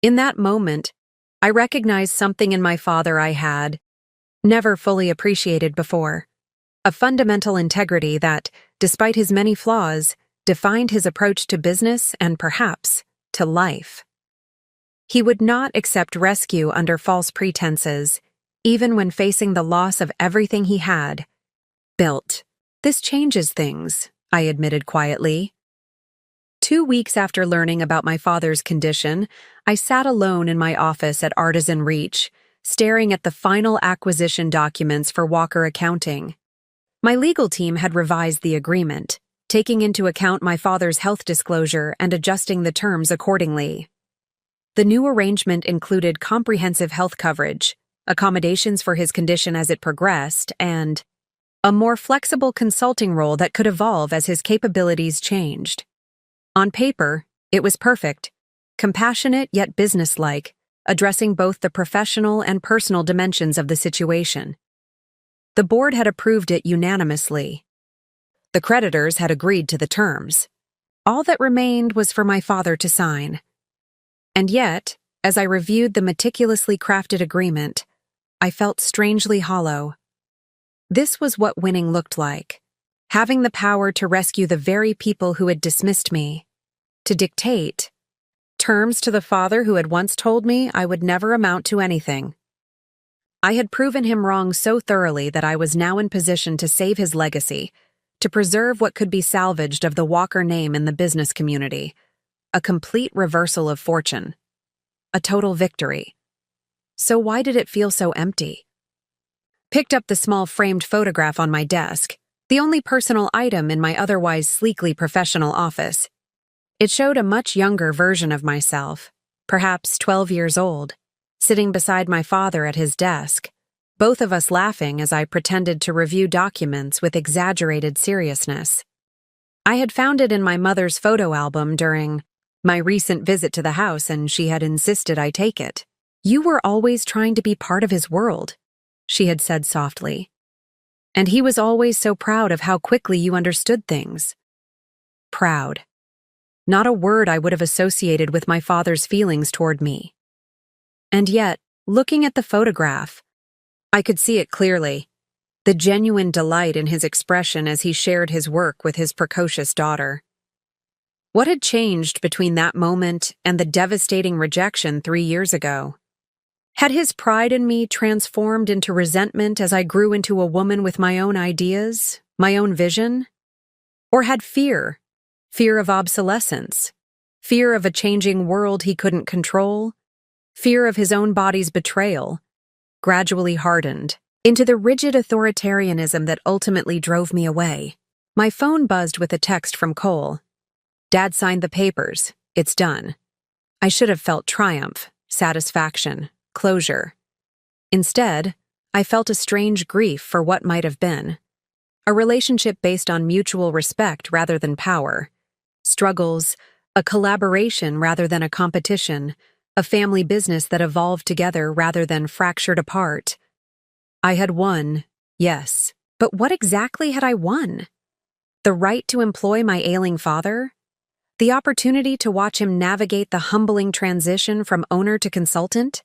In that moment, I recognized something in my father I had never fully appreciated before. A fundamental integrity that, despite his many flaws, defined his approach to business and perhaps to life. He would not accept rescue under false pretenses, even when facing the loss of everything he had built. "This changes things," I admitted quietly. 2 weeks after learning about my father's condition, I sat alone in my office at Artisan Reach, staring at the final acquisition documents for Walker Accounting. My legal team had revised the agreement, taking into account my father's health disclosure and adjusting the terms accordingly. The new arrangement included comprehensive health coverage, accommodations for his condition as it progressed, and a more flexible consulting role that could evolve as his capabilities changed. On paper, it was perfect, compassionate yet businesslike, addressing both the professional and personal dimensions of the situation. The board had approved it unanimously. The creditors had agreed to the terms. All that remained was for my father to sign. And yet, as I reviewed the meticulously crafted agreement, I felt strangely hollow. This was what winning looked like. Having the power to rescue the very people who had dismissed me. To dictate terms to the father who had once told me I would never amount to anything. I had proven him wrong so thoroughly that I was now in position to save his legacy, to preserve what could be salvaged of the Walker name in the business community. A complete reversal of fortune. A total victory. So why did it feel so empty? Picked up the small framed photograph on my desk, the only personal item in my otherwise sleekly professional office. It showed a much younger version of myself, perhaps 12 years old, sitting beside my father at his desk, both of us laughing as I pretended to review documents with exaggerated seriousness. I had found it in my mother's photo album during my recent visit to the house, and she had insisted I take it. "You were always trying to be part of his world," she had said softly. "And he was always so proud of how quickly you understood things." Proud. Not a word I would have associated with my father's feelings toward me. And yet, looking at the photograph, I could see it clearly, the genuine delight in his expression as he shared his work with his precocious daughter. What had changed between that moment and the devastating rejection 3 years ago? Had his pride in me transformed into resentment as I grew into a woman with my own ideas, my own vision? Or had fear of obsolescence, fear of a changing world he couldn't control, fear of his own body's betrayal, gradually hardened into the rigid authoritarianism that ultimately drove me away? My phone buzzed with a text from Cole. "Dad signed the papers. It's done." I should have felt triumph, satisfaction, closure. Instead, I felt a strange grief for what might have been. A relationship based on mutual respect rather than power. Struggles, a collaboration rather than a competition, a family business that evolved together rather than fractured apart. I had won, yes, but what exactly had I won? The right to employ my ailing father? The opportunity to watch him navigate the humbling transition from owner to consultant?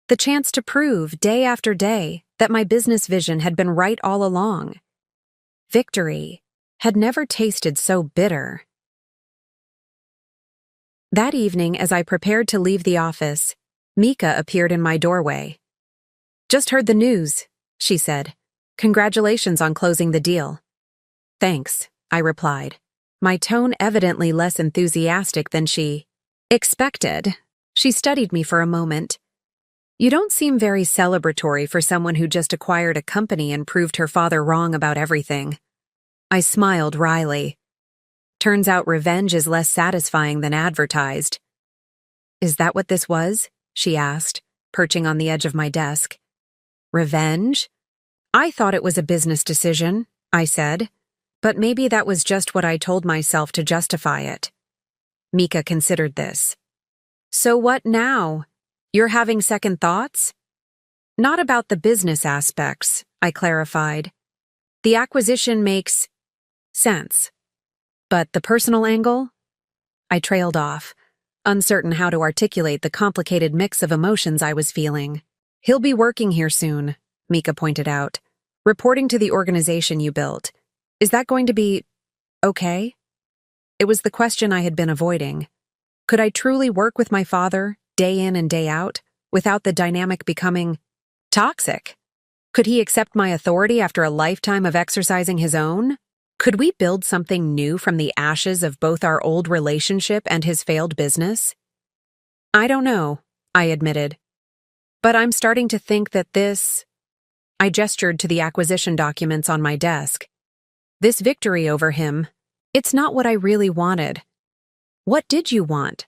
The chance to prove, day after day, that my business vision had been right all along. Victory had never tasted so bitter. That evening, as I prepared to leave the office, Mika appeared in my doorway. "Just heard the news," she said. "Congratulations on closing the deal." "Thanks," I replied, my tone evidently less enthusiastic than she expected. She studied me for a moment. "You don't seem very celebratory for someone who just acquired a company and proved her father wrong about everything." I smiled wryly. Turns out revenge is less satisfying than advertised. "Is that what this was?" she asked, perching on the edge of my desk. "Revenge? I thought it was a business decision," I said, but maybe that was just what I told myself to justify it. Mika considered this. "So what now? You're having second thoughts?" "Not about the business aspects," I clarified. "The acquisition makes sense. But the personal angle?" I trailed off, uncertain how to articulate the complicated mix of emotions I was feeling. "He'll be working here soon," Mika pointed out. "Reporting to the organization you built. Is that going to be okay?" It was the question I had been avoiding. Could I truly work with my father, day in and day out, without the dynamic becoming toxic? Could he accept my authority after a lifetime of exercising his own? Could we build something new from the ashes of both our old relationship and his failed business? "I don't know," I admitted. "But I'm starting to think that this—" I gestured to the acquisition documents on my desk. "This victory over him, it's not what I really wanted." "What did you want?"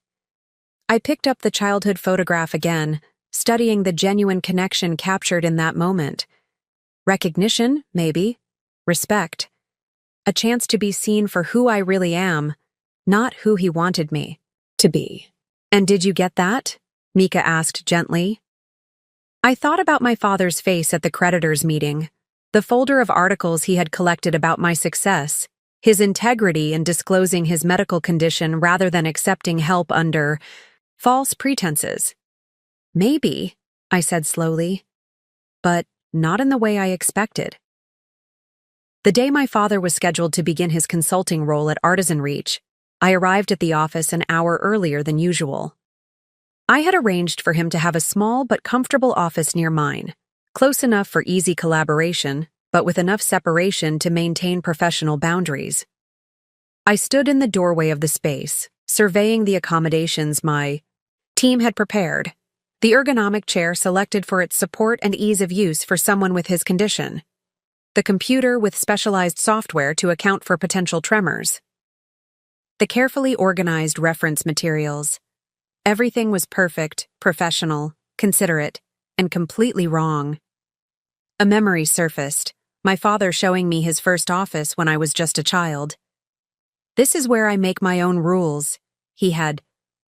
I picked up the childhood photograph again, studying the genuine connection captured in that moment. Recognition, maybe. Respect. A chance to be seen for who I really am, not who he wanted me to be. "And did you get that?" Mika asked gently. I thought about my father's face at the creditors' meeting, the folder of articles he had collected about my success, his integrity in disclosing his medical condition rather than accepting help under false pretenses. "Maybe," I said slowly, "but not in the way I expected." The day my father was scheduled to begin his consulting role at Artisan Reach, I arrived at the office an hour earlier than usual. I had arranged for him to have a small but comfortable office near mine, close enough for easy collaboration, but with enough separation to maintain professional boundaries. I stood in the doorway of the space, surveying the accommodations my team had prepared. The ergonomic chair selected for its support and ease of use for someone with his condition. The computer with specialized software to account for potential tremors. The carefully organized reference materials. Everything was perfect, professional, considerate, and completely wrong. A memory surfaced, my father showing me his first office when I was just a child. "This is where I make my own rules," he had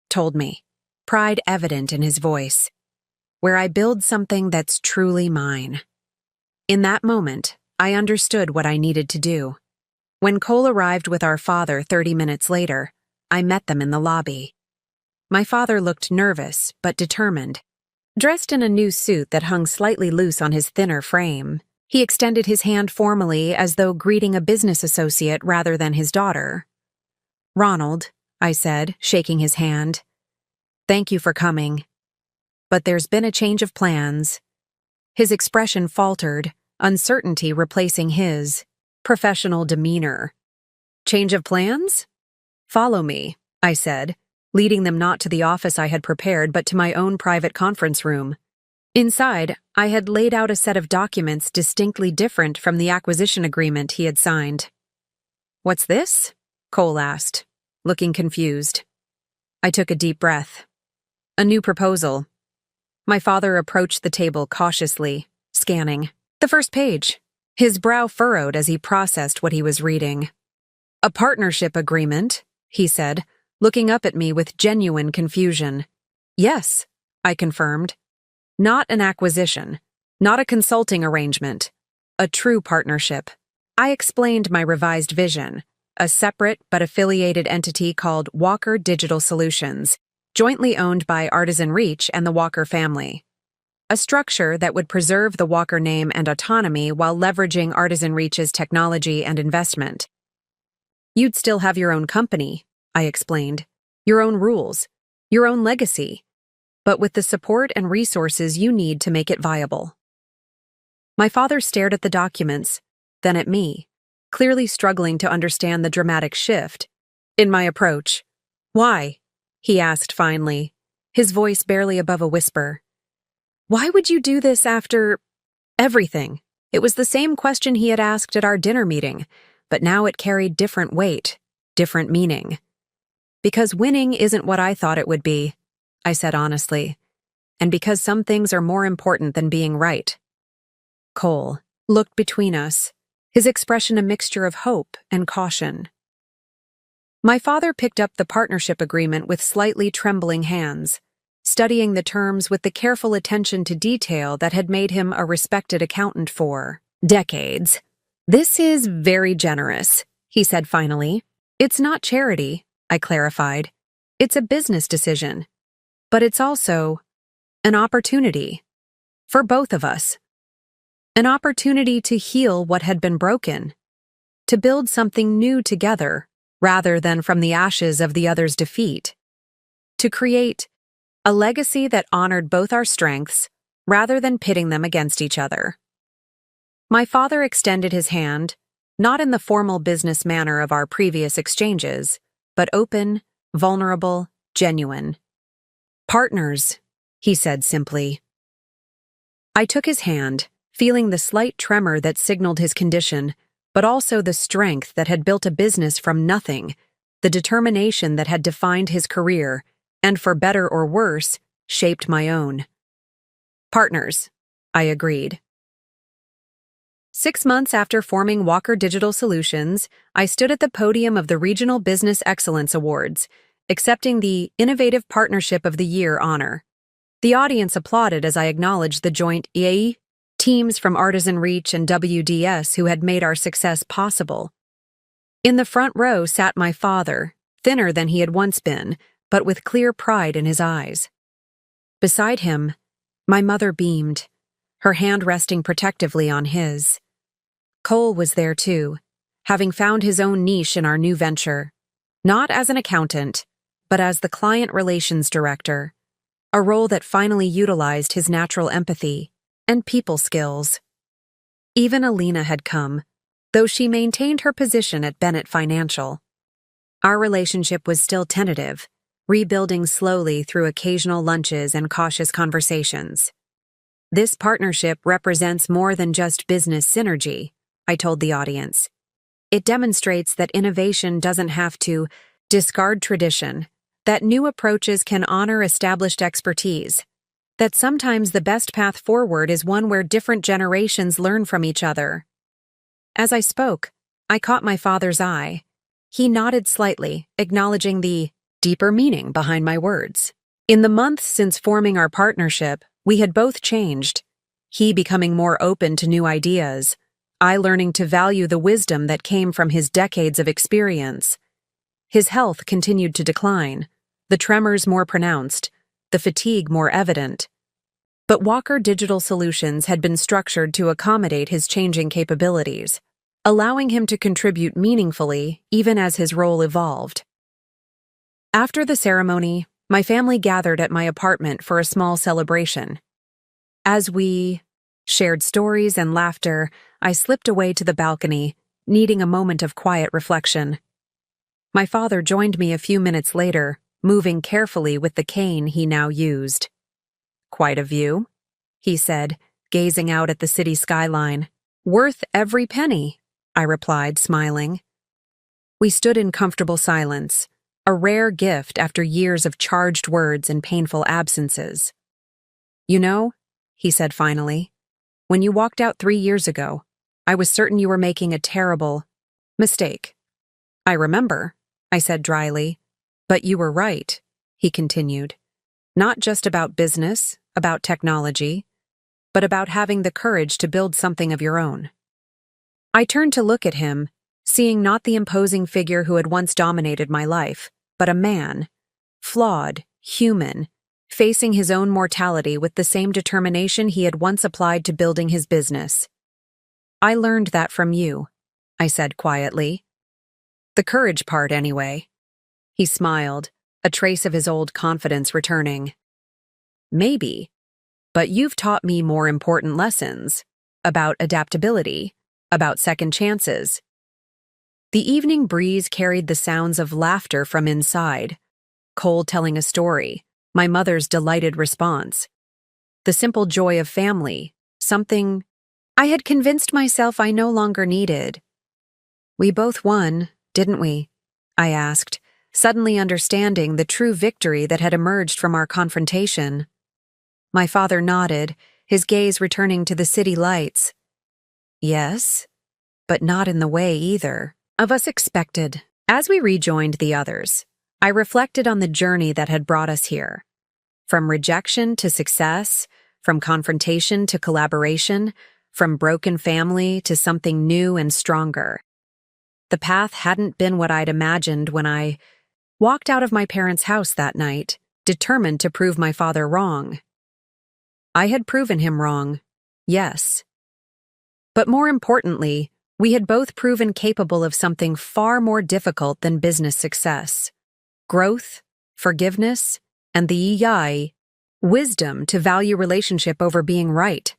told me, pride evident in his voice. "Where I build something that's truly mine." In that moment, I understood what I needed to do. When Cole arrived with our father 30 minutes later, I met them in the lobby. My father looked nervous but determined. Dressed in a new suit that hung slightly loose on his thinner frame, he extended his hand formally as though greeting a business associate rather than his daughter. "Ronald," I said, shaking his hand. "Thank you for coming. But there's been a change of plans." His expression faltered, uncertainty replacing his professional demeanor. "Change of plans?" "Follow me," I said, leading them not to the office I had prepared but to my own private conference room. Inside, I had laid out a set of documents distinctly different from the acquisition agreement he had signed. "What's this?" Cole asked, looking confused. I took a deep breath. "A new proposal." My father approached the table cautiously, scanning. The first page. His brow furrowed as he processed what he was reading. "A partnership agreement," he said, looking up at me with genuine confusion. "Yes," I confirmed. "Not an acquisition, not a consulting arrangement, a true partnership." I explained my revised vision, a separate but affiliated entity called Walker Digital Solutions, jointly owned by Artisan Reach and the Walker family. A structure that would preserve the Walker name and autonomy while leveraging Artisan Reach's technology and investment. "You'd still have your own company," I explained, "your own rules, your own legacy, but with the support and resources you need to make it viable." My father stared at the documents, then at me, clearly struggling to understand the dramatic shift in my approach. "Why?" he asked finally, his voice barely above a whisper. "Why would you do this after everything?" It was the same question he had asked at our dinner meeting, but now it carried different weight, different meaning. "Because winning isn't what I thought it would be," I said honestly, "and because some things are more important than being right." Cole looked between us, his expression a mixture of hope and caution. My father picked up the partnership agreement with slightly trembling hands, studying the terms with the careful attention to detail that had made him a respected accountant for decades. "This is very generous," he said finally. "It's not charity," I clarified. "It's a business decision. But it's also an opportunity. For both of us. An opportunity to heal what had been broken. To build something new together, rather than from the ashes of the other's defeat. To create a legacy that honored both our strengths, rather than pitting them against each other." My father extended his hand, not in the formal business manner of our previous exchanges, but open, vulnerable, genuine. "Partners," he said simply. I took his hand, feeling the slight tremor that signaled his condition, but also the strength that had built a business from nothing, the determination that had defined his career, and for better or worse, shaped my own. "Partners," I agreed. 6 months after forming Walker Digital Solutions, I stood at the podium of the Regional Business Excellence Awards, accepting the Innovative Partnership of the Year honor. The audience applauded as I acknowledged the joint EAE teams from Artisan Reach and WDS who had made our success possible. In the front row sat my father, thinner than he had once been, but with clear pride in his eyes. Beside him, my mother beamed, her hand resting protectively on his. Cole was there too, having found his own niche in our new venture, not as an accountant, but as the client relations director, a role that finally utilized his natural empathy and people skills. Even Alina had come, though she maintained her position at Bennett Financial. Our relationship was still tentative, rebuilding slowly through occasional lunches and cautious conversations. This partnership represents more than just business synergy, I told the audience. It demonstrates that innovation doesn't have to discard tradition, that new approaches can honor established expertise, that sometimes the best path forward is one where different generations learn from each other. As I spoke, I caught my father's eye. He nodded slightly, acknowledging the deeper meaning behind my words. In the months since forming our partnership, we had both changed. He becoming more open to new ideas, I learning to value the wisdom that came from his decades of experience. His health continued to decline, the tremors more pronounced, the fatigue more evident. But Walker Digital Solutions had been structured to accommodate his changing capabilities, allowing him to contribute meaningfully even as his role evolved. After the ceremony, my family gathered at my apartment for a small celebration. As we shared stories and laughter, I slipped away to the balcony, needing a moment of quiet reflection. My father joined me a few minutes later, moving carefully with the cane he now used. "Quite a view," he said, gazing out at the city skyline. "Worth every penny," I replied, smiling. We stood in comfortable silence, a rare gift after years of charged words and painful absences. "You know," he said finally, "when you walked out 3 years ago, I was certain you were making a terrible mistake." "I remember," I said dryly. "But you were right," he continued. "Not just about business, about technology, but about having the courage to build something of your own." I turned to look at him, seeing not the imposing figure who had once dominated my life, but a man, flawed, human, facing his own mortality with the same determination he had once applied to building his business. "I learned that from you," I said quietly. "The courage part, anyway." He smiled, a trace of his old confidence returning. "Maybe, but you've taught me more important lessons about adaptability, about second chances." The evening breeze carried the sounds of laughter from inside, Cole telling a story, my mother's delighted response. The simple joy of family, something I had convinced myself I no longer needed. "We both won, didn't we?" I asked, suddenly understanding the true victory that had emerged from our confrontation. My father nodded, his gaze returning to the city lights. "Yes, but not in the way either of us expected." As we rejoined the others, I reflected on the journey that had brought us here. From rejection to success, from confrontation to collaboration, from broken family to something new and stronger. The path hadn't been what I'd imagined when I walked out of my parents' house that night, determined to prove my father wrong. I had proven him wrong, yes. But more importantly, we had both proven capable of something far more difficult than business success. Growth, forgiveness, and the wisdom to value relationship over being right.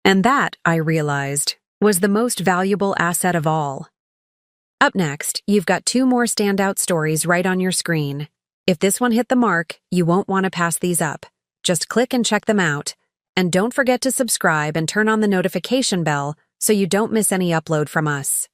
And that, I realized, was the most valuable asset of all. Up next, you've got 2 more standout stories right on your screen. If this one hit the mark, you won't want to pass these up. Just click and check them out. And don't forget to subscribe and turn on the notification bell so you don't miss any upload from us.